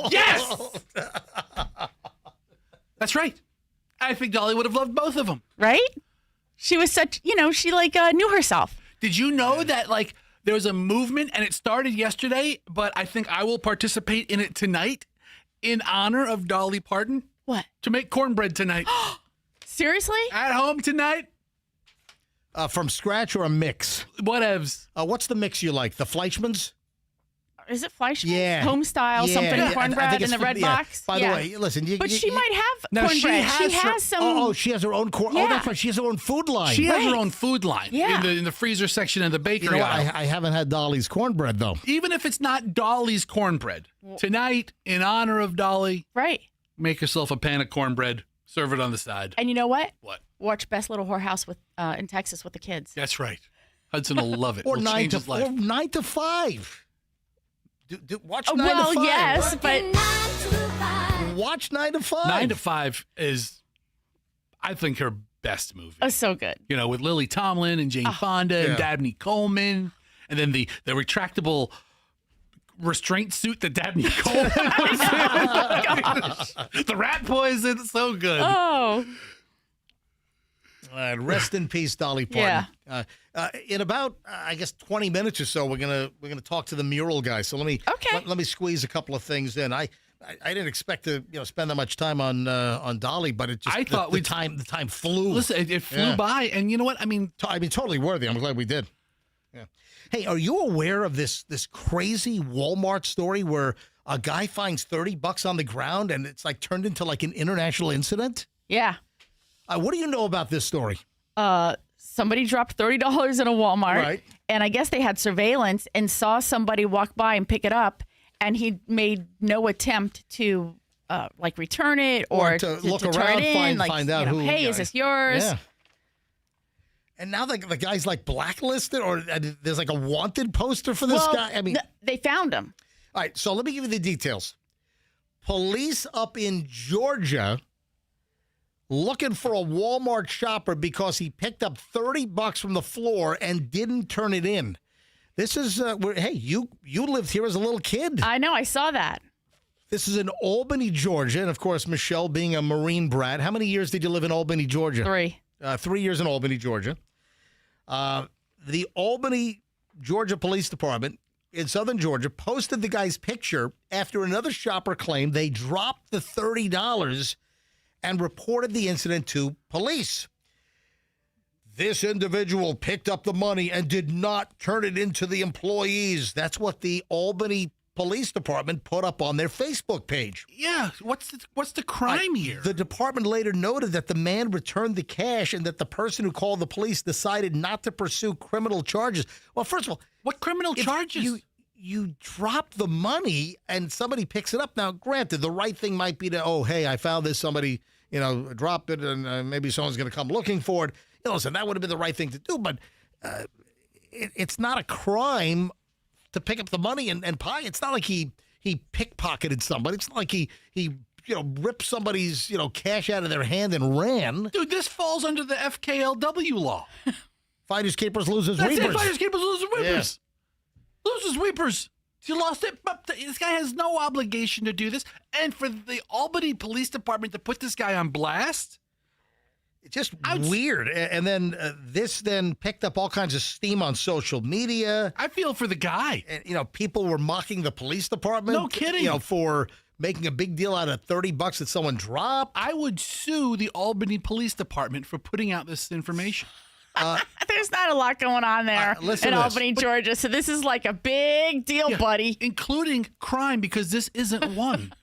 Yes! That's right. I think Dolly would have loved both of them. Right? She was such, she knew herself. Did you know that there was a movement and it started yesterday, but I think I will participate in it tonight in honor of Dolly Parton? What? To make cornbread tonight. Seriously? At home tonight? From scratch or a mix? Whatevs. What's the mix you like? The Fleischmann's? Is it Fleischmann's? Yeah. Home style, something cornbread in the red box? By the way, listen. But she might have No, cornbread. she has some. Oh, she has her own corn. Yeah. Oh, that's right. She has her own food line. She has her own food line in the freezer section of the bakery. You know, I haven't had Dolly's cornbread, though. Even if it's not Dolly's cornbread, tonight, in honor of Dolly, right? Make yourself a pan of cornbread, serve it on the side. And you know what? What? Watch Best Little Whorehouse in Texas with the kids. That's right. Hudson will love it. Or It'll change his life. 9 to 5. Watch 9 to 5. Well, yes, but watch 9 to 5. 9 to 5 is, I think, her best movie. Oh, so good. With Lily Tomlin and Jane Fonda and Dabney Coleman, and then the retractable restraint suit that Dabney Coleman was in. The rat poison, so good. Oh. Rest in peace, Dolly Parton. Yeah. In about, I guess, 20 minutes or so, we're gonna talk to the mural guy. So let me squeeze a couple of things in. I didn't expect to spend that much time on Dolly, but it just the time flew. Listen, it flew by, and you know what? I mean, totally worthy. I'm glad we did. Yeah. Hey, are you aware of this crazy Walmart story where a guy finds $30 on the ground and it's turned into an international incident? Yeah. What do you know about this story? Somebody dropped $30 in a Walmart, right? And I guess they had surveillance and saw somebody walk by and pick it up, and he made no attempt to return it or to look to around, turn it in, find out who. Hey, is this yours? Yeah. And now the guy's blacklisted, or there's a wanted poster for this guy. I mean, they found him. All right, so let me give you the details. Police up in Georgia looking for a Walmart shopper because he picked up $30 from the floor and didn't turn it in. This is hey, you lived here as a little kid. I know, I saw that. This is in Albany, Georgia, and of course, Michelle being a Marine brat. How many years did you live in Albany, Georgia? 3. 3 years in Albany, Georgia. The Albany, Georgia Police Department in southern Georgia posted the guy's picture after another shopper claimed they dropped the $30 and reported the incident to police. This individual picked up the money and did not turn it into the employees. That's what the Albany Police Department put up on their Facebook page. Yeah, what's the crime here? The department later noted that the man returned the cash and that the person who called the police decided not to pursue criminal charges. Well, first of all, what criminal charges? You drop the money and somebody picks it up. Now, granted, the right thing might be to, hey, I found this, somebody, dropped it, and maybe someone's going to come looking for it. Listen, that would have been the right thing to do, but it's not a crime to pick up the money and pie. It's not like he pickpocketed somebody. It's not like he ripped somebody's cash out of their hand and ran. Dude, this falls under the FKLW law. Finders keepers, losers, That's weepers. It, finders keepers, losers, weepers. Yeah. Losers, weepers. You lost it. But this guy has no obligation to do this. And for the Albany Police Department to put this guy on blast? It's just weird. And then this then picked up all kinds of steam on social media. I feel for the guy. And, people were mocking the police department. No kidding. For making a big deal out of $30 that someone dropped. I would sue the Albany Police Department for putting out this information. There's not a lot going on there in Albany, Georgia. So this is like a big deal, buddy. Including crime, because this isn't one.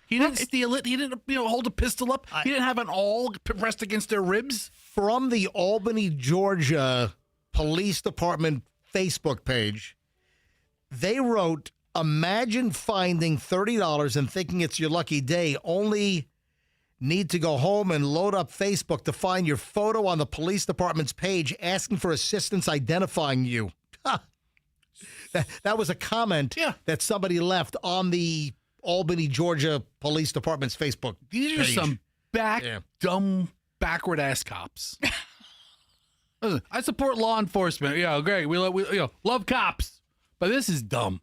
He didn't steal it. He didn't hold a pistol up. He didn't have an awl pressed against their ribs. From the Albany, Georgia Police Department Facebook page, they wrote, Imagine finding $30 and thinking it's your lucky day, only need to go home and load up Facebook to find your photo on the police department's page asking for assistance identifying you. That was a comment that somebody left on the Albany, Georgia Police Department's Facebook These are page. some dumb, backward-ass cops. Listen, I support law enforcement. Yeah, great. We love cops. But this is dumb.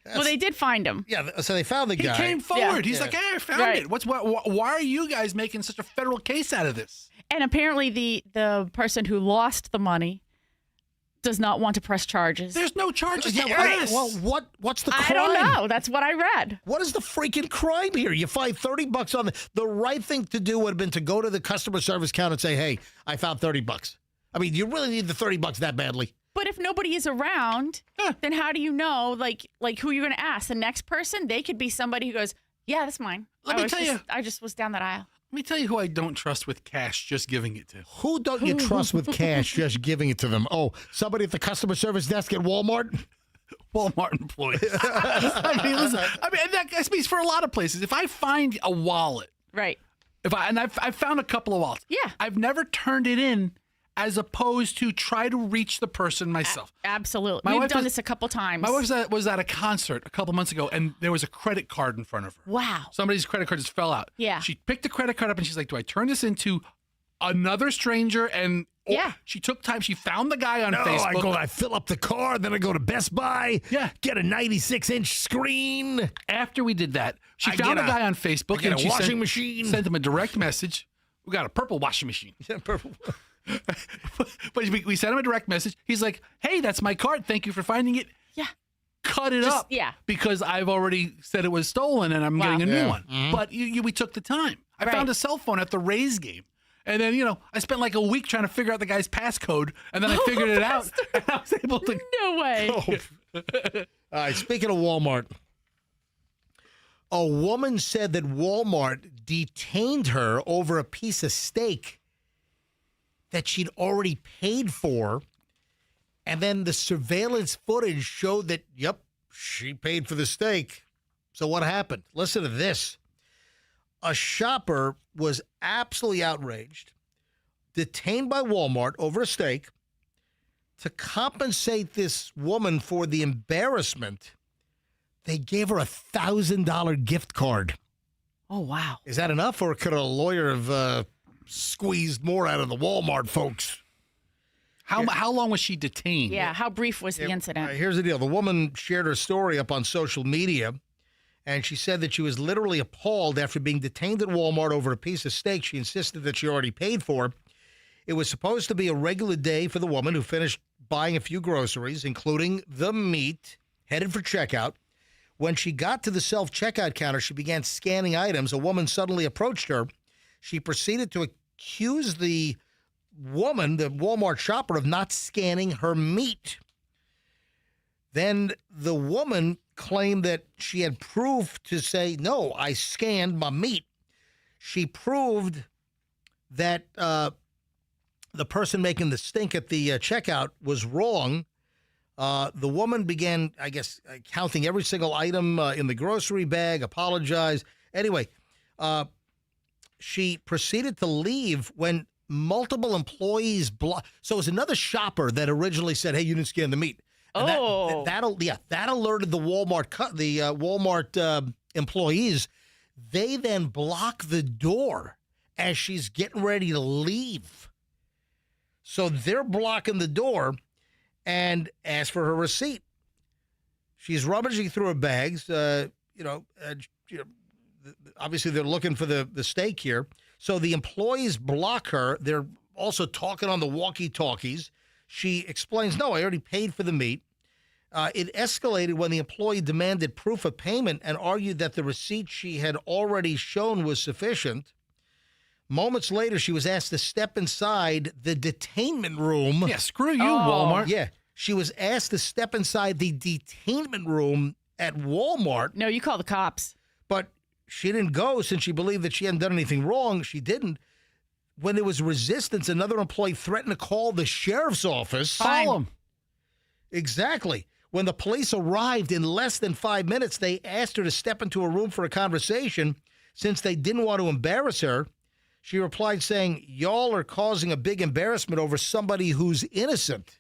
Well, they did find him. Yeah, so they found the guy. He came forward. Yeah. He's like, hey, I found it. Why are you guys making such a federal case out of this? And apparently the person who lost the money does not want to press charges. There's no charges to Yeah, press. well, what's the crime? I don't know. That's what I read. What is the freaking crime here? You find $30 on the right thing to do would have been to go to the customer service counter and say, hey, I found $30. I mean, you really need the $30 that badly. But if nobody is around, then how do you know, like who you're going to ask? The next person, they could be somebody who goes, yeah, that's mine. I just was down that aisle. Let me tell you who I don't trust with cash just giving it to. Who don't you trust with cash just giving it to them? Oh, somebody at the customer service desk at Walmart? Walmart employees. I mean, listen. That speaks for a lot of places. If I find a wallet, right? I've found a couple of wallets. Yeah. I've never turned it in, as opposed to try to reach the person myself. Absolutely. We've done this a couple times. My wife was at a concert a couple months ago, and there was a credit card in front of her. Wow. Somebody's credit card just fell out. Yeah. She picked the credit card up, and she's like, do I turn this into another stranger? And she took time. She found the guy on Facebook. I fill up the car, then I go to Best Buy, get a 96-inch screen. After we did that, she found a guy on Facebook, and she washing machine. Sent him a direct message. We got a purple washing machine. Yeah, purple. But we sent him a direct message. He's like, hey, that's my card. Thank you for finding it. Yeah. Cut it up. Yeah. Because I've already said it was stolen and I'm getting a new one. Mm-hmm. But we took the time. I found a cell phone at the Rays game. And then, I spent like a week trying to figure out the guy's passcode. And then I figured it out. And I was able to. No way. All right, speaking of Walmart, a woman said that Walmart detained her over a piece of steak that she'd already paid for, and then the surveillance footage showed that, yep, she paid for the steak. So what happened? Listen to this. A shopper was absolutely outraged, detained by Walmart over a steak. To compensate this woman for the embarrassment, they gave her $1,000 gift card. Oh, wow. Is that enough, or could a lawyer have squeezed more out of the Walmart folks? How long was she detained? Yeah, how brief was the incident? All right, here's the deal. The woman shared her story up on social media, and she said that she was literally appalled after being detained at Walmart over a piece of steak she insisted that she already paid for. It was supposed to be a regular day for the woman who finished buying a few groceries, including the meat, headed for checkout. When she got to the self-checkout counter, she began scanning items. A woman suddenly approached her. She proceeded to accuse the woman, the Walmart shopper, of not scanning her meat. Then the woman claimed that she had proof to say, no, I scanned my meat. She proved that the person making the stink at the checkout was wrong. The woman began, I guess, counting every single item in the grocery bag, apologized. Anyway, she proceeded to leave when multiple employees So it was another shopper that originally said, hey, you didn't scan the meat. And that alerted the Walmart employees. They then block the door as she's getting ready to leave. So they're blocking the door and ask for her receipt. She's rummaging through her bags. Obviously they're looking for the steak here. So the employees block her. They're also talking on the walkie-talkies. She explains, no, I already paid for the meat. It escalated when the employee demanded proof of payment and argued that the receipt she had already shown was sufficient. Moments later, she was asked to step inside the detainment room. Yeah, screw you, Walmart. Yeah, she was asked to step inside the detainment room at Walmart. No, you call the cops. But she didn't go since she believed that she hadn't done anything wrong. She didn't. When there was resistance, another employee threatened to call the sheriff's office. Call them. Exactly. When the police arrived in less than 5 minutes, they asked her to step into a room for a conversation since they didn't want to embarrass her. She replied saying, "Y'all are causing a big embarrassment over somebody who's innocent."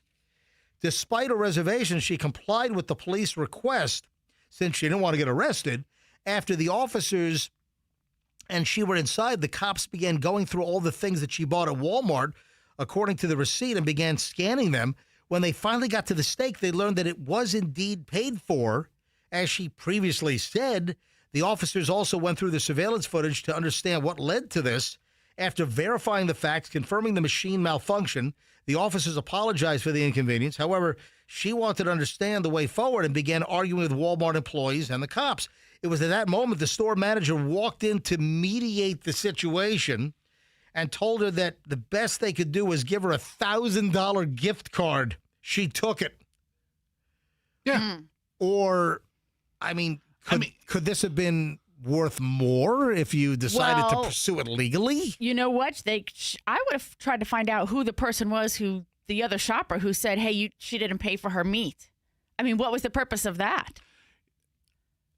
Despite a reservation, she complied with the police request since she didn't want to get arrested. After the officers and she were inside, the cops began going through all the things that she bought at Walmart, according to the receipt, and began scanning them. When they finally got to the stake, they learned that it was indeed paid for, as she previously said. The officers also went through the surveillance footage to understand what led to this. After verifying the facts, confirming the machine malfunction, the officers apologized for the inconvenience. However, she wanted to understand the way forward and began arguing with Walmart employees and the cops. It was at that moment the store manager walked in to mediate the situation and told her that the best they could do was give her a $1,000 gift card. She took it. Yeah. Or, could this have been worth more if you decided to pursue it legally? You know what? I would have tried to find out who the person was, the other shopper who said, "Hey, she didn't pay for her meat." I mean, what was the purpose of that?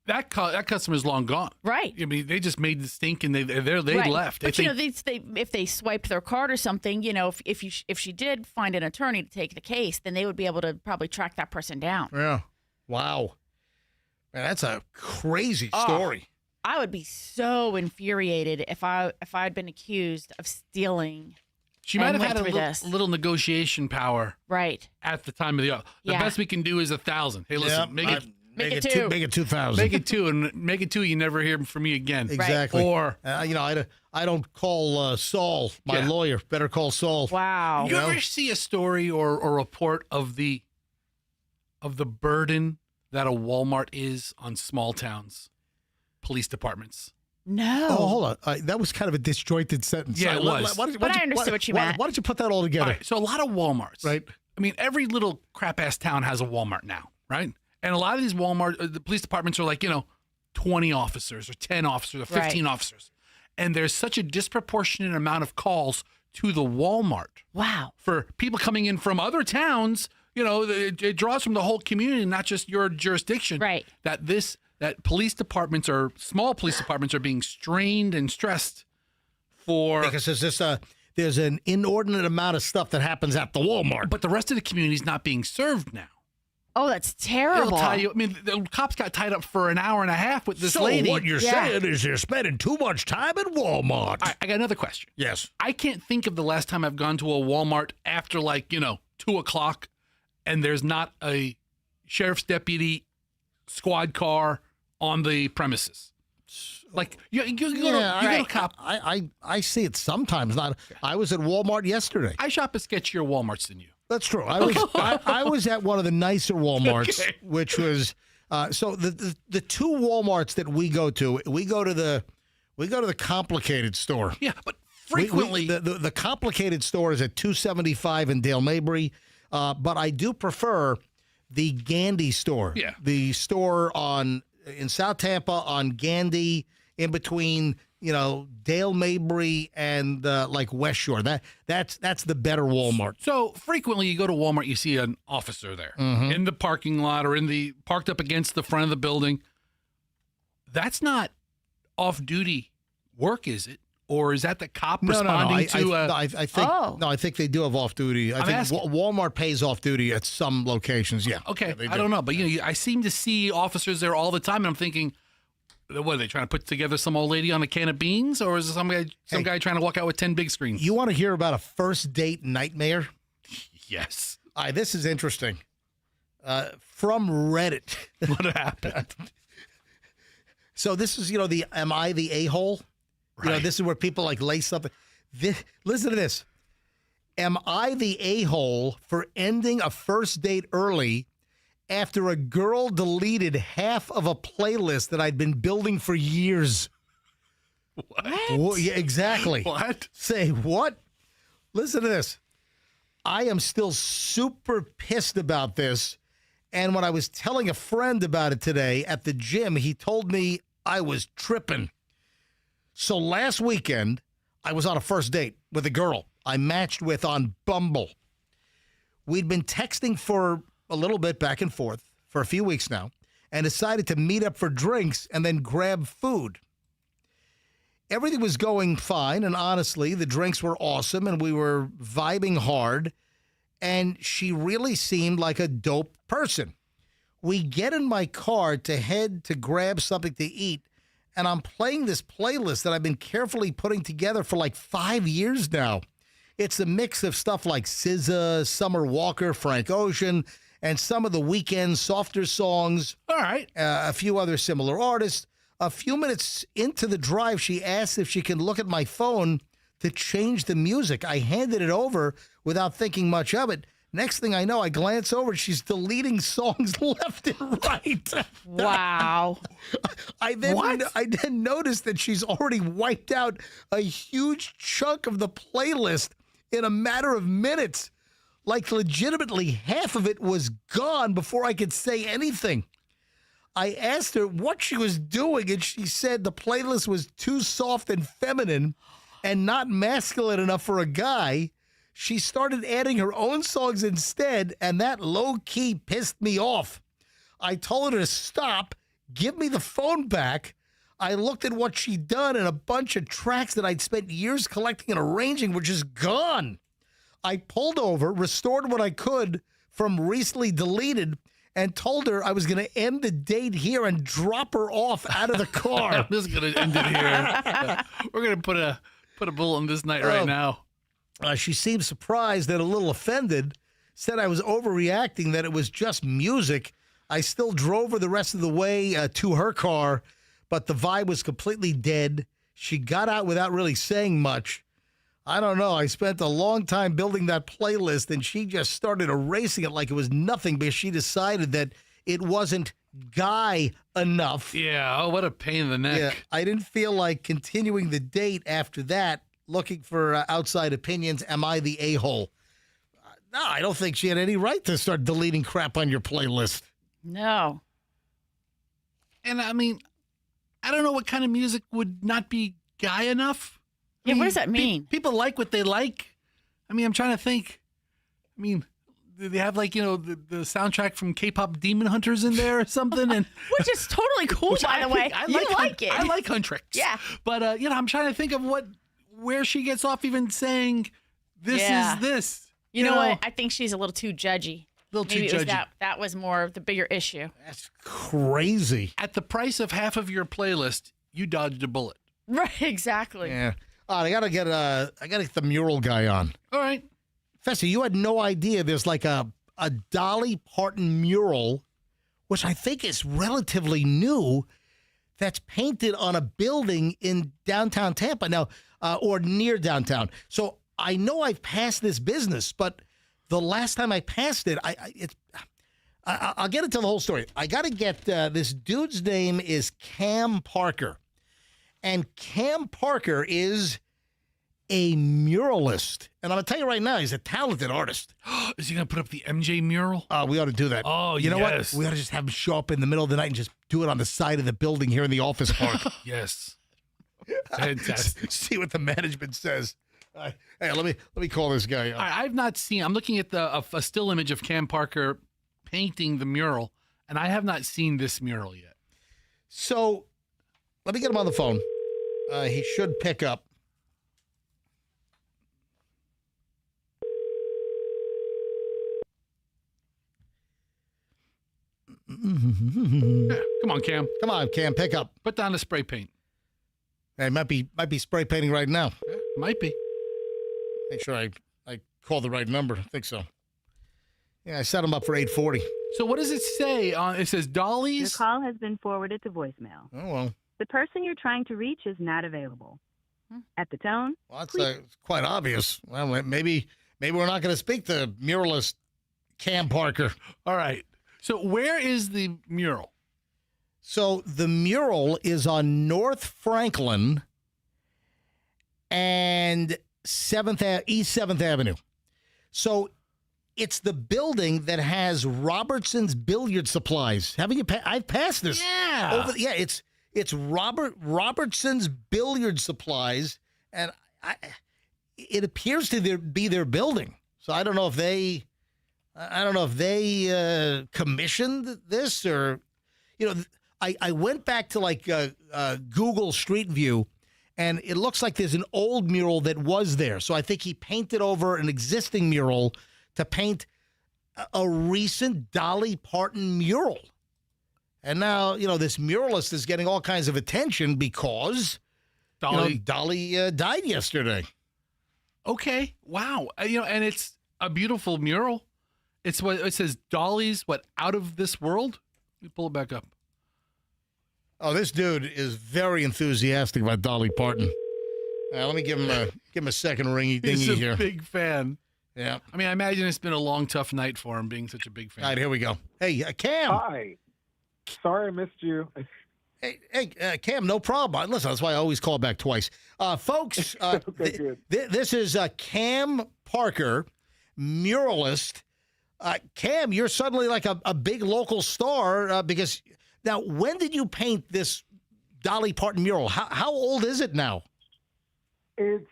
That customer's long gone. Right. I mean, they just made the stink and they Right. left. But if they swiped their card or something, if she did find an attorney to take the case, then they would be able to probably track that person down. Yeah. Wow. Man, that's a crazy story. I would be so infuriated if I'd been accused of stealing. She might have had a little negotiation power, right, at the time of the best we can do is 1,000. Hey, listen, make it 2. Make it 2,000. Make it 2, and make it 2. You never hear from me again. Exactly. Or I don't call Saul, my lawyer. Better call Saul. Wow. You ever see a story or a report of the burden that a Walmart is on small towns, police departments? No. Oh, hold on. That was kind of a disjointed sentence. Yeah, it was. But I understood what you meant. Why did you put that all together? All right, so a lot of Walmarts. Right. I mean, every little crap-ass town has a Walmart now, right? And a lot of these Walmart, the police departments are like, 20 officers or 10 officers or 15 officers. And there's such a disproportionate amount of calls to the Walmart. Wow. For people coming in from other towns, it draws from the whole community, not just your jurisdiction. Right. That police departments or small police departments are being strained and stressed for... Because there's an inordinate amount of stuff that happens at the Walmart. But the rest of the community is not being served now. Oh, that's terrible. The cops got tied up for an hour and a half with this lady. So what you're saying is you're spending too much time at Walmart. I got another question. Yes. I can't think of the last time I've gone to a Walmart after 2 o'clock and there's not a sheriff's deputy squad car on the premises. Like you go to cop. I see it sometimes. I was at Walmart yesterday. I shop at sketchier Walmarts than you. That's true. I was at one of the nicer Walmarts, which was so the 2 Walmarts that we go to the complicated store. Yeah, but frequently the complicated store is at 275 in Dale Mabry, but I do prefer the Gandy store. Yeah, the store in South Tampa on Gandy, in between Dale Mabry and West Shore. That's the better Walmart. So frequently you go to Walmart, you see an officer there in the parking lot or parked up against the front of the building. That's not off-duty work, is it? Or is that the cop responding to? I think they do have off-duty. I think Walmart pays off-duty at some locations. Yeah. Okay. Yeah, I don't know, but I seem to see officers there all the time, and I'm thinking, what are they trying to put together? Some old lady on a can of beans, or is it some guy trying to walk out with 10 big screens? You want to hear about a first date nightmare? Yes. This is interesting. From Reddit. What happened? So this is the am I the a-hole? Right. This is where people lace something. Listen to this. Am I the a-hole for ending a first date early after a girl deleted half of a playlist that I'd been building for years? What? Well, yeah, exactly. What? Say what? Listen to this. I am still super pissed about this. And when I was telling a friend about it today at the gym, he told me I was tripping. So last weekend, I was on a first date with a girl I matched with on Bumble. We'd been texting for a little bit back and forth. for a few weeks now and decided to meet up for drinks and then grab food. Everything was going fine, and honestly, the drinks were awesome, and we were vibing hard, and she really seemed like a dope person. We get in my car to head to grab something to eat, and I'm playing this playlist that I've been carefully putting together for like 5 years now. It's a mix of stuff like SZA, Summer Walker, Frank Ocean, and some of the Weeknd's softer songs. All right. A few other similar artists. A few minutes into the drive, she asked if she can look at my phone to change the music. I handed it over without thinking much of it. Next thing I know, I glance over, she's deleting songs left and right. Wow. I then noticed that she's already wiped out a huge chunk of the playlist in a matter of minutes. Like legitimately half of it was gone before I could say anything. I asked her what she was doing, and she said the playlist was too soft and feminine and not masculine enough for a guy. She started adding her own songs instead, and that low-key pissed me off. I told her to stop, give me the phone back. I looked at what she'd done, and a bunch of tracks that I'd spent years collecting and arranging were just gone. I pulled over, restored what I could from recently deleted, and told her I was going to end the date here and drop her off out of the car. I'm just going to end it here. We're going to put a bullet on this night right now. She seemed surprised and a little offended, said I was overreacting, that it was just music. I still drove her the rest of the way to her car, but the vibe was completely dead. She got out without really saying much. I don't know. I spent a long time building that playlist, and she just started erasing it like it was nothing because she decided that it wasn't guy enough. Yeah. Oh, what a pain in the neck. Yeah, I didn't feel like continuing the date after that, looking for outside opinions. Am I the a-hole? No, I don't think she had any right to start deleting crap on your playlist. No. And I mean, I don't know what kind of music would not be guy enough. Yeah, what does that mean? People like what they like. I mean, I'm trying to think. I mean, do they have like, the soundtrack from K-pop Demon Hunters in there or something? And which is totally cool, by the way. You like it. I like Huntrix. Yeah. But, I'm trying to think of where she gets off even saying this is this. You know what? I think she's a little too judgy. Maybe too judgy. That was more of the bigger issue. That's crazy. At the price of half of your playlist, you dodged a bullet. Right, exactly. Yeah. Oh, I gotta get the mural guy on. All right. Fessy, you had no idea there's like a Dolly Parton mural, which I think is relatively new, that's painted on a building in downtown Tampa now, or near downtown. So I know I've passed this business, but the last time I passed it, I'll get into the whole story. I got to get this dude's name is Cam Parker. And Cam Parker is a muralist. And I'm going to tell you right now, he's a talented artist. Is he going to put up the MJ mural? We ought to do that. Oh, you know what? We ought to just have him show up in the middle of the night and just do it on the side of the building here in the office park. Yes. Fantastic. See what the management says. Hey, let me call this guy up. I've not seen, I'm looking at a still image of Cam Parker painting the mural, and I have not seen this mural yet. So let me get him on the phone. He should pick up. Yeah, come on, Cam. Come on, Cam, pick up. Put down the spray paint. Hey, might be spray painting right now. Yeah, might be. Make sure I call the right number. I think so. Yeah, I set him up for 8:40. So what does it say? It says Dolly's. Your call has been forwarded to voicemail. Oh, well. The person you're trying to reach is not available. At the tone. Well, that's quite obvious. Well, maybe we're not going to speak to muralist Cam Parker. All right. So where is the mural? So the mural is on North Franklin and East 7th Avenue. So it's the building that has Robertson's Billiard Supplies. Haven't you? I've passed this. Yeah. It's Robertson's Billiard Supplies, and it appears to be their building. So I don't know if they I don't know if they commissioned this or, I went back to like Google Street View, and it looks like there's an old mural that was there. So I think he painted over an existing mural to paint a recent Dolly Parton mural. And now, this muralist is getting all kinds of attention because Dolly died yesterday. Okay. Wow. And it's a beautiful mural. It's what it says, Dolly's out of this world? Let me pull it back up. Oh, this dude is very enthusiastic about Dolly Parton. Let me give him a second ringy dingy He's a here. big fan. Yeah. I mean, I imagine it's been a long, tough night for him being such a big fan. All right, here we go. Hey, Cam. Hi. Sorry I missed you. Hey, Cam, no problem. Listen, that's why I always call back twice. Folks, Okay, good. this is Cam Parker, muralist. Cam, you're suddenly like a big local star because now, when did you paint this Dolly Parton mural? How old is it now? It's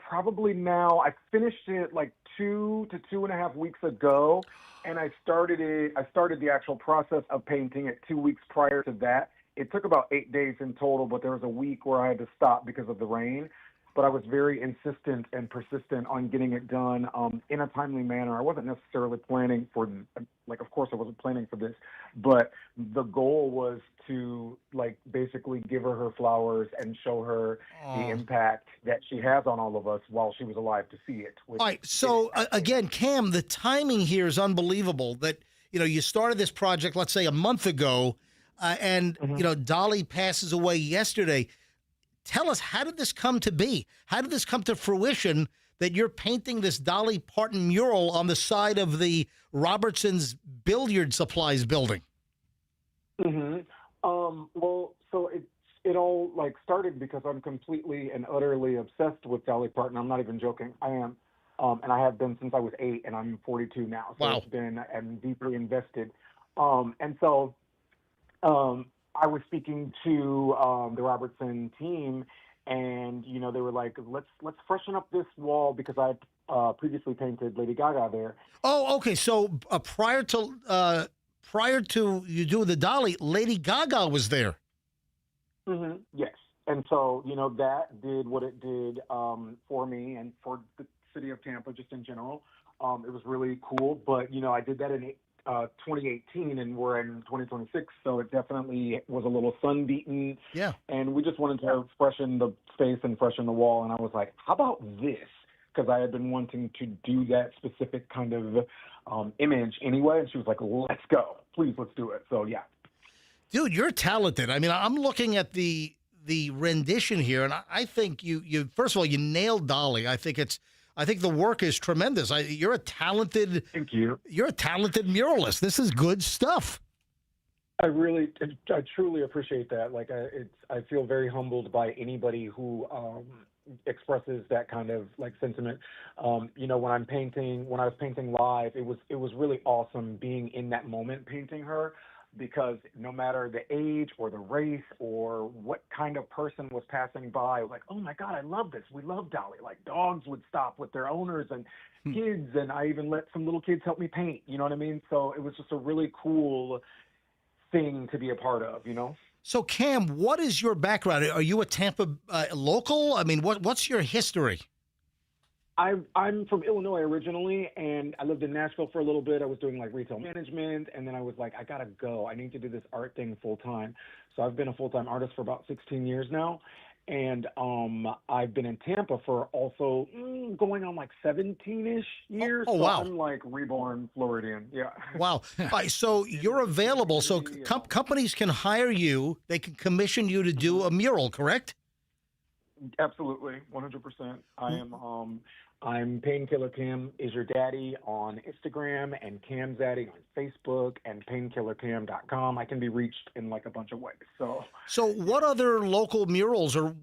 probably now. I finished it like 2 to 2.5 weeks ago, and I started the actual process of painting it 2 weeks prior to that. It took about 8 days in total, but there was a week where I had to stop because of the rain. But I was very insistent and persistent on getting it done in a timely manner. I wasn't necessarily planning for, of course I wasn't planning for this, but the goal was to, basically give her flowers and show her the impact that she has on all of us while she was alive to see it. All right, so again, Cam, the timing here is unbelievable that, you started this project, let's say a month ago, and, Dolly passes away yesterday. Tell us, how did this come to be? How did this come to fruition that you're painting this Dolly Parton mural on the side of the Robertson's Billiard Supplies building? Mm-hmm. Well, so it all started because I'm completely and utterly obsessed with Dolly Parton. I'm not even joking. I am. And I have been since I was 8, and I'm 42 now. So wow. I'm deeply invested. And so I was speaking to the Robertson team, and they were like, "Let's freshen up this wall," because I previously painted Lady Gaga there. Oh, okay. So prior to you doing the Dolly, Lady Gaga was there. Mm-hmm. Yes, and so that did what it did for me and for the city of Tampa just in general. It was really cool, but I did that in 2018, and we're in 2026, so it definitely was a little sun-beaten. Yeah. And we just wanted to freshen the space and freshen the wall, and I was like, how about this? Because I had been wanting to do that specific kind of image anyway, and she was like, let's go. Please, let's do it. So, yeah. Dude, you're talented. I mean, I'm looking at the rendition here, and I think you first of all, you nailed Dolly. I think the work is tremendous. You're a talented. Thank you. You're a talented muralist. This is good stuff. I truly appreciate that. I feel very humbled by anybody who expresses that kind of sentiment. When I was painting live, it was really awesome being in that moment painting her. Because no matter the age or the race or what kind of person was passing by, oh my God, I love this. We love Dolly. Dogs would stop with their owners and kids, and I even let some little kids help me paint. You know what I mean? So it was just a really cool thing to be a part of, So Cam, what is your background? Are you a Tampa local? I mean, what's your history? I'm from Illinois originally, and I lived in Nashville for a little bit. I was doing retail management, and then I was like, I gotta go. I need to do this art thing full time. So I've been a full time artist for about 16 years now, and I've been in Tampa for also going on 17-ish years. Oh, wow. So I'm reborn Floridian. Yeah. Wow. All right, so you're available. So companies can hire you. They can commission you to do a mural, correct? Absolutely, 100%. I'm Painkiller Cam is your daddy on Instagram, and Cam's Daddy on Facebook, and painkillercam.com. I can be reached in a bunch of ways. So what other local murals, or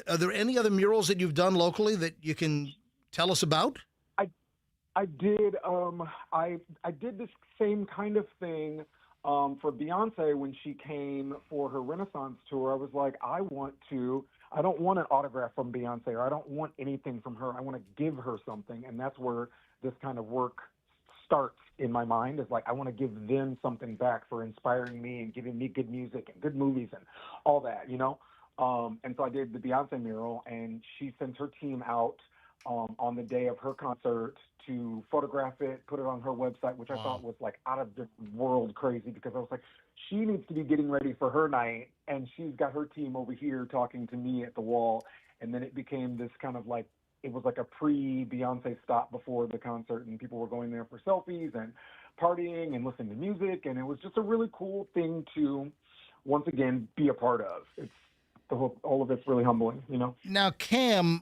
are there any other murals that you've done locally that you can tell us about? I did. I did this same kind of thing for Beyonce when she came for her Renaissance tour. I was like, I don't want an autograph from Beyonce, or I don't want anything from her. I want to give her something, and that's where this kind of work starts in my mind is like, I want to give them something back for inspiring me and giving me good music and good movies and all that, you know? And so I did the Beyonce mural, and she sent her team out on the day of her concert to photograph it, put it on her website, which I thought was like out of this world crazy, because I was like, she needs to be getting ready for her night, and she's got her team over here talking to me at the wall. And then it became this kind of like, it was like a pre-Beyonce stop before the concert, and people were going there for selfies and partying and listening to music, and it was just a really cool thing to, once again, be a part of. It's all of it's really humbling, you know? Now, Cam,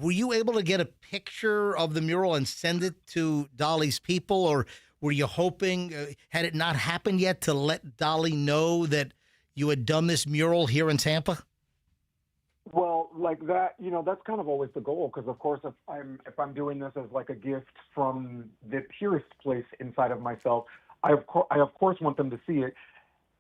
were you able to get a picture of the mural and send it to Dolly's people, or were you hoping, had it not happened yet, to let Dolly know that you had done this mural here in Tampa? Well, like that, you know, that's kind of always the goal, because of course, if I'm doing this as like a gift from the purest place inside of myself, I of course want them to see it.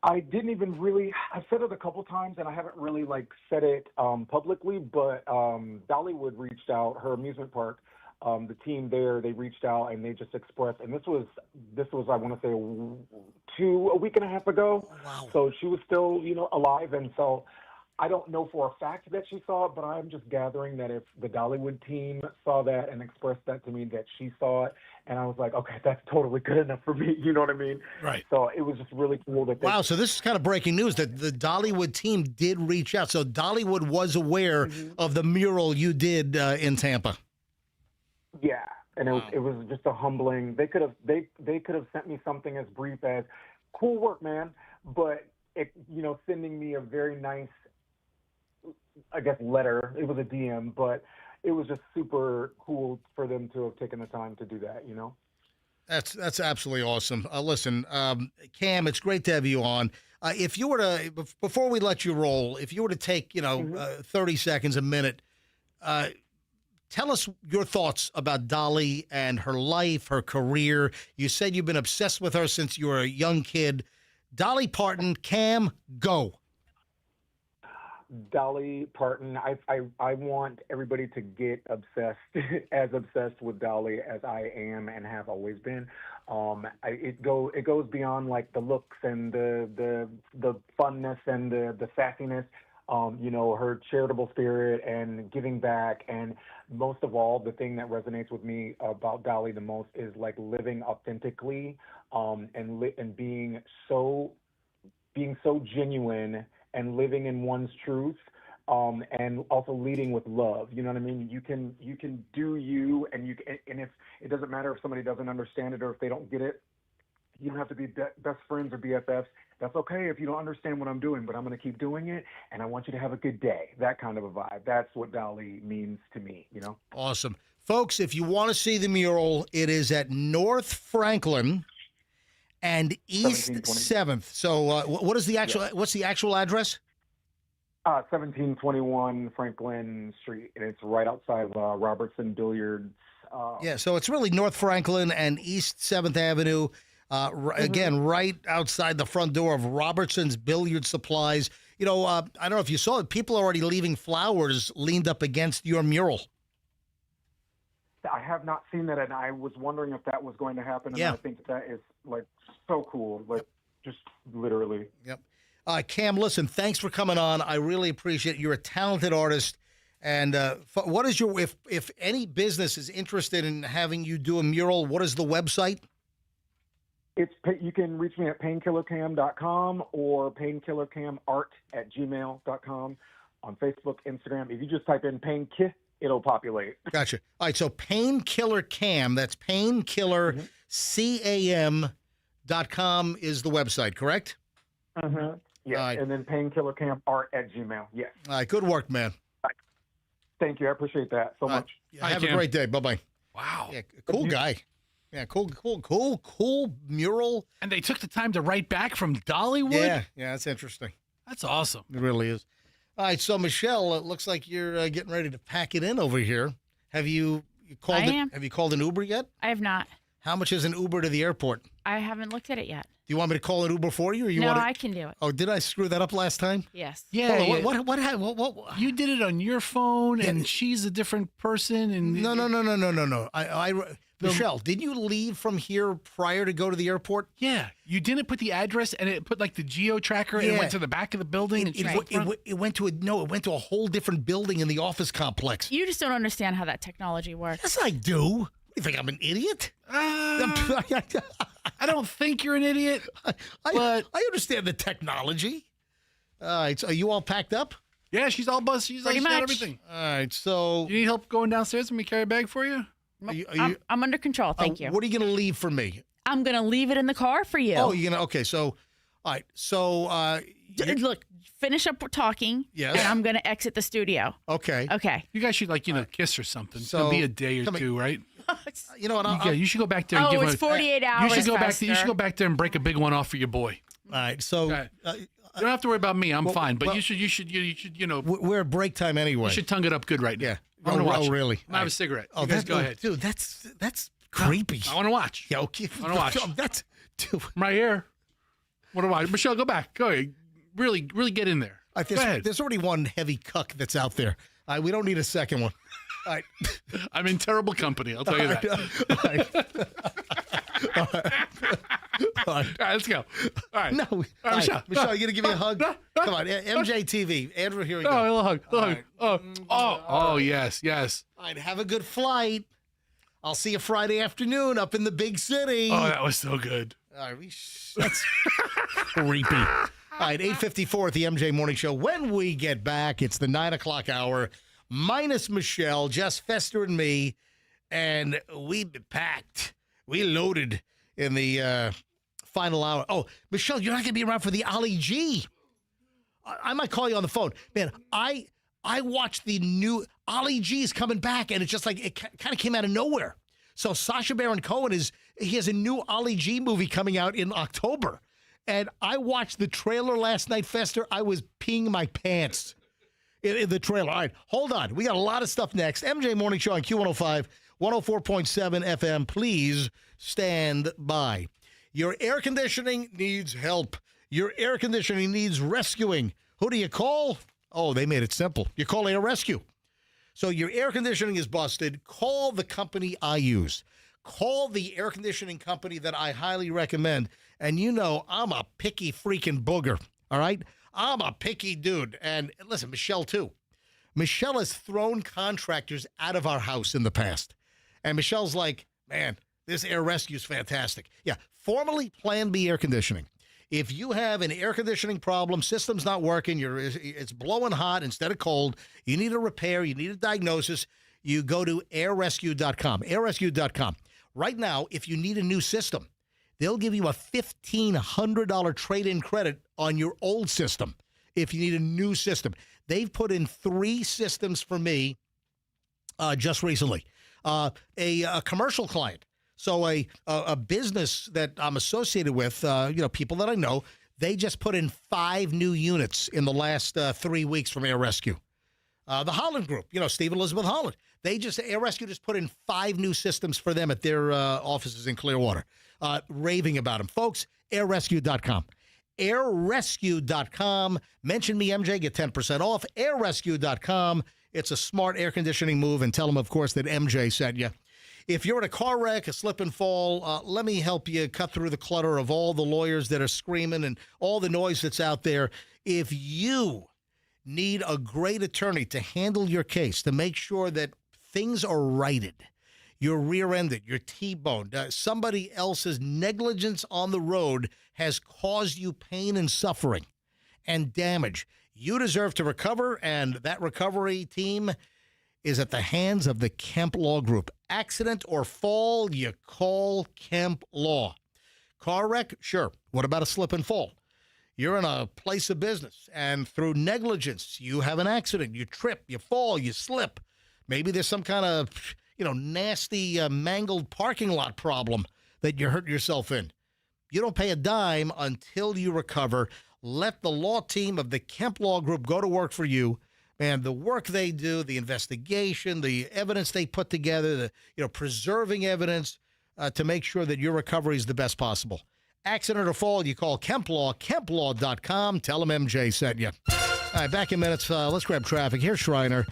I didn't even really, I've said it a couple times, and I haven't really like said it publicly, but Dollywood reached out, her amusement park, the team there, they reached out and they just expressed, and this was I want to say a week and a half ago. Wow. So she was still, you know, alive, and so I don't know for a fact that she saw it, but I'm just gathering that if the Dollywood team saw that and expressed that to me, that she saw it. And I was like, okay, that's totally good enough for me. You know what I mean? Right. So it was just really cool that they... Wow, so this is kind of breaking news that the Dollywood team did reach out. So Dollywood was aware of the mural you did in Tampa. Yeah, and it was just a humbling... They could have sent me something as brief as, cool work, man, but, sending me a very nice, I guess, letter. It was a DM, but it was just super cool for them to have taken the time to do that, you know? That's absolutely awesome. Listen, Cam, it's great to have you on. If you were to, before we let you roll, if you were to take, 30 seconds, a minute, tell us your thoughts about Dolly and her life, her career. You said you've been obsessed with her since you were a young kid. Dolly Parton, Cam, go. Dolly Parton, I want everybody to get obsessed, as obsessed with Dolly as I am and have always been. It goes beyond like the looks and the funness and the sassiness. Her charitable spirit and giving back, and most of all, the thing that resonates with me about Dolly the most is like living authentically, and being so genuine and living in one's truth, and also leading with love. You know what I mean? You can do you, and if it doesn't matter if somebody doesn't understand it or if they don't get it. You don't have to be best friends or BFFs. That's okay if you don't understand what I'm doing, but I'm going to keep doing it, and I want you to have a good day. That kind of a vibe. That's what Dolly means to me, you know? Awesome. Folks, if you want to see the mural, it is at North Franklin and East 7th. So what's the actual address? 1721 Franklin Street, and it's right outside of Robertson Billiards. So it's really North Franklin and East 7th Avenue. Again, right outside the front door of Robertson's Billiard Supplies. I don't know if you saw it. People are already leaving flowers leaned up against your mural. I have not seen that, and I was wondering if that was going to happen. And I think that is like so cool, like just literally. Yep. Cam, listen, thanks for coming on. I really appreciate it. You're a talented artist. And what is your, if any business is interested in having you do a mural, what is the website? You can reach me at painkillercam.com or painkillercamart@gmail.com on Facebook, Instagram. If you just type in painkiller, it'll populate. Gotcha. All right, so Painkiller Cam, that's painkillercam.com is the website, correct? Mm-hmm. Yeah, right. And then painkillercamart@gmail. Yes. All right, good work, man. Thank you. I appreciate that so much. Have a great day. Bye-bye. Wow. Yeah, cool guy. Yeah, cool mural. And they took the time to write back from Dollywood? Yeah, that's interesting. That's awesome. It really is. All right, so Michelle, it looks like you're getting ready to pack it in over here. Have you called Have you called an Uber yet? I have not. How much is an Uber to the airport? I haven't looked at it yet. Do you want me to call an Uber for you? Or No, I can do it. Oh, did I screw that up last time? Yes. Yeah. Hold on, what happened? What? You did it on your phone, and she's a different person. And No. Michelle, did you leave from here prior to go to the airport? Yeah, you didn't put the address, and it put like the geo tracker, and it went to the back of the building. It went to a whole different building in the office complex. You just don't understand how that technology works. Yes, I do. You think I'm an idiot? I don't think you're an idiot, but I understand the technology. All right, so are you all packed up? Yeah, she's all buzzed. She's Pretty got much. everything. All right, so You need help going downstairs? Let me carry a bag for you. I'm under control. Thank you. What are you going to leave for me? I'm going to leave it in the car for you. Oh, you're going to, okay, so, all right, so. Look, finish up talking. Yes. And I'm going to exit the studio. Okay. Okay. You guys should, kiss or something. It'll be a day or two, right? You know what? You should go back there and give it's 48 hours. You should go back there and break a big one off for your boy. All right, so. You don't have to worry about me. I'm fine. But you should, We're at break time anyway. You should tongue it up good right now. Yeah. I want to watch. Oh, really? I'm gonna have a cigarette. Oh, You guys go ahead. Dude, that's creepy. I want to watch. Yeah, okay. I want to watch. That's. Dude. I'm right here. Want to watch? Michelle, go back. Go ahead. Really get in there. Go ahead. There's already one heavy cuck that's out there. We don't need a second one. All right. I'm in terrible company. I'll tell you that. All right. All right, let's go. All right. No. All right, Michelle. Michelle, you going to give me a hug? Come on, MJ TV. Andrew, here we go. Oh, a little hug. All right. Oh, yes. All right, have a good flight. I'll see you Friday afternoon up in the big city. Oh, that was so good. All right, that's creepy. All right, 8:54 at the MJ Morning Show. When we get back, it's the 9 o'clock hour, minus Michelle, just Fester and me, and we packed. We loaded in the final hour. Oh, Michelle, you're not going to be around for the Ollie G. I might call you on the phone. Man, I watched the new Ollie G's coming back, and it's just like it kind of came out of nowhere. So Sacha Baron Cohen he has a new Ollie G movie coming out in October. And I watched the trailer last night, Fester. I was peeing my pants in the trailer. All right, hold on. We got a lot of stuff next. MJ Morning Show on Q105, 104.7 FM. Please stand by. Your air conditioning needs help. Your air conditioning needs rescuing. Who do you call? Oh, they made it simple. You call Air Rescue. So your air conditioning is busted. Call the company I use. Call the air conditioning company that I highly recommend. And you know I'm a picky freaking booger, all right? I'm a picky dude. And listen, Michelle too. Michelle has thrown contractors out of our house in the past. And Michelle's like, man, this Air Rescue is fantastic. Yeah, formerly Plan B Air Conditioning. If you have an air conditioning problem, system's not working, it's blowing hot instead of cold, you need a repair, you need a diagnosis, you go to airrescue.com, airrescue.com. Right now, if you need a new system, they'll give you a $1,500 trade-in credit on your old system if you need a new system. They've put in 3 systems for me just recently. A commercial client. So a business that I'm associated with, people that I know, they just put in 5 new units in the last 3 weeks from Air Rescue. The Holland Group, Steve and Elizabeth Holland, Air Rescue just put in 5 new systems for them at their offices in Clearwater. Raving about them. Folks, airrescue.com. Airrescue.com. Mention me, MJ, get 10% off. Airrescue.com. It's a smart air conditioning move, and tell them, of course, that MJ sent you. If you're in a car wreck, a slip and fall, let me help you cut through the clutter of all the lawyers that are screaming and all the noise that's out there. If you need a great attorney to handle your case, to make sure that things are righted, you're rear-ended, you're T-boned, somebody else's negligence on the road has caused you pain and suffering and damage, you deserve to recover, and that recovery team is at the hands of the Kemp Law Group. Accident or fall, you call Kemp Law. Car wreck? Sure. What about a slip and fall? You're in a place of business, and through negligence, you have an accident. You trip, you fall, you slip. Maybe there's some kind of, nasty, mangled parking lot problem that you hurt yourself in. You don't pay a dime until you recover. Let the law team of the Kemp Law Group go to work for you. Man, the work they do, the investigation, the evidence they put together, preserving evidence to make sure that your recovery is the best possible. Accident or fall, you call Kemp Law, kemplaw.com. Tell them MJ sent you. All right, back in minutes. Let's grab traffic. Here's Schreiner,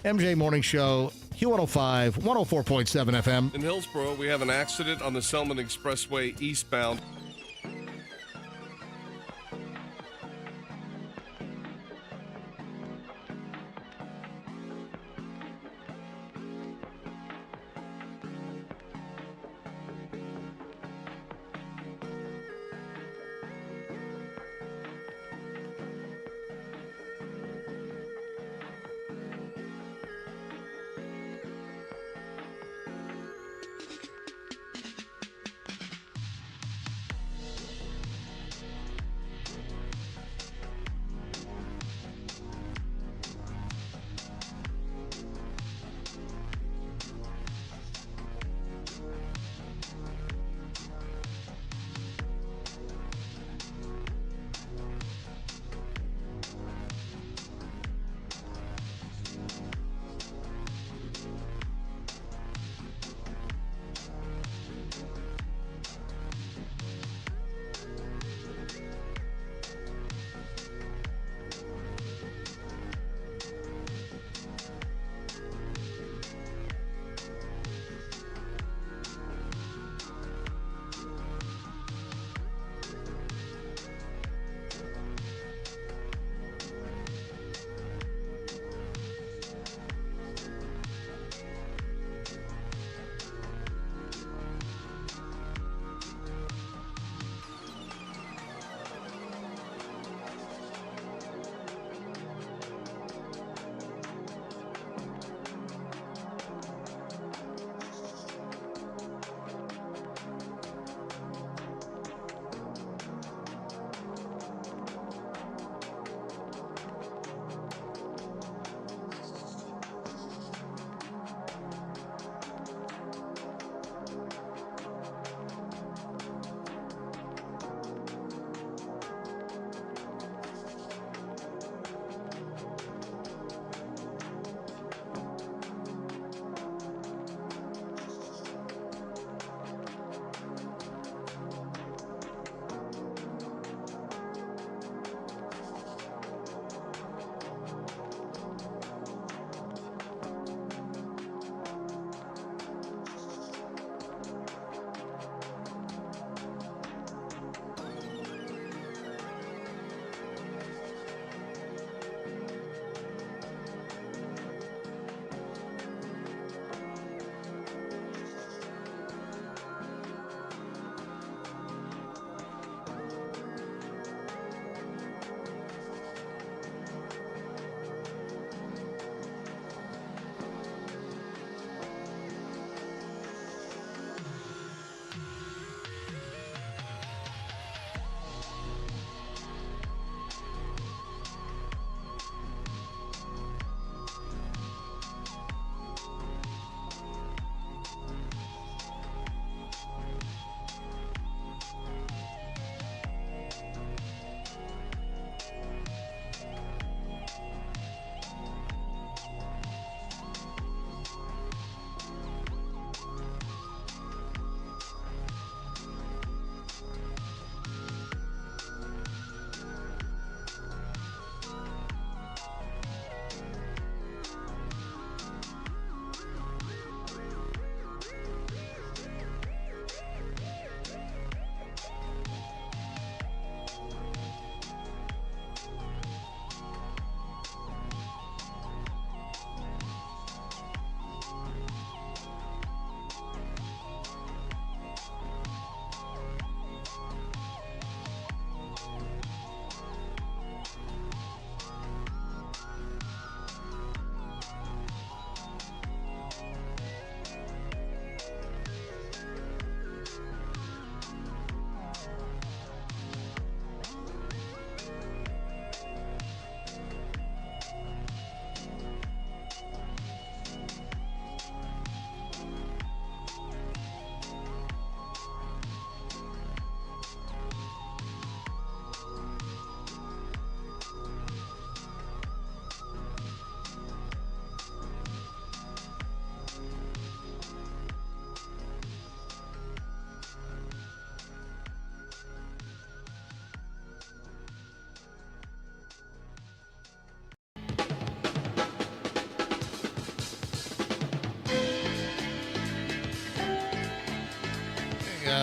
MJ Morning Show, Q105, 104.7 FM. In Hillsborough, we have an accident on the Selman Expressway eastbound.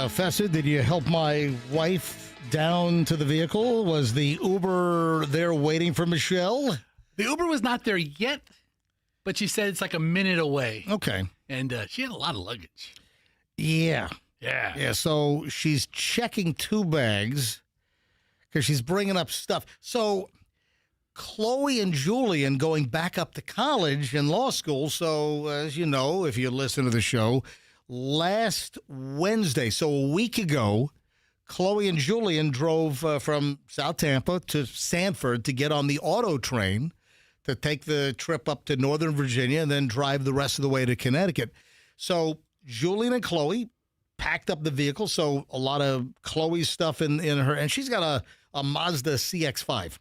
Fessa, did you help my wife down to the vehicle? Was the Uber there waiting for Michelle? The Uber was not there yet, but she said it's like a minute away. Okay. And she had a lot of luggage. Yeah. Yeah. Yeah, so she's checking 2 bags because she's bringing up stuff. So Chloe and Julian going back up to college and law school. So, as you know, if you listen to the show, last Wednesday, so a week ago, Chloe and Julian drove from South Tampa to Sanford to get on the auto train to take the trip up to Northern Virginia and then drive the rest of the way to Connecticut. So Julian and Chloe packed up the vehicle, so a lot of Chloe's stuff in her, and she's got a Mazda CX-5.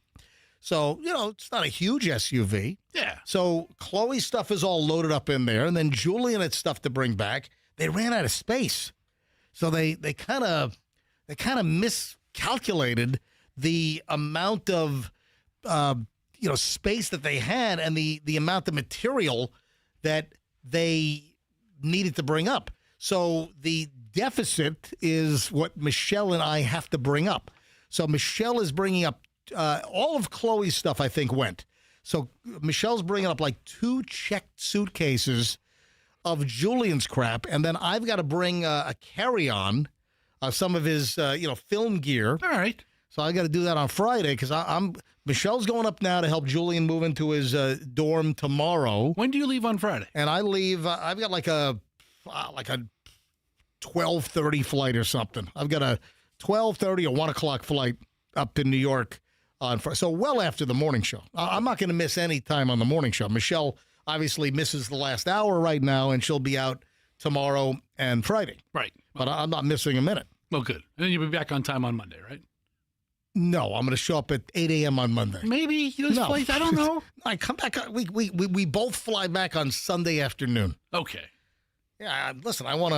So, it's not a huge SUV. Yeah. So Chloe's stuff is all loaded up in there, and then Julian had stuff to bring back. They ran out of space. So they kind of miscalculated the amount of space that they had and the amount of material that they needed to bring up. So the deficit is what Michelle and I have to bring up. So Michelle is bringing up all of Chloe's stuff, I think, went. So Michelle's bringing up like 2 checked suitcases of Julian's crap, and then I've got to bring a carry-on of some of his, film gear. All right. So I got to do that on Friday because Michelle's going up now to help Julian move into his dorm tomorrow. When do you leave on Friday? And I leave. I've got like a 12:30 flight or something. I've got a 12:30 or 1 o'clock flight up to New York on Friday. So well after the morning show. I'm not going to miss any time on the morning show. Michelle obviously misses the last hour right now, and she'll be out tomorrow and Friday. Right. But I'm not missing a minute. Well, good. And then you'll be back on time on Monday, right? No, I'm going to show up at 8 a.m. on Monday. Maybe those flights. I don't know. I come back. We both fly back on Sunday afternoon. Okay. Yeah. Listen, I want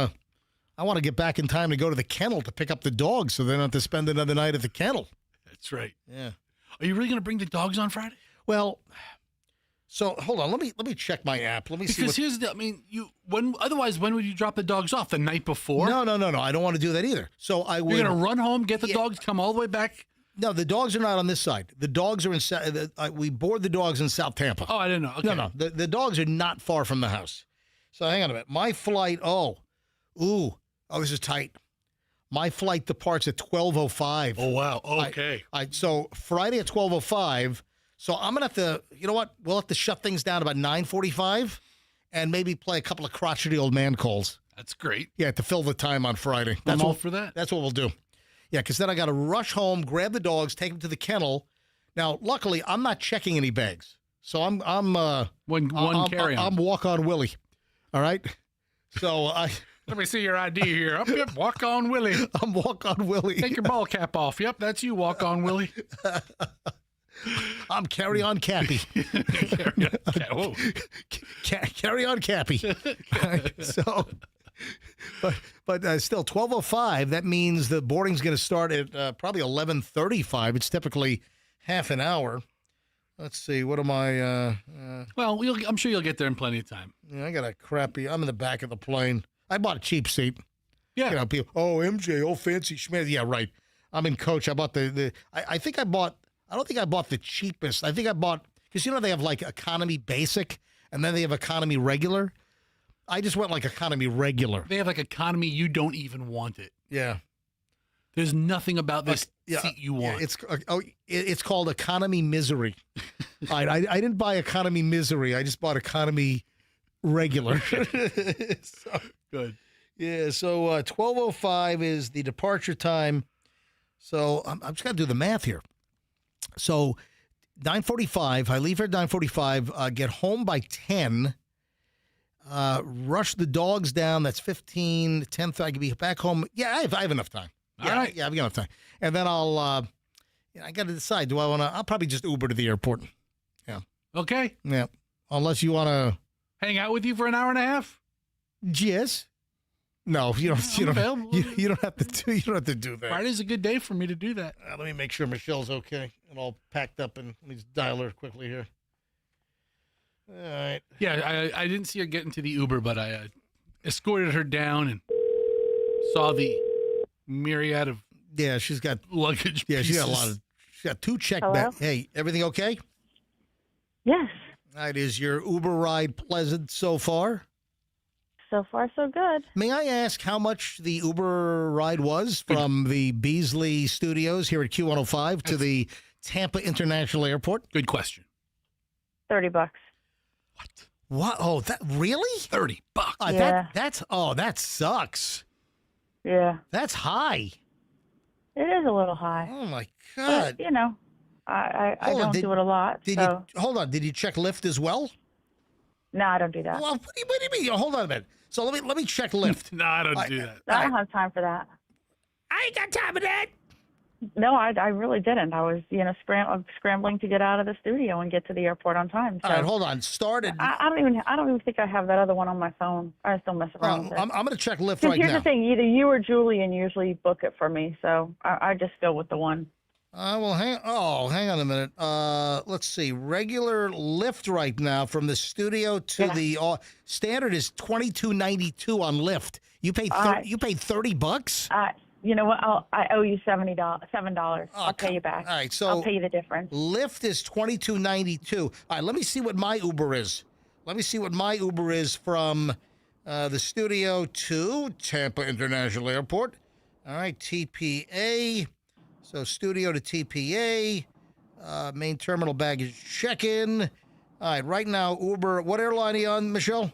to get back in time to go to the kennel to pick up the dogs, so they don't have to spend another night at the kennel. That's right. Yeah. Are you really going to bring the dogs on Friday? Well, so hold on. Let me check my app. Let me see. Because here's the. I mean, otherwise, when would you drop the dogs off? The night before? No. I don't want to do that either. So I would. You're going to run home, get the dogs, come all the way back. No, the dogs are not on this side. The dogs are we board the dogs in South Tampa. Oh, I didn't know. Okay. No. The dogs are not far from the house. So hang on a minute. My flight. This is tight. My flight departs at 12:05. Oh wow. Okay. So Friday at 12:05. So I'm gonna have to. You know what? We'll have to shut things down about 9:45, and maybe play a couple of crotchety old man calls. That's great. Yeah, to fill the time on Friday. I'm all for that. That's what we'll do. Yeah, because then I got to rush home, grab the dogs, take them to the kennel. Now, luckily, I'm not checking any bags, so I'm carry-on. I'm walk on Willie. All right. So let me see your ID here. Yep, walk on Willie. I'm walk on Willie. Take your ball cap off. Yep, that's you. Walk on Willie. I'm carry on Cappy. Carry on Cappy. So. But still, 12:05. That means the boarding's going to start at probably 11:35. It's typically half an hour. Let's see. What am I? Well, I'm sure you'll get there in plenty of time. Yeah, I got a crappy. I'm in the back of the plane. I bought a cheap seat. Yeah. People. Oh, MJ. Oh, fancy schmancy. Yeah, right. I'm in coach. I bought the. I think I bought. I don't think I bought the cheapest. I think I bought because they have like economy basic and then they have economy regular. I just went like economy regular. They have like economy. You don't even want it. Yeah. There's nothing about this seat you want. It's called economy misery. I didn't buy economy misery. I just bought economy regular. Good. Yeah. So 12:05 is the departure time. So I'm just gonna do the math here. So 9:45. I leave here at 9:45. Get home by 10. Rush the dogs down. That's 15, 10. I can be back home. Yeah, I have enough time. All right. Yeah, I've got enough time. And then I'll, I got to decide. Do I want to? I'll probably just Uber to the airport. Yeah. Okay. Yeah. Unless you want to hang out with you for an hour and a half. Yes. No, you don't. You don't have to do that. Friday's a good day for me to do that. Let me make sure Michelle's okay and all packed up, and let me just dial her quickly here. All right. Yeah, I didn't see her get into the Uber, but I escorted her down and saw the myriad of she's got luggage. Yeah, she's got a pieces. lot of. She's got 2 check Hello? bags. Hey, everything okay? Yes. All right, is your Uber ride pleasant so far? So far, so good. May I ask how much the Uber ride was from the Beasley Studios here at Q105 to the Tampa International Airport? Good question. $30. What? Oh, that really? $30. Yeah. That sucks. Yeah. That's high. It is a little high. Oh my God. But, you know, I Hold on, don't do it a lot. Did So. you hold on? Did you check Lyft as well? No, I don't do that. Well, what do you mean? Hold on a minute. So let me check Lyft. No, I don't do that. I don't have time for that. I ain't got time for that. No, I really didn't. I was, scrambling to get out of the studio and get to the airport on time. So All right, hold on. Started. I don't even think I have that other one on my phone. I still mess around with it. I'm going to check Lyft 'Cause right here's now. the thing: either you or Julian usually book it for me, so I just go with the one. Well, hang on a minute. Let's see. Regular Lyft right now from the studio to the standard is $22.92 on Lyft. You paid you paid $30. You know what? I owe you $7. I'll pay you back. All right, so I'll pay you the difference. Lyft is $22.92. All right, let me see what my Uber is. Let me see what my Uber is from the studio to Tampa International Airport. All right, TPA. So studio to TPA, main terminal baggage check-in. All right, right now, Uber, what airline are you on, Michelle?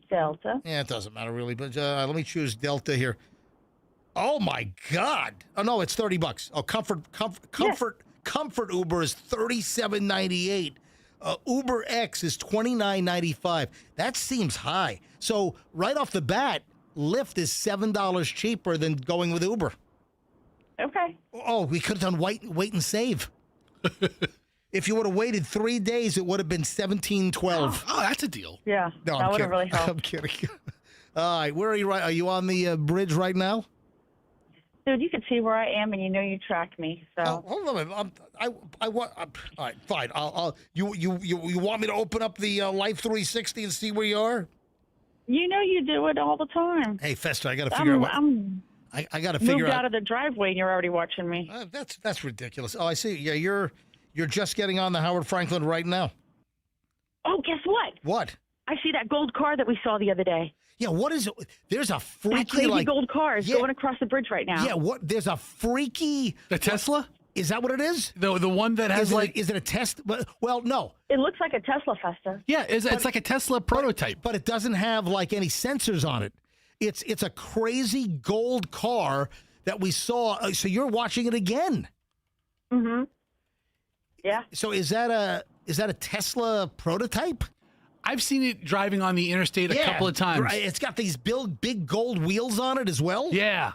Delta. Yeah, it doesn't matter really, but let me choose Delta here. Oh my God! Oh no, it's $30. Oh, Comfort Uber is $37.98. Uber X is $29.95. That seems high. So right off the bat, Lyft is $7 cheaper than going with Uber. Okay. Oh, we could have done wait and save. If you would have waited 3 days, it would have been $17.12. Oh, that's a deal. Yeah, No, that I'm would have kidding. really helped. I'm kidding. All right, where are you? Right? Are you on the bridge right now? Dude, you can see where I am, and you know you tracked me. So Hold on a minute. I want. All right, fine. You want me to open up the Life 360 and see where you are? you know you do it all the time. Hey, Fester, I got to figure out what. I'm I got to figure moved out. out of the driveway, and you're already watching me. That's ridiculous. Oh, I see. Yeah, you're just getting on the Howard Franklin right now. Oh, guess what? What? I see that gold car that we saw the other day. Yeah, what is it? There's a freaky That crazy gold car is going across the bridge right now. Yeah, what? There's a freaky. The Tesla? Is that what it is? The one that has is it a test? Well, no. It looks like a Tesla, Fester. Yeah, it's like a Tesla prototype. But it doesn't have like any sensors on it. It's a crazy gold car that we saw. So you're watching it again. Mm-hmm. Yeah. So is that a Tesla prototype? I've seen it driving on the interstate a couple of times. Right. It's got these big gold wheels on it as well. Yeah.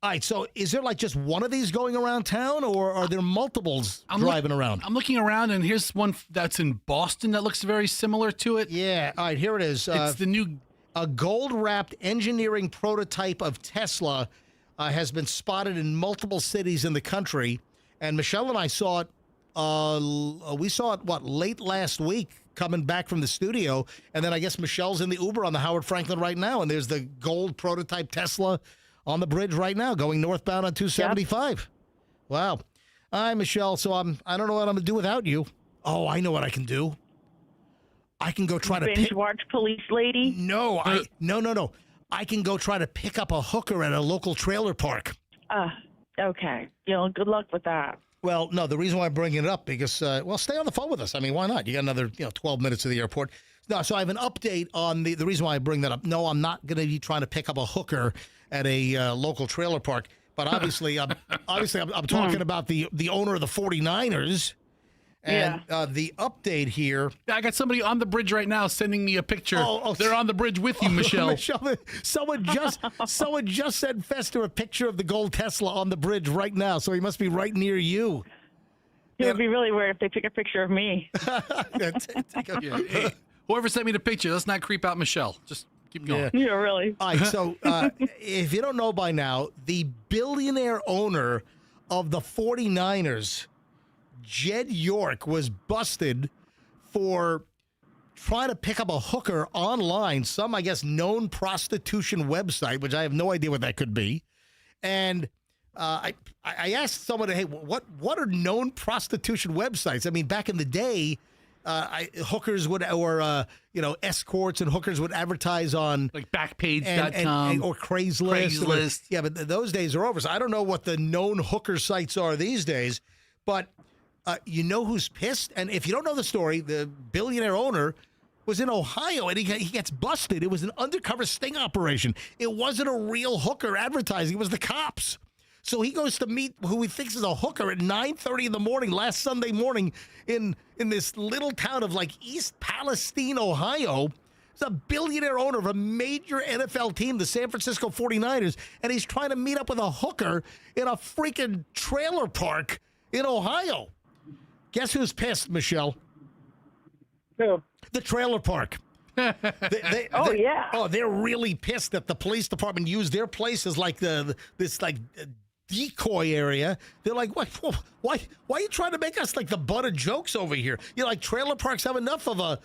All right. So is there like just one of these going around town, or are there multiples driving around? I'm looking around, and here's one that's in Boston that looks very similar to it. Yeah. All right. Here it is. It's the new. A gold-wrapped engineering prototype of Tesla has been spotted in multiple cities in the country, and Michelle and I saw it. We saw it late last week, coming back from the studio, and then I guess Michelle's in the Uber on the Howard Franklin right now, and there's the gold prototype Tesla on the bridge right now, going northbound on 275. Yep. Wow. All right, Michelle. So I don't know what I'm gonna do without you. Oh, I know what I can do. I can go try to binge watch Police Lady. No. I can go try to pick up a hooker at a local trailer park. Okay. Good luck with that. Well, no, the reason why I'm bringing it up because, stay on the phone with us. I mean, why not? You got another, 12 minutes to the airport. No, so I have an update on the reason why I bring that up. No, I'm not going to be trying to pick up a hooker at a local trailer park. But obviously, I'm talking about the owner of the 49ers. And the update here. I got somebody on the bridge right now sending me a picture. They're on the bridge with you, Michelle. Michelle, someone just sent Fester a picture of the gold Tesla on the bridge right now, so he must be right near you. It would be really weird if they took a picture of me. Hey, whoever sent me the picture, let's not creep out Michelle. Just keep going. Yeah, really. All right, so if you don't know by now, the billionaire owner of the 49ers, Jed York, was busted for trying to pick up a hooker online, some, I guess, known prostitution website, which I have no idea what that could be. And I asked someone, hey, what are known prostitution websites? I mean, back in the day, hookers would, or escorts and hookers would advertise on like Backpage.com or Craigslist. Yeah, but those days are over. So I don't know what the known hooker sites are these days. But you know who's pissed? And if you don't know the story, the billionaire owner was in Ohio, and he gets busted. It was an undercover sting operation. It wasn't a real hooker advertising. It was the cops. So he goes to meet who he thinks is a hooker at 9:30 in the morning, last Sunday morning, in this little town of like East Palestine, Ohio. He's a billionaire owner of a major NFL team, the San Francisco 49ers, and he's trying to meet up with a hooker in a freaking trailer park in Ohio. Guess who's pissed, Michelle? Who? The trailer park. They're really pissed that the police department used their place as like this decoy area. They're like, why are you trying to make us like the butt of jokes over here? Like trailer parks have enough of a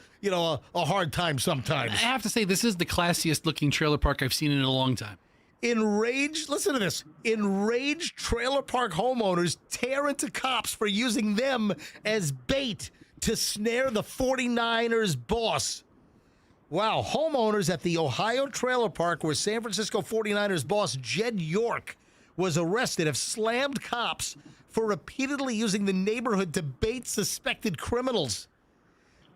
hard time sometimes. I have to say, this is the classiest looking trailer park I've seen in a long time. Listen to this. Enraged trailer park homeowners tear into cops for using them as bait to snare the 49ers boss. Wow. Homeowners at the Ohio trailer park where San Francisco 49ers boss Jed York was arrested have slammed cops for repeatedly using the neighborhood to bait suspected criminals.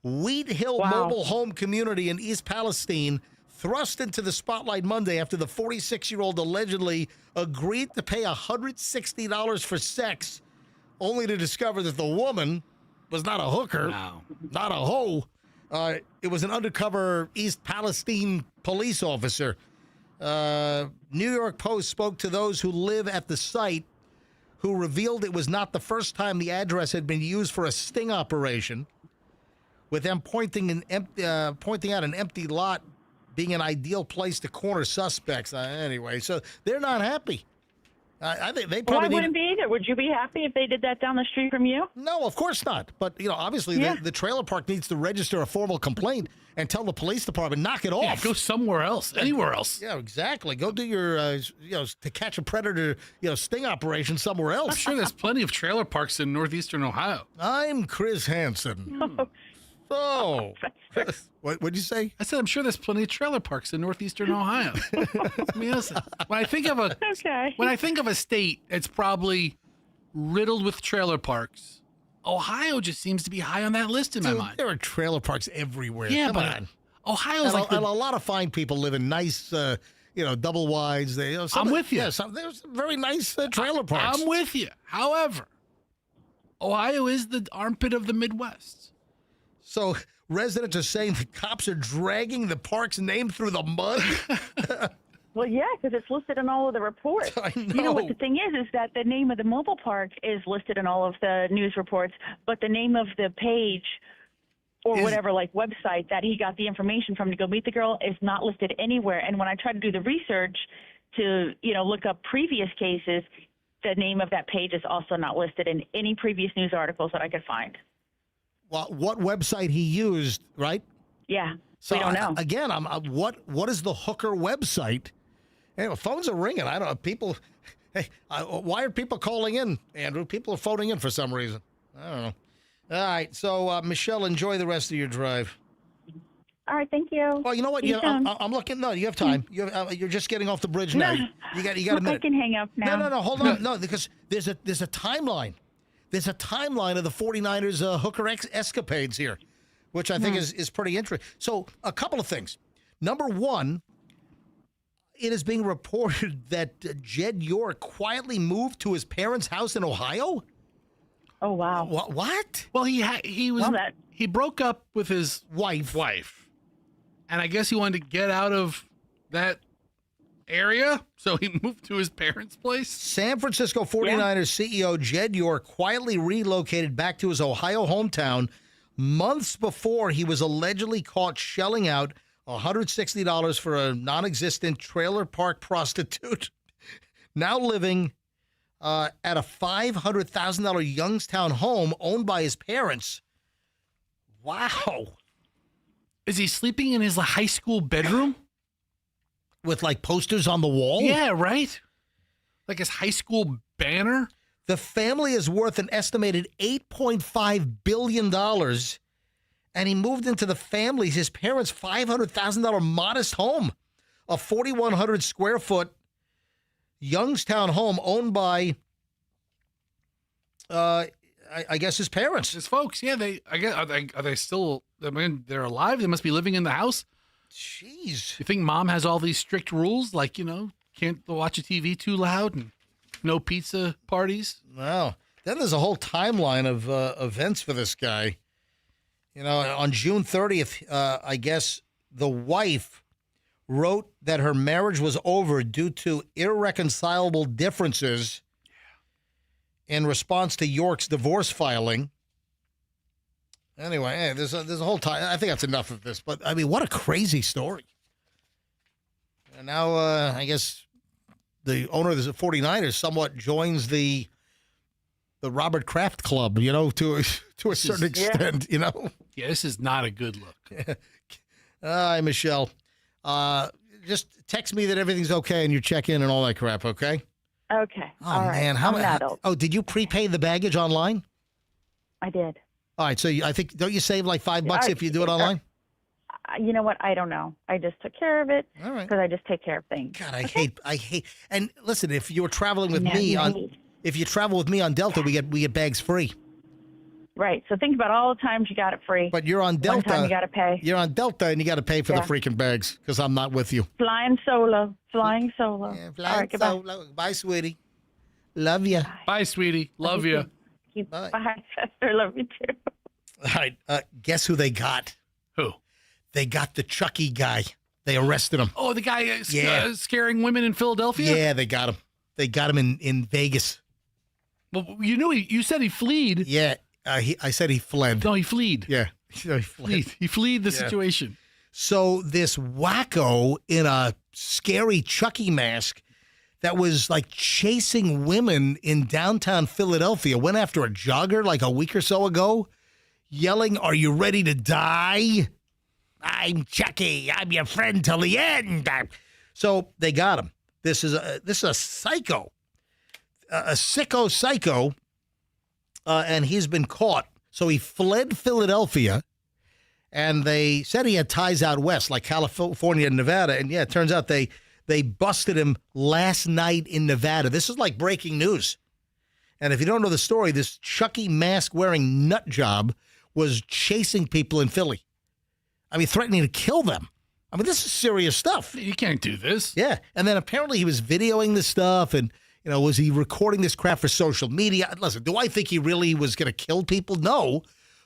Wheat Hill Mobile Home Community in East Palestine thrust into the spotlight Monday after the 46-year-old allegedly agreed to pay $160 for sex, only to discover that the woman was not a hooker, not a hoe. It was an undercover East Palestine police officer. New York Post spoke to those who live at the site, who revealed it was not the first time the address had been used for a sting operation, with them pointing out an empty lot being an ideal place to corner suspects. Anyway, so they're not happy. I think they probably. Well, I wouldn't be either. Would you be happy if they did that down the street from you? No, of course not. But obviously, the trailer park needs to register a formal complaint and tell the police department, knock it off. Yeah, go somewhere else, anywhere else. Yeah, exactly. Go do your, to catch a predator, sting operation somewhere else. I'm sure there's plenty of trailer parks in northeastern Ohio. I'm Chris Hansen. So, what'd you say? I said I'm sure there's plenty of trailer parks in northeastern Ohio. I mean, listen, when I think of a state, it's probably riddled with trailer parks. Ohio just seems to be high on that list in my mind. There are trailer parks everywhere. Yeah, Come on. Ohio's and a lot of fine people live in nice, double wides. I'm with you. Yeah, there's very nice trailer parks. I'm with you. However, Ohio is the armpit of the Midwest. So residents are saying the cops are dragging the park's name through the mud? Well, yeah, because it's listed in all of the reports. I know. You know what the thing is that the name of the mobile park is listed in all of the news reports, but the name of the page or whatever, like website that he got the information from to go meet the girl is not listed anywhere. And when I tried to do the research to, look up previous cases, the name of that page is also not listed in any previous news articles that I could find. Well, what website he used, right? Yeah, so we don't know. Again, what is the hooker website? Anyway, phones are ringing. I don't know. People, hey, why are people calling in, Andrew? People are phoning in for some reason. I don't know. All right, so Michelle, enjoy the rest of your drive. All right, thank you. Well, you know what? I'm looking. No, you have time. You're just getting off the bridge now. You got a minute. I can hang up now. No, hold on. No, because there's a timeline. There's a timeline of the 49ers hooker escapades here, which I think is pretty interesting. So a couple of things. Number one, it is being reported that Jed York quietly moved to his parents' house in Ohio. Oh, wow. What? Well, he broke up with his wife, and I guess he wanted to get out of that area, so he moved to his parents' place. San Francisco 49ers CEO Jed York quietly relocated back to his Ohio hometown months before he was allegedly caught shelling out $160 for a non-existent trailer park prostitute, now living at a $500,000 Youngstown home owned by his parents. Wow. Is he sleeping in his high school bedroom? With like posters on the wall? Yeah, right. Like his high school banner? The family is worth an estimated $8.5 billion, and he moved into his parents' $500,000 modest home, a 4,100 square foot Youngstown home owned by, I guess, his parents. His folks, yeah. Are they still? I mean, they're alive. They must be living in the house. Jeez. You think mom has all these strict rules, like can't watch a TV too loud and no pizza parties? No. Then there's a whole timeline of events for this guy. On June 30th, I guess the wife wrote that her marriage was over due to irreconcilable differences in response to York's divorce filing. Anyway, there's a whole time. I think that's enough of this. But, I mean, what a crazy story. And now, I guess the owner of the 49ers somewhat joins the Robert Kraft Club, to a certain extent, Yeah, this is not a good look. Hi, Michelle. Just text me that everything's okay and you check in and all that crap, okay? Okay. Oh, All right. man. I'm an adult. Oh, did you prepay the baggage online? I did. All right, so I think, don't you save like $5 if you do it online? You know what? I don't know. I just took care of it because I just take care of things. God, I hate. And listen, if you're traveling with if you travel with me on Delta, we get bags free. Right. So think about all the times you got it free. But you're on Delta. One time you got to pay. You're on Delta, and you got to pay for the freaking bags because I'm not with you. Flying solo. Flying solo. Yeah, all right, goodbye. Bye, sweetie. Love you. Bye, sweetie. Love you. Bye, sister. Love you too. All right. Guess who they got? Who? They got the Chucky guy. They arrested him. Oh, the guy scaring women in Philadelphia? Yeah, they got him. They got him in Vegas. Well, you said he fled. Yeah, I said he fled. No, he fled. Yeah, he fled. He fled the situation. So this wacko in a scary Chucky mask that was like chasing women in downtown Philadelphia went after a jogger like a week or so ago, yelling, "Are you ready to die? I'm Chucky. I'm your friend till the end." So they got him. This is a psycho, a sicko psycho, and he's been caught. So he fled Philadelphia, and they said he had ties out west, like California and Nevada. And yeah, it turns out they busted him last night in Nevada. This is like breaking news. And if you don't know the story, this Chucky mask-wearing nut job was chasing people in Philly. I mean, threatening to kill them. I mean, this is serious stuff. You can't do this. Yeah. And then apparently he was videoing this stuff and, was he recording this crap for social media? Listen, do I think he really was going to kill people? No.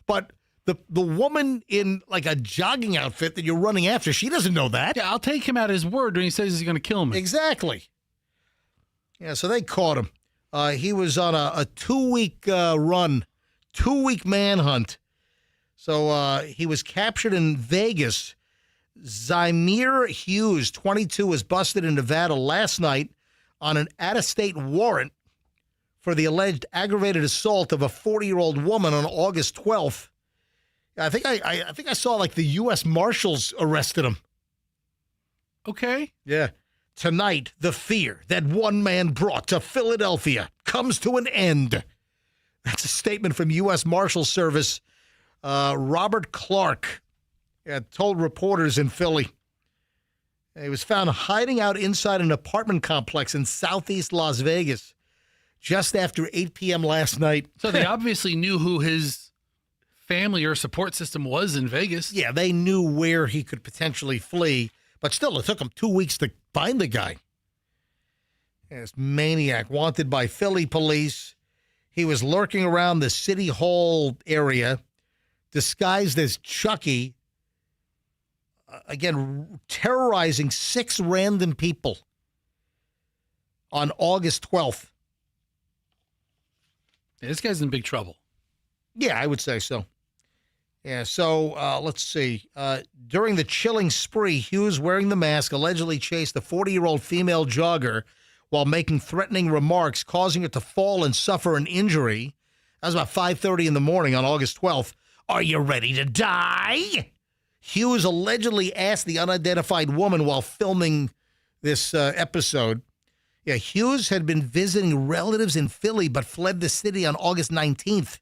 But the woman in like a jogging outfit that you're running after, she doesn't know that. Yeah, I'll take him at his word when he says he's going to kill me. Exactly. Yeah, so they caught him. He was on a 2-week run, 2-week manhunt. So he was captured in Vegas. Zymir Hughes, 22, was busted in Nevada last night on an out-of-state warrant for the alleged aggravated assault of a 40-year-old woman on August 12th. I think I saw like the U.S. Marshals arrested him. Okay. Yeah. Tonight, the fear that one man brought to Philadelphia comes to an end. That's a statement from U.S. Marshal Service Robert Clark told reporters in Philly. He was found hiding out inside an apartment complex in southeast Las Vegas just after 8 p.m. last night. So they obviously knew who his family or support system was in Vegas. Yeah, they knew where he could potentially flee, but still, it took them 2 weeks to find the guy. This maniac wanted by Philly police. He was lurking around the City Hall area, disguised as Chucky, again, terrorizing 6 random people on August 12th. Yeah, this guy's in big trouble. Yeah, I would say so. Yeah, so let's see. During the chilling spree, Hughes, wearing the mask, allegedly chased a 40-year-old female jogger while making threatening remarks, causing her to fall and suffer an injury. That was about 5:30 in the morning on August 12th. "Are you ready to die?" Hughes allegedly asked the unidentified woman while filming this episode Yeah, Hughes had been visiting relatives in Philly but fled the city on August 19th.